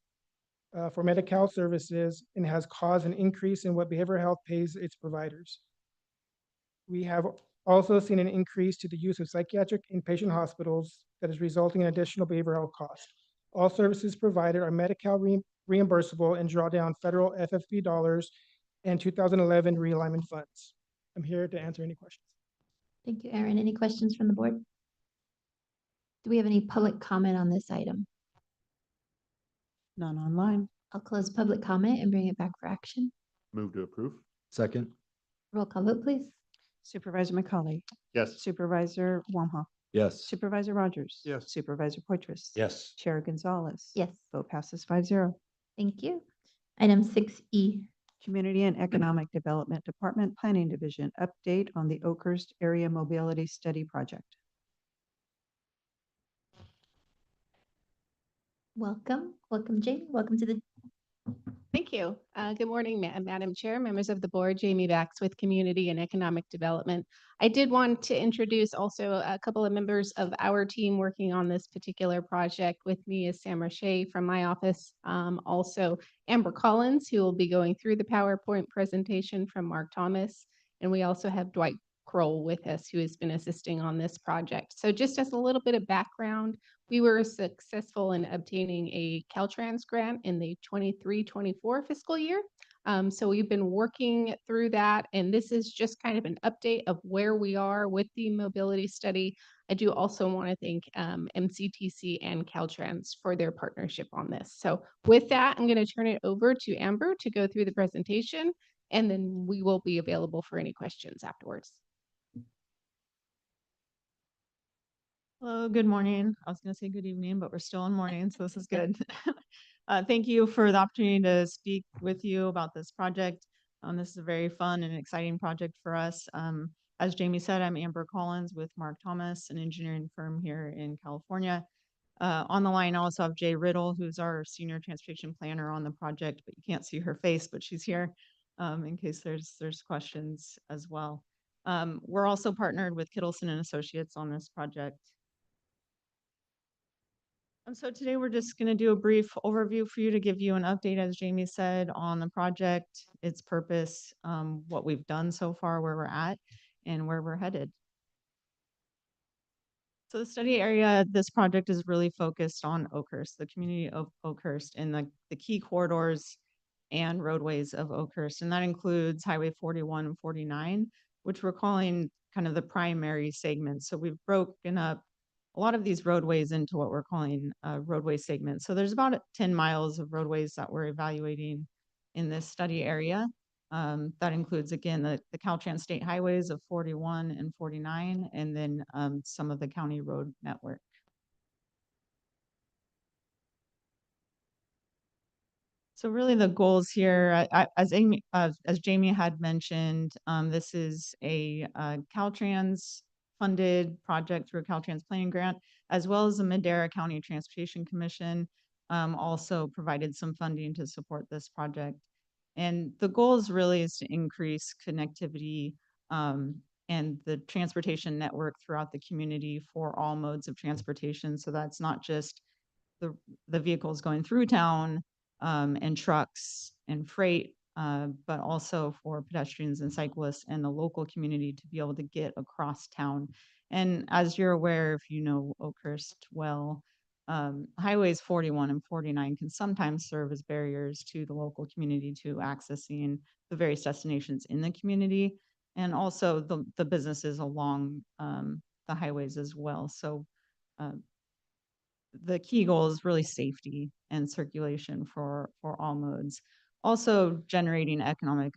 for Medi-Cal services and has caused an increase in what behavioral health pays its providers. We have also seen an increase to the use of psychiatric inpatient hospitals that is resulting in additional behavioral health costs. All services provided are Medi-Cal reimbursable and draw down federal FFP dollars and 2011 realignment funds. I'm here to answer any questions. Thank you, Aaron. Any questions from the board? Do we have any public comment on this item? None online. I'll close public comment and bring it back for action. Move to approve. Second? Roll call vote, please. Supervisor McCauley. Yes. Supervisor Wamhaugh. Yes. Supervisor Rogers. Yes. Supervisor Poitras. Yes. Chair Gonzalez. Yes. Vote passes 5-0. Thank you. Item 6E. Community and Economic Development Department Planning Division, update on the Oakhurst Area Mobility Study Project. Welcome. Welcome, Jamie. Welcome to the Thank you. Good morning, Madam Chair, members of the board. Jamie Bax with Community and Economic Development. I did want to introduce also a couple of members of our team working on this particular project. With me is Sam Roche from my office. Also Amber Collins, who will be going through the PowerPoint presentation from Mark Thomas. And we also have Dwight Kroll with us, who has been assisting on this project. So just as a little bit of background, We were successful in obtaining a Caltrans grant in the 23-24 fiscal year. So we've been working through that, and this is just kind of an update of where we are with the mobility study. I do also want to thank MCTC and Caltrans for their partnership on this. So with that, I'm going to turn it over to Amber to go through the presentation, and then we will be available for any questions afterwards. Hello, good morning. I was going to say good evening, but we're still in morning, so this is good. Thank you for the opportunity to speak with you about this project. This is a very fun and exciting project for us. As Jamie said, I'm Amber Collins with Mark Thomas, an engineering firm here in California. On the line, I also have Jay Riddle, who's our senior transportation planner on the project, but you can't see her face, but she's here in case there's questions as well. We're also partnered with Kittleson and Associates on this project. So today we're just going to do a brief overview for you to give you an update, as Jamie said, on the project, its purpose, what we've done so far, where we're at, and where we're headed. So the study area, this project is really focused on Oakhurst, the community of Oakhurst, and the key corridors and roadways of Oakhurst. And that includes Highway 41 and 49, which we're calling kind of the primary segments. So we've broken up a lot of these roadways into what we're calling roadway segments. So there's about 10 miles of roadways that we're evaluating in this study area. That includes, again, the Caltrans state highways of 41 and 49, and then some of the county road network. So really the goals here, as Jamie had mentioned, this is a Caltrans funded project through a Caltrans planning grant, as well as the Madera County Transportation Commission also provided some funding to support this project. And the goal is really is to increase connectivity and the transportation network throughout the community for all modes of transportation. So that's not just the vehicles going through town, and trucks and freight, but also for pedestrians and cyclists and the local community to be able to get across town. And as you're aware, if you know Oakhurst well, highways 41 and 49 can sometimes serve as barriers to the local community to accessing the various destinations in the community, and also the businesses along the highways as well. So the key goal is really safety and circulation for all modes. Also generating economic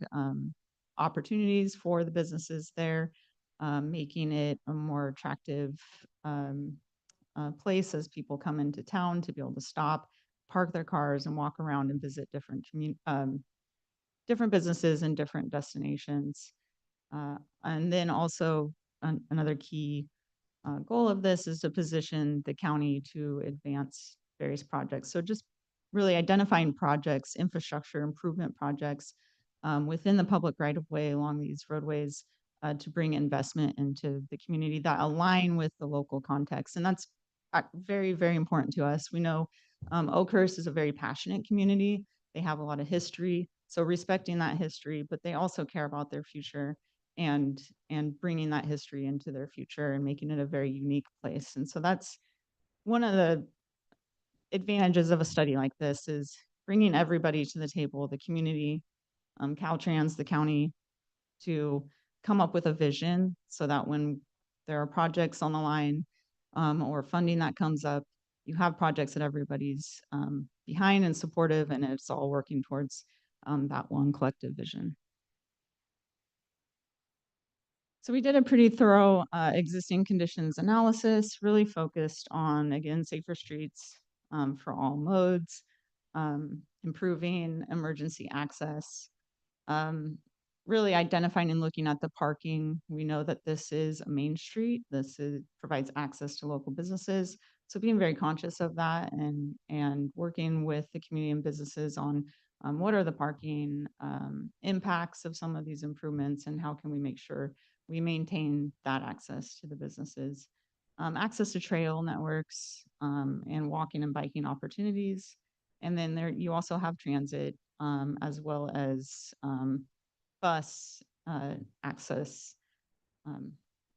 opportunities for the businesses there, making it a more attractive place as people come into town to be able to stop, park their cars, and walk around and visit different businesses and different destinations. And then also another key goal of this is to position the county to advance various projects. So just really identifying projects, infrastructure improvement projects within the public right of way along these roadways to bring investment into the community that align with the local context. And that's very, very important to us. We know Oakhurst is a very passionate community. They have a lot of history. So respecting that history, but they also care about their future and bringing that history into their future and making it a very unique place. And so that's one of the advantages of a study like this, is bringing everybody to the table, the community, Caltrans, the county, to come up with a vision so that when there are projects on the line or funding that comes up, you have projects that everybody's behind and supportive, and it's all working towards that one collective vision. So we did a pretty thorough existing conditions analysis, really focused on, again, safer streets for all modes, improving emergency access, really identifying and looking at the parking. We know that this is a main street. Provides access to local businesses. So being very conscious of that and working with the community and businesses on what are the parking impacts of some of these improvements, and how can we make sure we maintain that access to the businesses, access to trail networks, and walking and biking opportunities. And then you also have transit, as well as bus access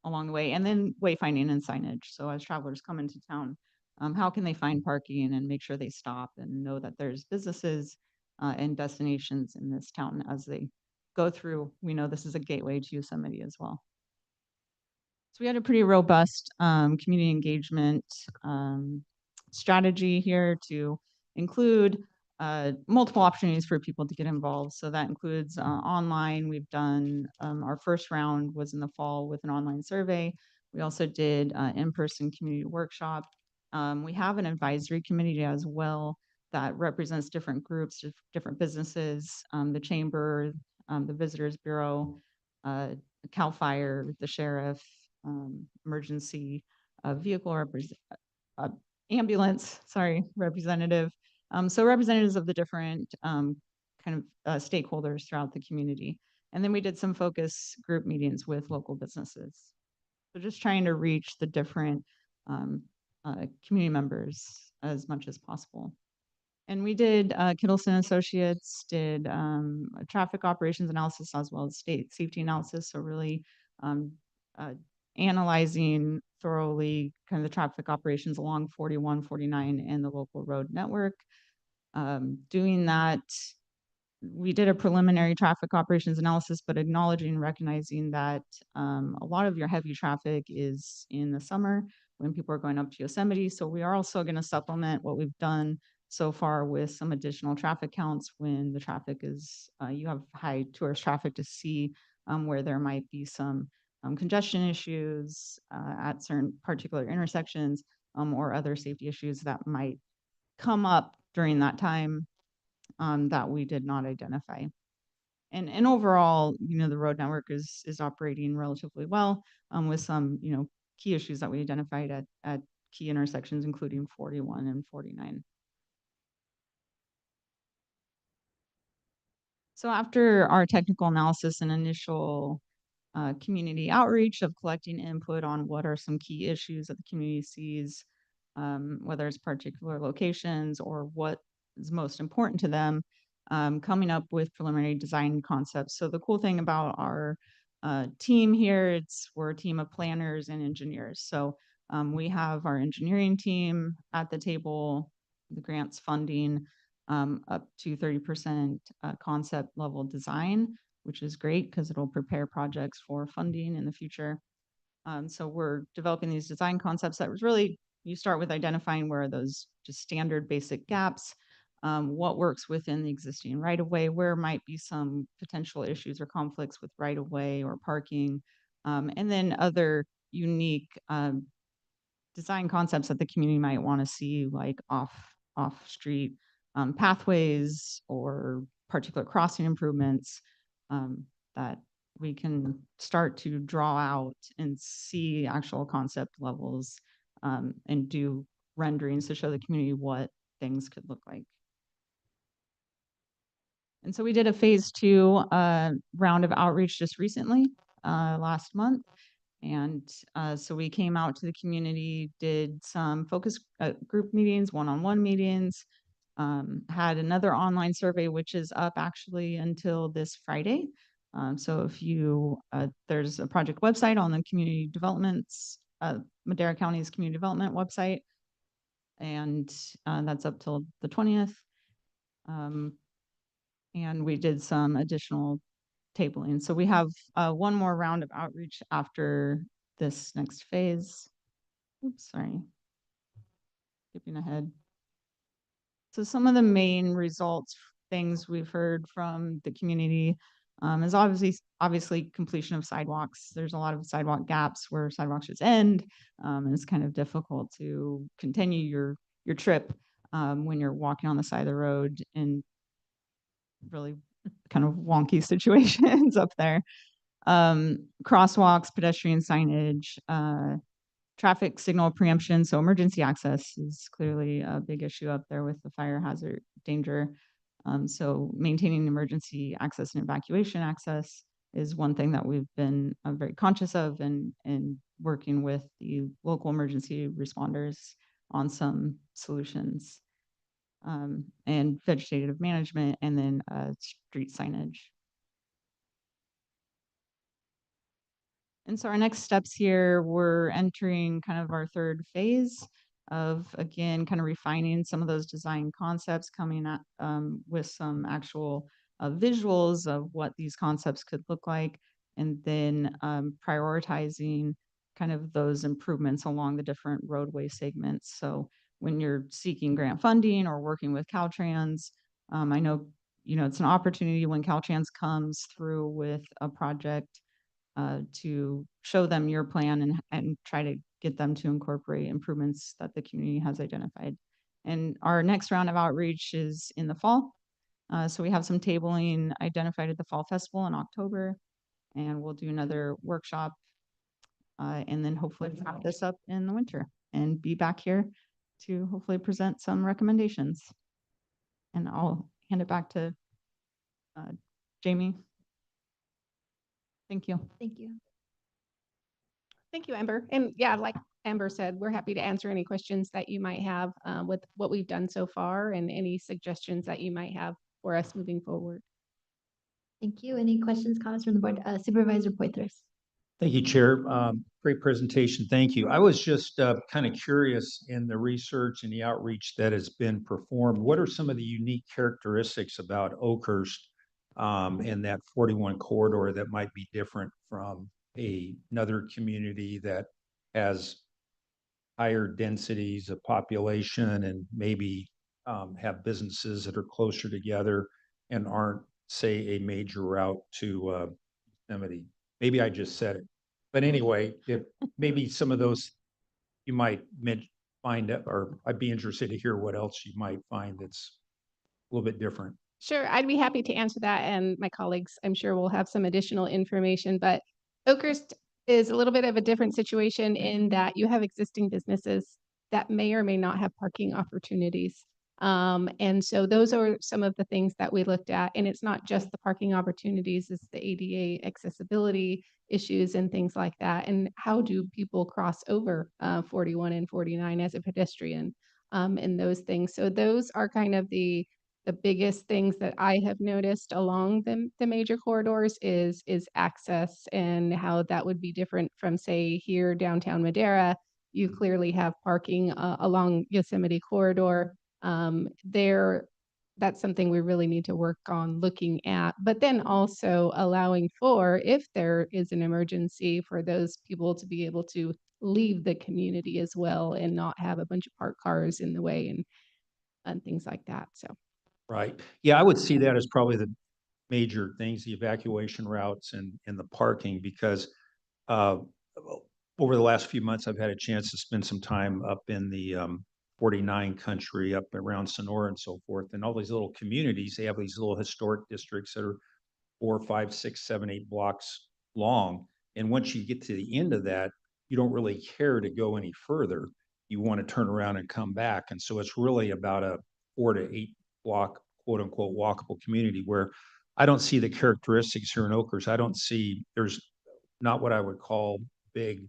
along the way, and then wayfinding and signage. So as travelers come into town, how can they find parking and make sure they stop and know that there's businesses and destinations in this town as they go through. We know this is a gateway to Yosemite as well. So we had a pretty robust community engagement strategy here to include multiple opportunities for people to get involved. So that includes online. We've done our first round was in the fall with an online survey. We also did in-person community workshop. We have an advisory committee as well that represents different groups, different businesses, the chamber, the Visitors Bureau, CAL FIRE, the sheriff, emergency vehicle ambulance, sorry, representative. So representatives of the different kind of stakeholders throughout the community. And then we did some focus group meetings with local businesses. So just trying to reach the different community members as much as possible. And we did, Kittleson Associates did a traffic operations analysis as well as state safety analysis. So really analyzing thoroughly kind of the traffic operations along 41, 49 and the local road network. Doing that, we did a preliminary traffic operations analysis, but acknowledging and recognizing that a lot of your heavy traffic is in the summer when people are going up to Yosemite. So we are also going to supplement what we've done so far with some additional traffic counts when the traffic is, you have high tourist traffic to see where there might be some congestion issues at certain particular intersections or other safety issues that might come up during that time that we did not identify. And overall, you know, the road network is operating relatively well with some, you know, key issues that we identified at key intersections, including 41 and 49. So after our technical analysis and initial community outreach of collecting input on what are some key issues that the community sees, whether it's particular locations or what is most important to them, coming up with preliminary design concepts. So the cool thing about our team here, we're a team of planners and engineers. So we have our engineering team at the table, the grants funding up to 30% concept level design, which is great because it'll prepare projects for funding in the future. So we're developing these design concepts that was really, you start with identifying where are those just standard basic gaps, what works within the existing right-of-way, where might be some potential issues or conflicts with right-of-way or parking, and then other unique design concepts that the community might want to see, like off-street pathways or particular crossing improvements that we can start to draw out and see actual concept levels and do renderings to show the community what things could look like. And so we did a phase 2 round of outreach just recently, last month. And so we came out to the community, did some focus group meetings, one-on-one meetings, had another online survey, which is up actually until this Friday. So if you, there's a project website on the community developments, Madera County's community development website, and that's up till the 20th. And we did some additional tabling. So we have one more round of outreach after this next phase. Oops, sorry. Skipping ahead. So some of the main results, things we've heard from the community is obviously completion of sidewalks. There's a lot of sidewalk gaps where sidewalks just end. And it's kind of difficult to continue your trip when you're walking on the side of the road in really kind of wonky situations up there. Crosswalks, pedestrian signage, traffic signal preemption. So emergency access is clearly a big issue up there with the fire hazard danger. So maintaining emergency access and evacuation access is one thing that we've been very conscious of and working with the local emergency responders on some solutions. And vegetative management, and then street signage. And so our next steps here, we're entering kind of our third phase. of, again, kind of refining some of those design concepts, coming up with some actual visuals of what these concepts could look like, and then prioritizing kind of those improvements along the different roadway segments. So when you're seeking grant funding or working with Caltrans, I know, it's an opportunity when Caltrans comes through with a project to show them your plan and try to get them to incorporate improvements that the community has identified. And our next round of outreach is in the fall. So we have some tabling identified at the Fall Festival in October, and we'll do another workshop and then hopefully wrap this up in the winter and be back here to hopefully present some recommendations. And I'll hand it back to Jamie. Thank you. Thank you. Thank you, Amber. And yeah, like Amber said, we're happy to answer any questions that you might have with what we've done so far and any suggestions that you might have for us moving forward. Thank you. Any questions, comments from the board? Supervisor Poitras. Thank you, Chair. Great presentation. Thank you. I was just kind of curious in the research and the outreach that has been performed. What are some of the unique characteristics about Oakhurst and that 41 corridor that might be different from another community that has higher densities of population and maybe have businesses that are closer together and aren't, say, a major route to Yosemite? Maybe I just said it, but anyway, if maybe some of those you might find, or I'd be interested to hear what else you might find that's a little bit different. Sure, I'd be happy to answer that, and my colleagues, I'm sure, will have some additional information, but Oakhurst is a little bit of a different situation in that you have existing businesses that may or may not have parking opportunities. And so those are some of the things that we looked at, and it's not just the parking opportunities, it's the ADA accessibility issues and things like that. And how do people cross over 41 and 49 as a pedestrian and those things. So those are kind of the biggest things that I have noticed along the major corridors is access and how that would be different from, say, here downtown Madera. You clearly have parking along Yosemite corridor. That's something we really need to work on looking at, but then also allowing for, if there is an emergency, for those people to be able to leave the community as well and not have a bunch of parked cars in the way and things like that. So. Right. Yeah, I would see that as probably the major things, the evacuation routes and the parking, because over the last few months, I've had a chance to spend some time up in the 49 country, up around Sonora and so forth. And all these little communities, they have these little historic districts that are 4, 5, 6, 7, 8 blocks long. And once you get to the end of that, you don't really care to go any further. You want to turn around and come back. And so it's really about a 4 to 8 block, quote unquote, walkable community where I don't see the characteristics here in Oakhurst. I don't see, there's not what I would call big,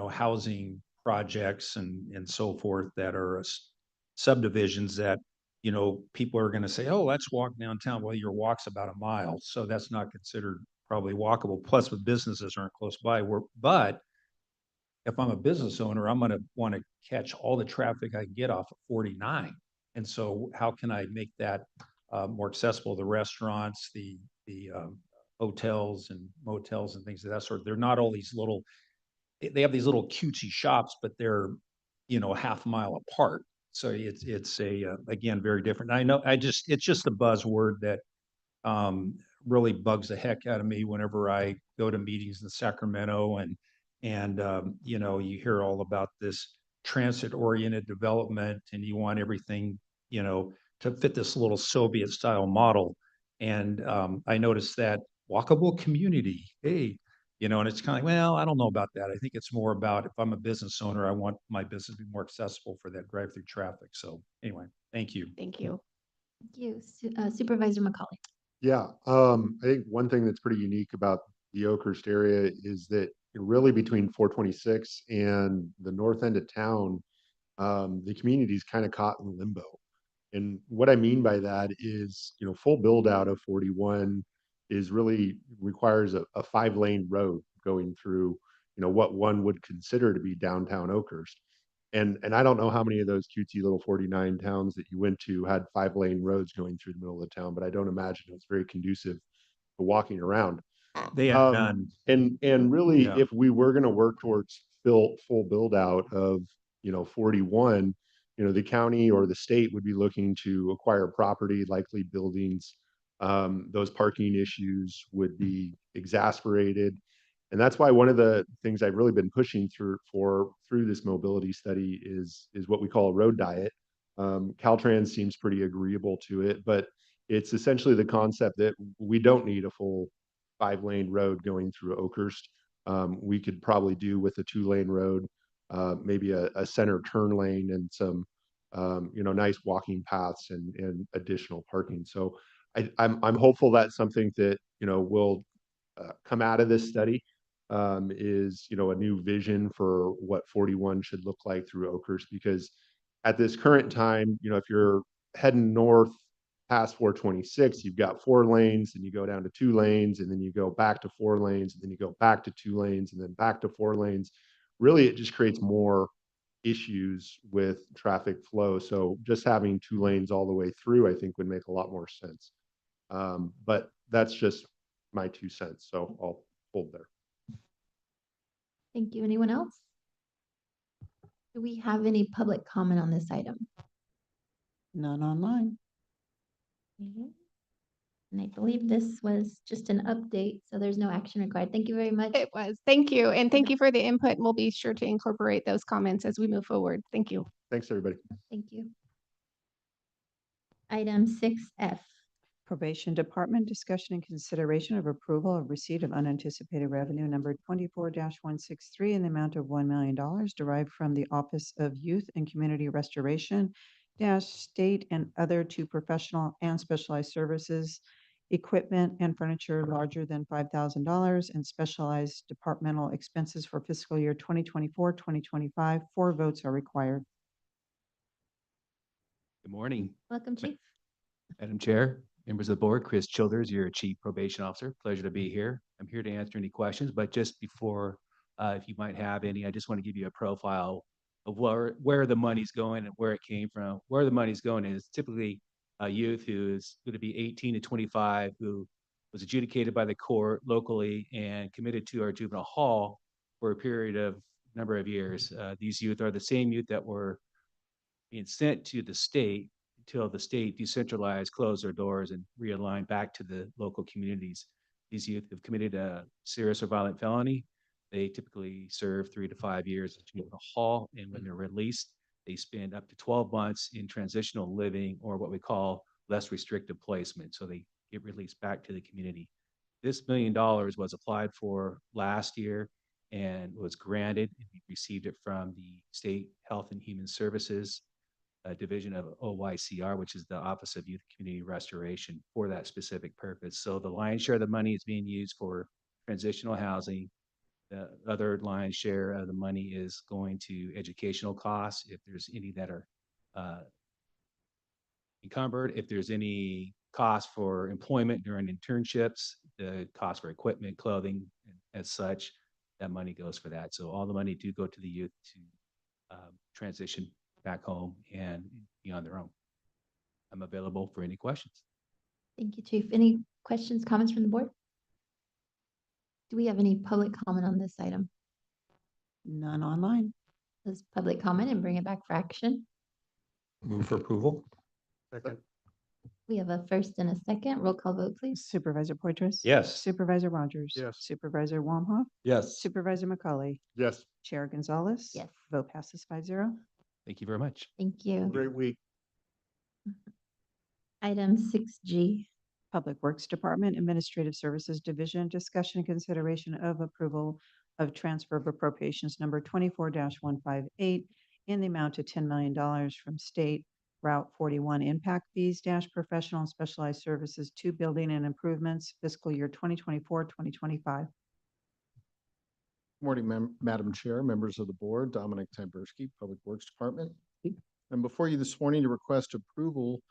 housing projects and so forth that are subdivisions that, people are going to say, oh, let's walk downtown. Well, your walk's about a mile. So that's not considered probably walkable. Plus the businesses aren't close by. But if I'm a business owner, I'm going to want to catch all the traffic I get off of 49. And so how can I make that more accessible? The restaurants, the hotels and motels and things of that sort. They're not all these little, they have these little cutesy shops, but they're, a half mile apart. So it's again, very different. I know it's just a buzzword that really bugs the heck out of me whenever I go to meetings in Sacramento and you hear all about this transit oriented development and you want everything, to fit this little Soviet style model. And I noticed that walkable community, hey, and it's kind of like, well, I don't know about that. I think it's more about if I'm a business owner, I want my business to be more accessible for that drive-through traffic. So anyway, thank you. Thank you. Thank you. Supervisor McCauley. Yeah, I think one thing that's pretty unique about the Oakhurst area is that really between 426 and the north end of town, the community's kind of caught in limbo. And what I mean by that is, full build out of 41 is really requires a 5-lane road going through what one would consider to be downtown Oakhurst. And I don't know how many of those cutesy little 49 towns that you went to had 5-lane roads going through the middle of the town, but I don't imagine it was very conducive to walking around. They have none. And really, Yeah. if we were going to work towards full build out of 41, the county or the state would be looking to acquire property, likely buildings. Those parking issues would be exacerbated. And that's why one of the things I've really been pushing through this mobility study is what we call a road diet. Caltrans seems pretty agreeable to it, but it's essentially the concept that we don't need a full 5-lane road going through Oakhurst. We could probably do with a 2-lane road, maybe a center turn lane and some nice walking paths and additional parking. So I'm hopeful that's something that will come out of this study, is a new vision for what 41 should look like through Oakhurst. Because at this current time, if you're heading north past 426, you've got 4 lanes, and you go down to 2 lanes, and then you go back to 4 lanes, and then you go back to 2 lanes, and then back to 4 lanes. Really, it just creates more issues with traffic flow. So just having 2 lanes all the way through, I think, would make a lot more sense. But that's just my 2 cents. So I'll hold there. Thank you. Anyone else? Do we have any public comment on this item? None online. Mhm. And I believe this was just an update, so there's no action required. Thank you very much. It was. Thank you. And thank you for the input. And we'll be sure to incorporate those comments as we move forward. Thank you. Thanks, everybody. Thank you. Item 6F. Probation Department, discussion and consideration of approval of receipt of unanticipated revenue number 24-163 in the amount of $1 million derived from the Office of Youth and Community Restoration state and other to professional and specialized services, equipment and furniture larger than $5,000, and specialized departmental expenses for fiscal year 2024-2025. 4 votes are required. Good morning, Welcome, Chief. Madam Chair, members of the board. Chris Childers, your Chief Probation Officer. Pleasure to be here. I'm here to answer any questions, but just before, if you might have any, I just want to give you a profile of where the money's going and where it came from. Where the money's going is typically a youth who is going to be 18 to 25, who was adjudicated by the court locally and committed to our juvenile hall for a period of number of years. These youth are the same youth that were being sent to the state until the state decentralized, closed their doors, and realigned back to the local communities. These youth have committed a serious or violent felony. They typically serve 3 to 5 years at juvenile hall, and when they're released, they spend up to 12 months in transitional living, or what we call less restrictive placement. So they get released back to the community. This $1 million was applied for last year and was granted. We received it from the State Health and Human Services division of OYCR, which is the Office of Youth Community Restoration, for that specific purpose. So the lion's share of the money is being used for transitional housing. The other lion's share of the money is going to educational costs, if there's any that are encumbered, if there's any cost for employment during internships, the cost for equipment, clothing, and as such, that money goes for that. So all the money do go to the youth to transition back home and be on their own. I'm available for any questions. Thank you, Chief. Any questions, comments from the board? Do we have any public comment on this item? None online. Let's public comment and bring it back for action. Move for approval. Second. We have a first and a second. Roll call vote, please. Supervisor Poitras? Yes. Supervisor Rogers? Yes. Supervisor Wamhaugh? Yes. Supervisor McCauley? Yes. Chair Gonzalez? Yes. Vote passes 5-0. Thank you very much. Thank you. Great week. Item 6G. Public Works Department, Administrative Services Division, discussion and consideration of approval of transfer of appropriations number 24-158 in the amount of $10 million from State Route 41 impact fees professional and specialized services to building and improvements fiscal year 2024-2025. Morning, Madam Chair, members of the board, Dominic Tyberski, Public Works Department. I'm before you this morning to request approval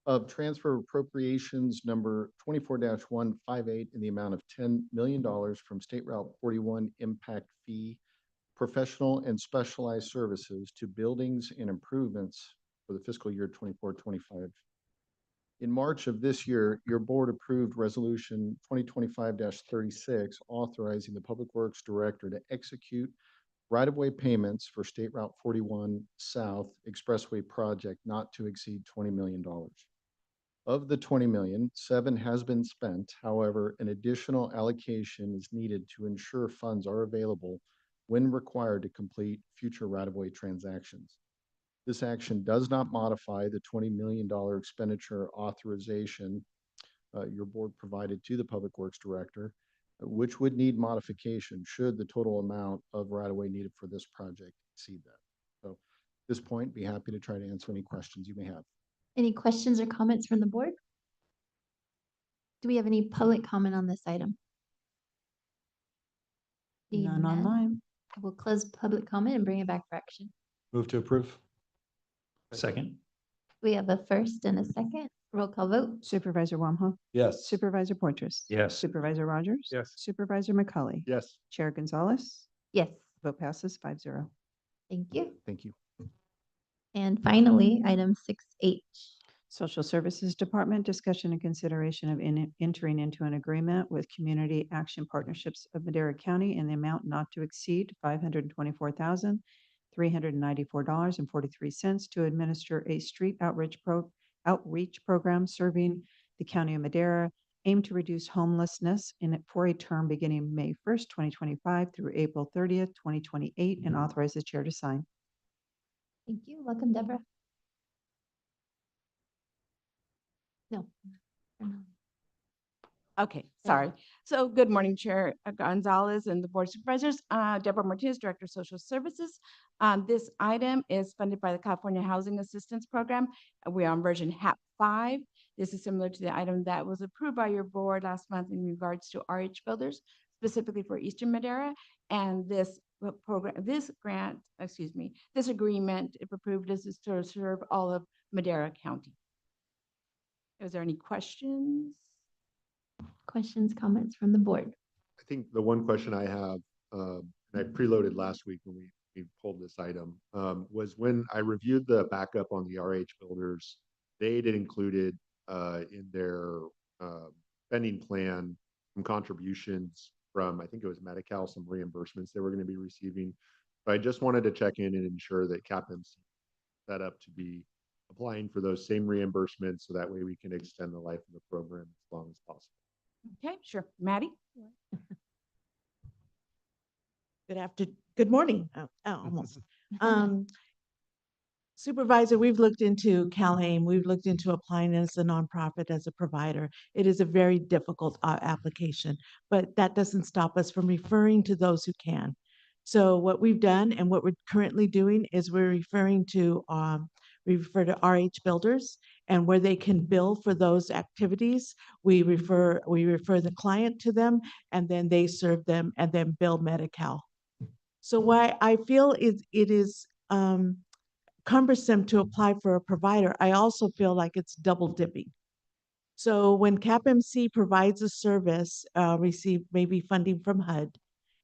of transfer appropriations number 24-158 in the amount of $10 million from State Route 41 impact fee, professional and specialized services to buildings and improvements for the fiscal year 24-25. In March of this year, your board approved Resolution 2025-36, authorizing the Public Works Director to execute right-of-way payments for State Route 41 South Expressway project not to exceed $20 million. Of the 20 million, 7 has been spent. However, an additional allocation is needed to ensure funds are available when required to complete future right-of-way transactions. This action does not modify the $20 million expenditure authorization your board provided to the Public Works Director, which would need modification should the total amount of right-of-way needed for this project exceed that. So at this point, be happy to try to answer any questions you may have. Any questions or comments from the board? Do we have any public comment on this item? Seeing None none, online. I will close public comment and bring it back for action. Move to approve. Second. We have a first and a second. Roll call vote. Supervisor Wamhaugh. Yes. Supervisor Portress. Yes. Supervisor Rogers. Yes. Supervisor McCully. Yes. Chair Gonzalez. Yes, Vote passes 5-0. thank you. Thank you. And finally, item 6H. Social Services Department, discussion and consideration of entering into an agreement with Community Action Partnerships of Madera County in the amount not to exceed $524,394.43 to administer a street outreach program serving the County of Madera, aimed to reduce homelessness for a term beginning May 1st, 2025 through April 30th, 2028, and authorize the chair to sign. Thank you. Welcome, Deborah. No. Okay, sorry. So good morning, Chair Gonzalez and the Board of Supervisors. Deborah Martinez, Director of Social Services. This item is funded by the California Housing Assistance Program. We are on version HAP 5. This is similar to the item that was approved by your board last month in regards to RH Builders, specifically for Eastern Madera. And this program, this agreement, if approved, is to serve all of Madera County. Is there any questions? Questions, comments from the board? I think the one question I have, and I preloaded last week when we pulled this item, was when I reviewed the backup on the RH Builders, they had included in their spending plan some contributions from, I think it was Medi-Cal, some reimbursements they were going to be receiving. But I just wanted to check in and ensure that CAPMC set up to be applying for those same reimbursements, so that way we can extend the life of the program as long as possible. Okay, sure. Maddie? Good morning. Almost. Supervisor, we've looked into CalAIM. We've looked into applying as a nonprofit, as a provider. It is a very difficult application, but that doesn't stop us from referring to those who can. So what we've done and what we're currently doing is we refer to RH Builders, and where they can bill for those activities, we refer the client to them, and then they serve them and then bill Medi-Cal. So why I feel it is cumbersome to apply for a provider, I also feel like it's double dipping. So when CAPMC provides a service, receive maybe funding from HUD,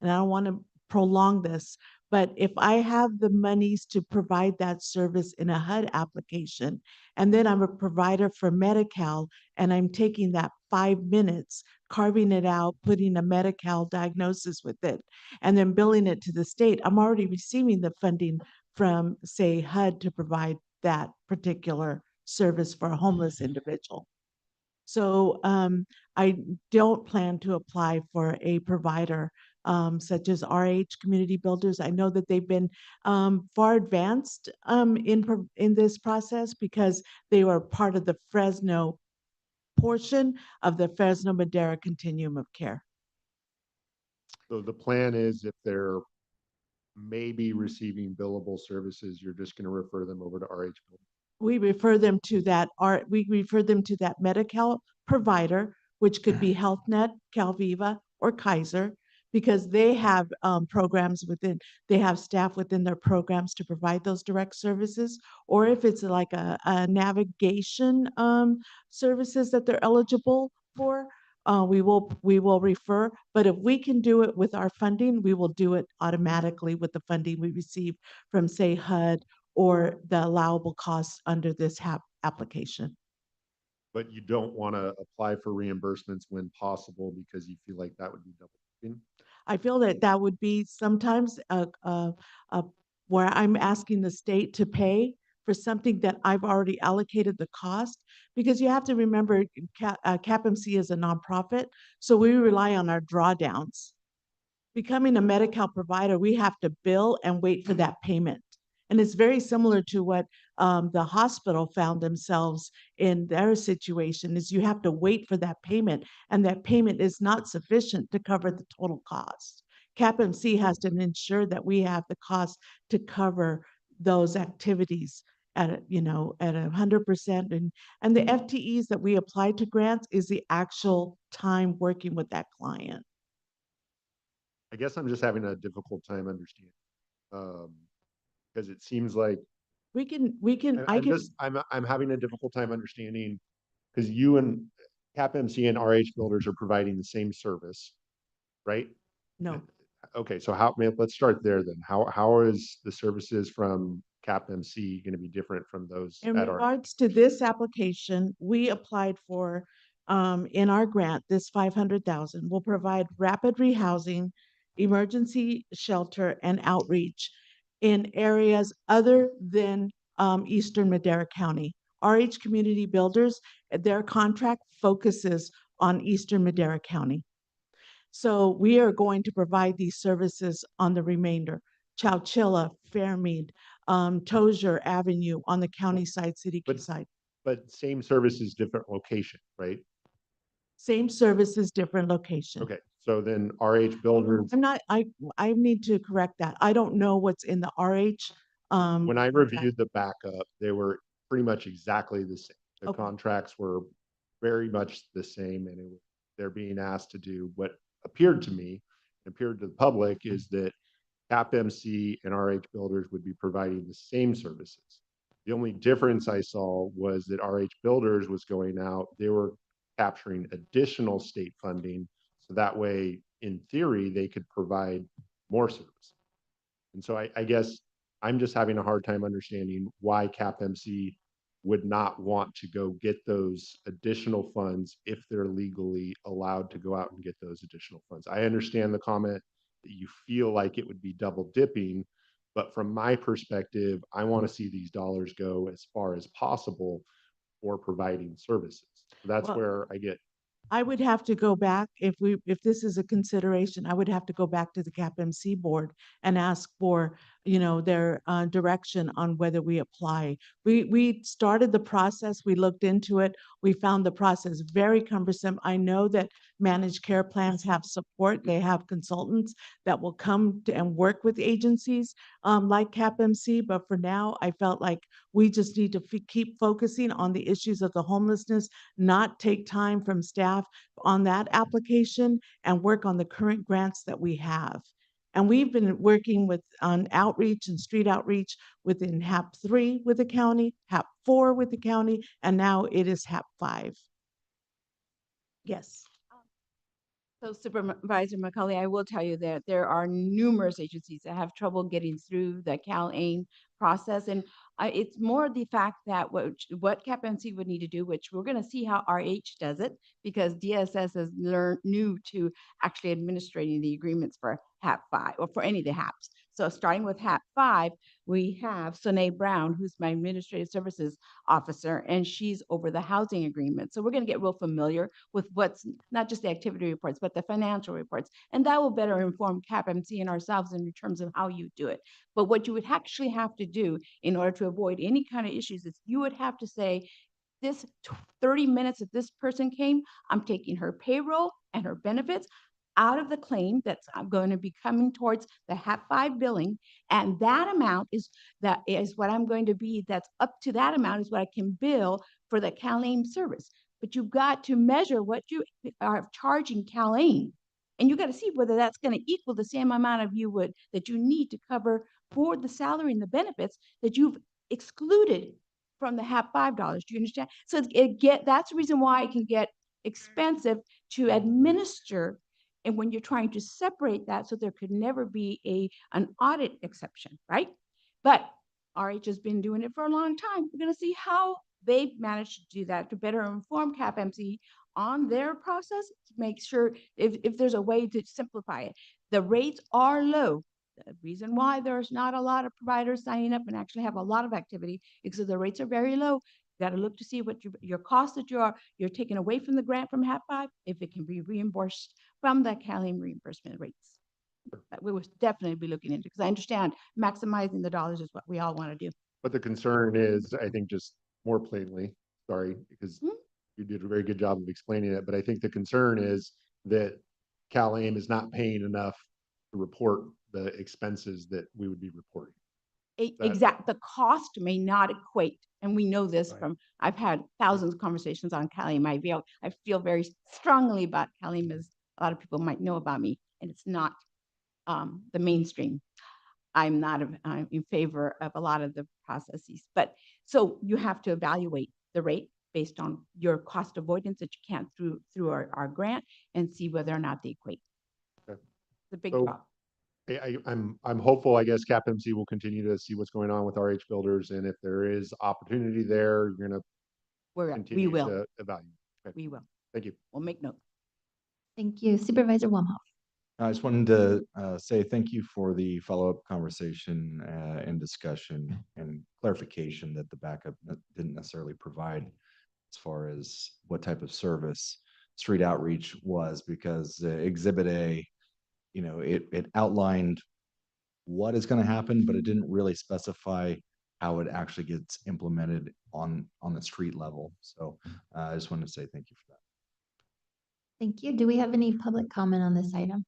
and I don't want to prolong this, but if I have the monies to provide that service in a HUD application, and then I'm a provider for Medi-Cal, and I'm taking that 5 minutes, carving it out, putting a Medi-Cal diagnosis with it, and then billing it to the state, I'm already receiving the funding from, say, HUD to provide that particular service for a homeless individual. So I don't plan to apply for a provider such as RH Community Builders. I know that they've been far advanced in this process because they were part of the Fresno portion of the Fresno Madera Continuum of Care. So the plan is, if they're maybe receiving billable services, you're just going to refer them over to RH Builders? We refer them to that Medi-Cal provider, which could be HealthNet, Calviva, or Kaiser, because they have programs within, they have staff within their programs to provide those direct services. Or if it's like a navigation services that they're eligible for, we will refer. But if we can do it with our funding, we will do it automatically with the funding we receive from, say, HUD or the allowable costs under this HAP application. But you don't want to apply for reimbursements when possible because you feel like that would be double dipping? I feel that that would be sometimes where I'm asking the state to pay for something that I've already allocated the cost. Because you have to remember, CAPMC is a nonprofit, so we rely on our drawdowns. Becoming a Medi-Cal provider, we have to bill and wait for that payment. And it's very similar to what the hospital found themselves in their situation, is you have to wait for that payment, and that payment is not sufficient to cover the total cost. CAPMC has to ensure that we have the cost to cover those activities at at 100%. And the FTEs that we apply to grants is the actual time working with that client. I guess I'm just having a difficult time understanding. Because it seems like I'm having a difficult time understanding, because you and CAPMC and RH Builders are providing the same service, right? No. Okay, so let's start there then. How is the services from CAPMC going to be different from those In at RH? regards to this application, we applied for, in our grant, this 500,000 will provide rapid rehousing, emergency shelter, and outreach in areas other than Eastern Madera County. RH Community Builders, their contract focuses on Eastern Madera County. So we are going to provide these services on the remainder: Chowchilla, Fairmead, Tozier Avenue on the county side, city side. But same services, different location, right? Same services, different location. Okay, so then RH Builders, I need to correct that. I don't know what's in the RH. when I contract. reviewed the backup, they were pretty much exactly the same. The Okay. contracts were very much the same, and they're being asked to do what appeared to the public, is that CAPMC and RH Builders would be providing the same services. The only difference I saw was that RH Builders was going out, they were capturing additional state funding, so that way, in theory, they could provide more service. And so I guess I'm just having a hard time understanding why CAPMC would not want to go get those additional funds if they're legally allowed to go out and get those additional funds. I understand the comment that you feel like it would be double dipping, but from my perspective, I want to see these dollars go as far as possible for providing services. That's Well, where I get I would have to go back, if this is a consideration, I would have to go back to the CAPMC board and ask for, their direction on whether we apply. We started the process, we looked into it, we found the process very cumbersome. I know that managed care plans have support, they have consultants that will come to and work with agencies like CAPMC, but for now, I felt like we just need to keep focusing on the issues of the homelessness, not take time from staff on that application, and work on the current grants that we have. And we've been working on outreach and street outreach within HAP 3 with the county, HAP 4 with the county, and now it is HAP 5. Yes. So Supervisor McCauley, I will tell you that there are numerous agencies that have trouble getting through the CalAIM process. And it's more the fact that what CAPMC would need to do, which we're going to see how RH does it, because DSS is new to actually administrating the agreements for HAP 5 or for any of the HAPs. So starting with HAP 5, we have Sonae Brown, who's my administrative services officer, and she's over the housing agreement. So we're going to get real familiar with what's not just the activity reports, but the financial reports. And that will better inform CAPMC and ourselves in terms of how you do it. But what you would actually have to do in order to avoid any kind of issues is you would have to say, this 30 minutes that this person came, I'm taking her payroll and her benefits out of the claim that's going to be coming towards the HAP 5 billing. And that amount is what I'm going to be, that's up to that amount is what I can bill for the CalAIM service. But you've got to measure what you are charging CalAIM And you got to see whether that's going to equal the same amount of that you need to cover for the salary and the benefits that you've excluded from the HAP $5. Do you understand? So that's the reason why it can get expensive to administer. And when you're trying to separate that, so there could never be an audit exception, right? But RH has been doing it for a long time. We're going to see how they've managed to do that to better inform CAPMC on their process to make sure if there's a way to simplify it. The rates are low. The reason why there's not a lot of providers signing up and actually have a lot of activity is because the rates are very low. You got to look to see what your costs that you're taking away from the grant from HAP 5, if it can be reimbursed from the CalAIM reimbursement rates. That we would definitely be looking into, because I understand maximizing the dollars is what we all want to do. But the concern is, I think, just more plainly, sorry, because you did a very good job of explaining it, but I think the concern is that CalAIM is not paying enough to report the expenses that we would be reporting. The cost may not equate, and we know this from, I've had thousands of conversations on CalAIM. I feel very strongly about CalAIM, as a lot of people might know about me, and it's not the mainstream. I'm not I'm in favor of a lot of the processes, but so you have to evaluate the rate based on your cost avoidance that you can't through our grant, and see whether or not they equate. Okay. The big So, drop. I'm hopeful, I guess, CAPMC will continue to see what's going on with RH Builders, and if there is opportunity there, you're going to continue to evaluate. Okay. We will. Thank you. We'll make note. Thank you. Supervisor Wamhoff. I just wanted to say thank you for the follow-up conversation and discussion and clarification that the backup didn't necessarily provide as far as what type of service street outreach was, because Exhibit A, it outlined what is going to happen, but it didn't really specify how it actually gets implemented on the street level. So I just wanted to say thank you for that. Thank you. Do we have any public comment on this item?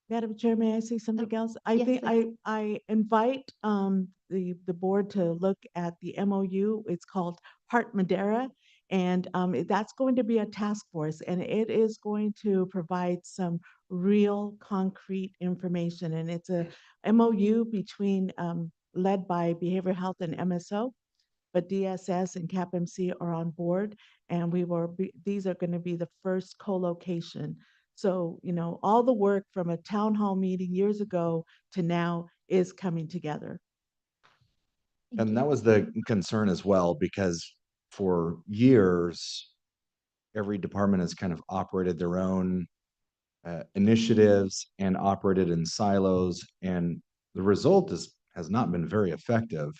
Madam Chair, may I say something else? I yes, think please. I invite the board to look at the MOU. It's called Heart Madera. And that's going to be a task force, and it is going to provide some real concrete information. And it's a MOU between led by Behavioral Health and MSO, but DSS and CAPMC are on board, and these are going to be the first co-location. So, all the work from a town hall meeting years ago to now is coming together. Thank And you. that was the concern as well, because for years, every department has kind of operated their own initiatives and operated in silos, and the result has not been very effective.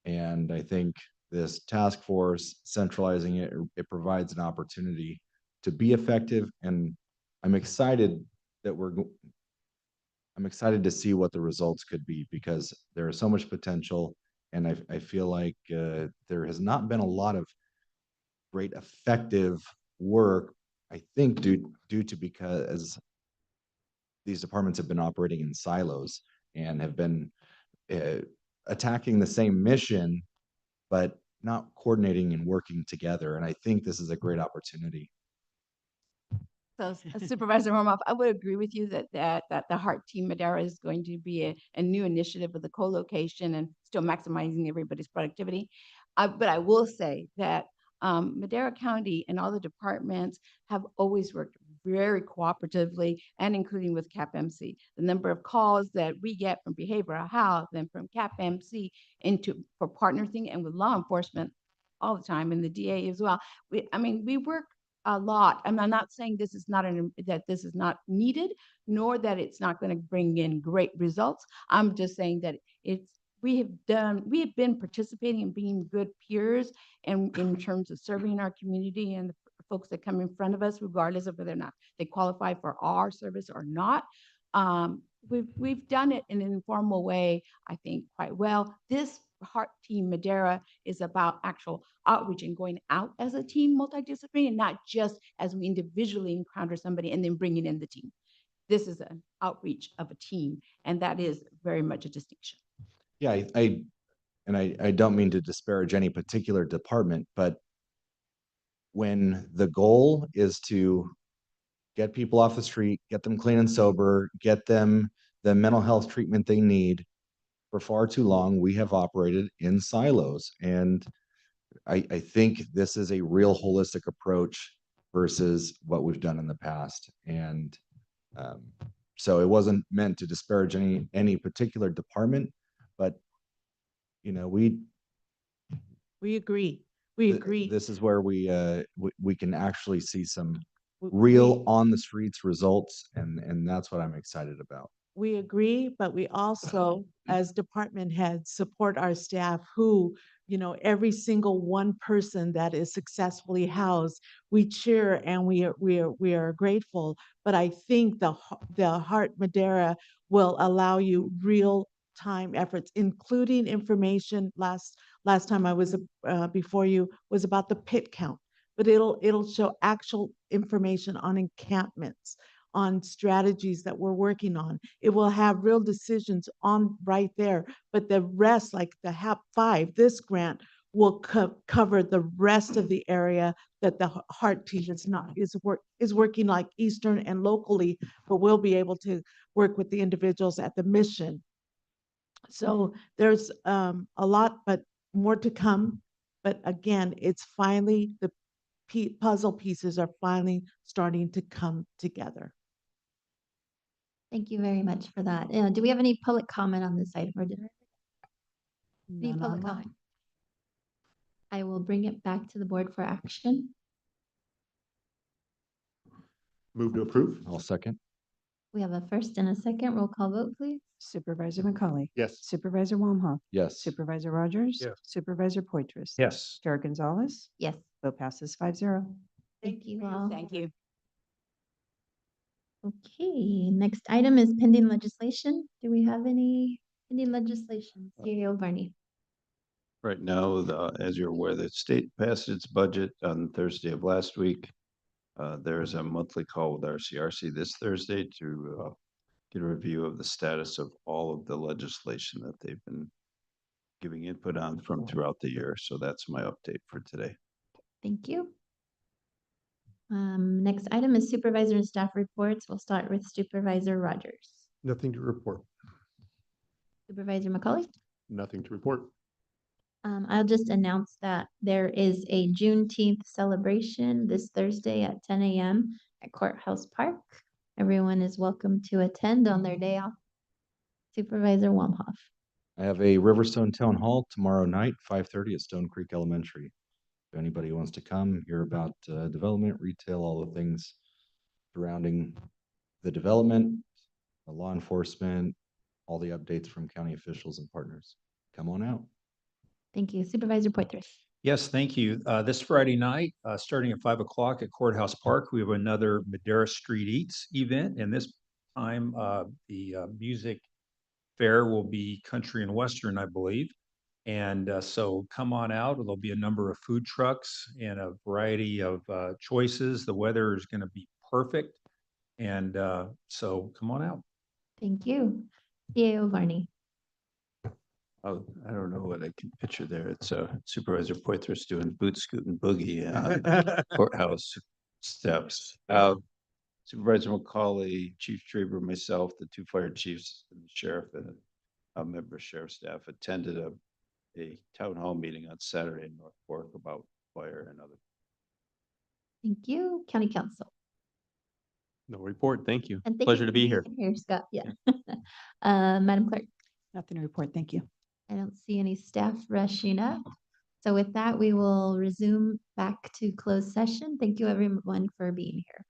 And I think this task force, centralizing it provides an opportunity to be effective. And I'm excited to see what the results could be, because there is so much potential. And I feel like there has not been a lot of great effective work, I think, due to because these departments have been operating in silos and have been attacking the same mission, but not coordinating and working together. And I think this is a great opportunity. So Supervisor Hormoff, I would agree with you that the Heart Team Madera is going to be a new initiative with the co-location and still maximizing everybody's productivity. But I will say that Madera County and all the departments have always worked very cooperatively, and including with CAPMC. The number of calls that we get from behavioral health and from CAPMC for partnering and with law enforcement all the time, and the DA as well. We work a lot. I'm not saying this is not that this is not needed, nor that it's not going to bring in great results. I'm just saying that we have been participating and being good peers, and in terms of serving our community and the folks that come in front of us, regardless of whether or not they qualify for our service or not. We've done it in an informal way, I think, quite well. This Heart Team Madera is about actual outreach and going out as a team, multidisciplinary, and not just as we individually encounter somebody and then bringing in the team. This is an outreach of a team, and that is very much a distinction. Yeah, I don't mean to disparage any particular department, but when the goal is to get people off the street, get them clean and sober, get them the mental health treatment they need. For far too long, we have operated in silos. And I think this is a real holistic approach versus what we've done in the past. And so it wasn't meant to disparage any particular department, but you know, We agree. We agree. this is where we can actually see some We- real on the streets results, and that's what I'm excited about. We agree, but we also, as department heads, support our staff who, every single one person that is successfully housed, we cheer and we are grateful. But I think the Heart Madeira will allow you real time efforts, including information. Last time I was before you was about the pit count, but it'll show actual information on encampments, on strategies that we're working on. It will have real decisions on right there, but the rest, like the HAP 5, this grant will cover the rest of the area that the Heart team is working like Eastern and locally, but we'll be able to work with the individuals at the mission. So there's a lot, but more to come. But again, it's finally the puzzle pieces are finally starting to come together. Thank you very much for that. Do we have any public comment on this item or dinner? Any None public online. comment? I will bring it back to the board for action. Move to approve? I'll second. We have a first and a second. Roll call vote, please. Supervisor McCauley. Yes. Supervisor Wamhaugh. Yes. Supervisor Rogers. Yes. Supervisor Poitras. Yes. Chair Gonzalez. Yes. Vote passes 5-0. Thank you all. Thank you. Okay, next item is pending legislation. Do we have any pending legislation? CEO Varney. Right now, as you're aware, the state passed its budget on Thursday of last week. There's a monthly call with RCRC this Thursday to get a review of the status of all of the legislation that they've been giving input on from throughout the year. So that's my update for today. Thank you. Next item is supervisor and staff reports. We'll start with Supervisor Rogers. Nothing to report. Supervisor McCauley. Nothing to report. I'll just announce that there is a Juneteenth celebration this Thursday at 10 a.m. at Courthouse Park. Everyone is welcome to attend on their day off. Supervisor Wamhoff. I have a Riverstone Town Hall tomorrow night, 5:30 at Stone Creek Elementary. If anybody wants to come, hear about development, retail, all the things surrounding the development, the law enforcement, all the updates from county officials and partners, come on out. Thank you. Supervisor Poitras. Yes, thank you. This Friday night, starting at 5 o'clock at Courthouse Park, we have another Madeira Street Eats event. And this time, the music fair will be country and western, I believe. And so come on out. There'll be a number of food trucks and a variety of choices. The weather is going to be perfect. And so come on out. Thank you. CEO Varney. Oh, I don't know what I can picture there. It's Supervisor Poitras doing boot scooting boogie courthouse steps. Supervisor McCauley, Chief Trooper, myself, the two fire chiefs, and the sheriff, and a member of sheriff staff attended a town hall meeting on Saturday in North Fork about fire and other. Thank you. County Council. No report. Thank you. And thank Pleasure you to for be being here. Here, Scott. Yeah. Madam Clerk. Nothing to report. Thank you. I don't see any staff rushing up. So with that, we will resume back to closed session. Thank you everyone for being here.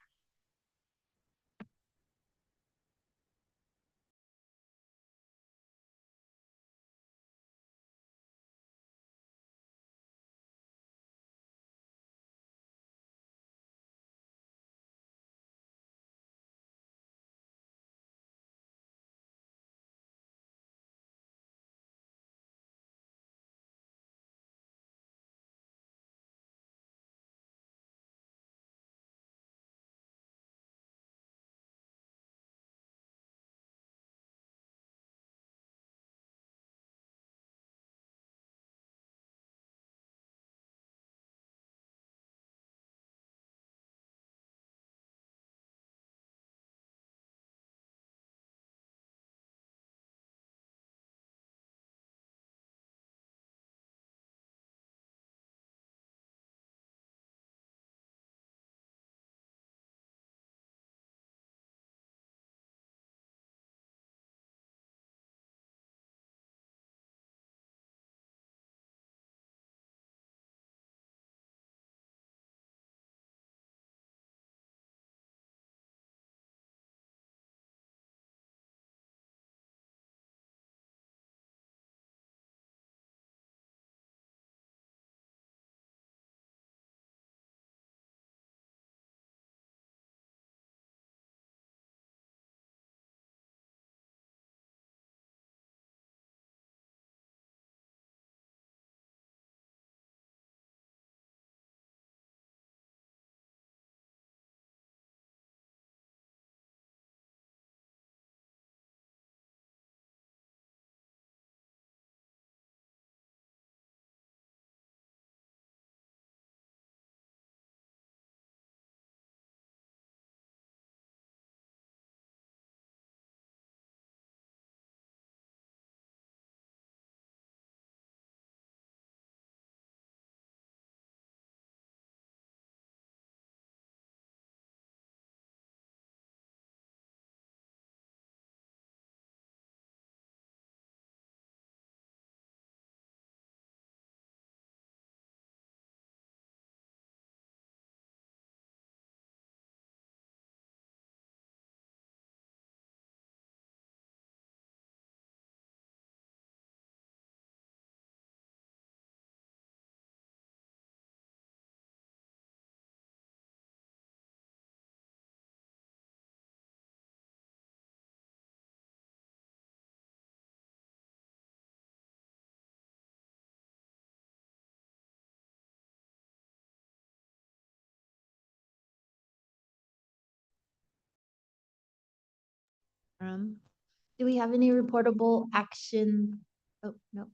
Do we have any reportable action? Oh, no.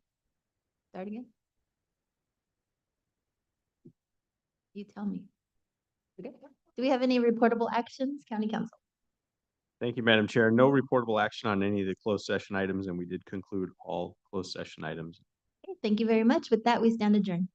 Start again. You tell me. Okay. Do we have any reportable actions, County Council? Thank you, Madam Chair. No reportable action on any of the closed session items, and we did conclude all closed session items. Okay, thank you very much. With that, we stand adjourned.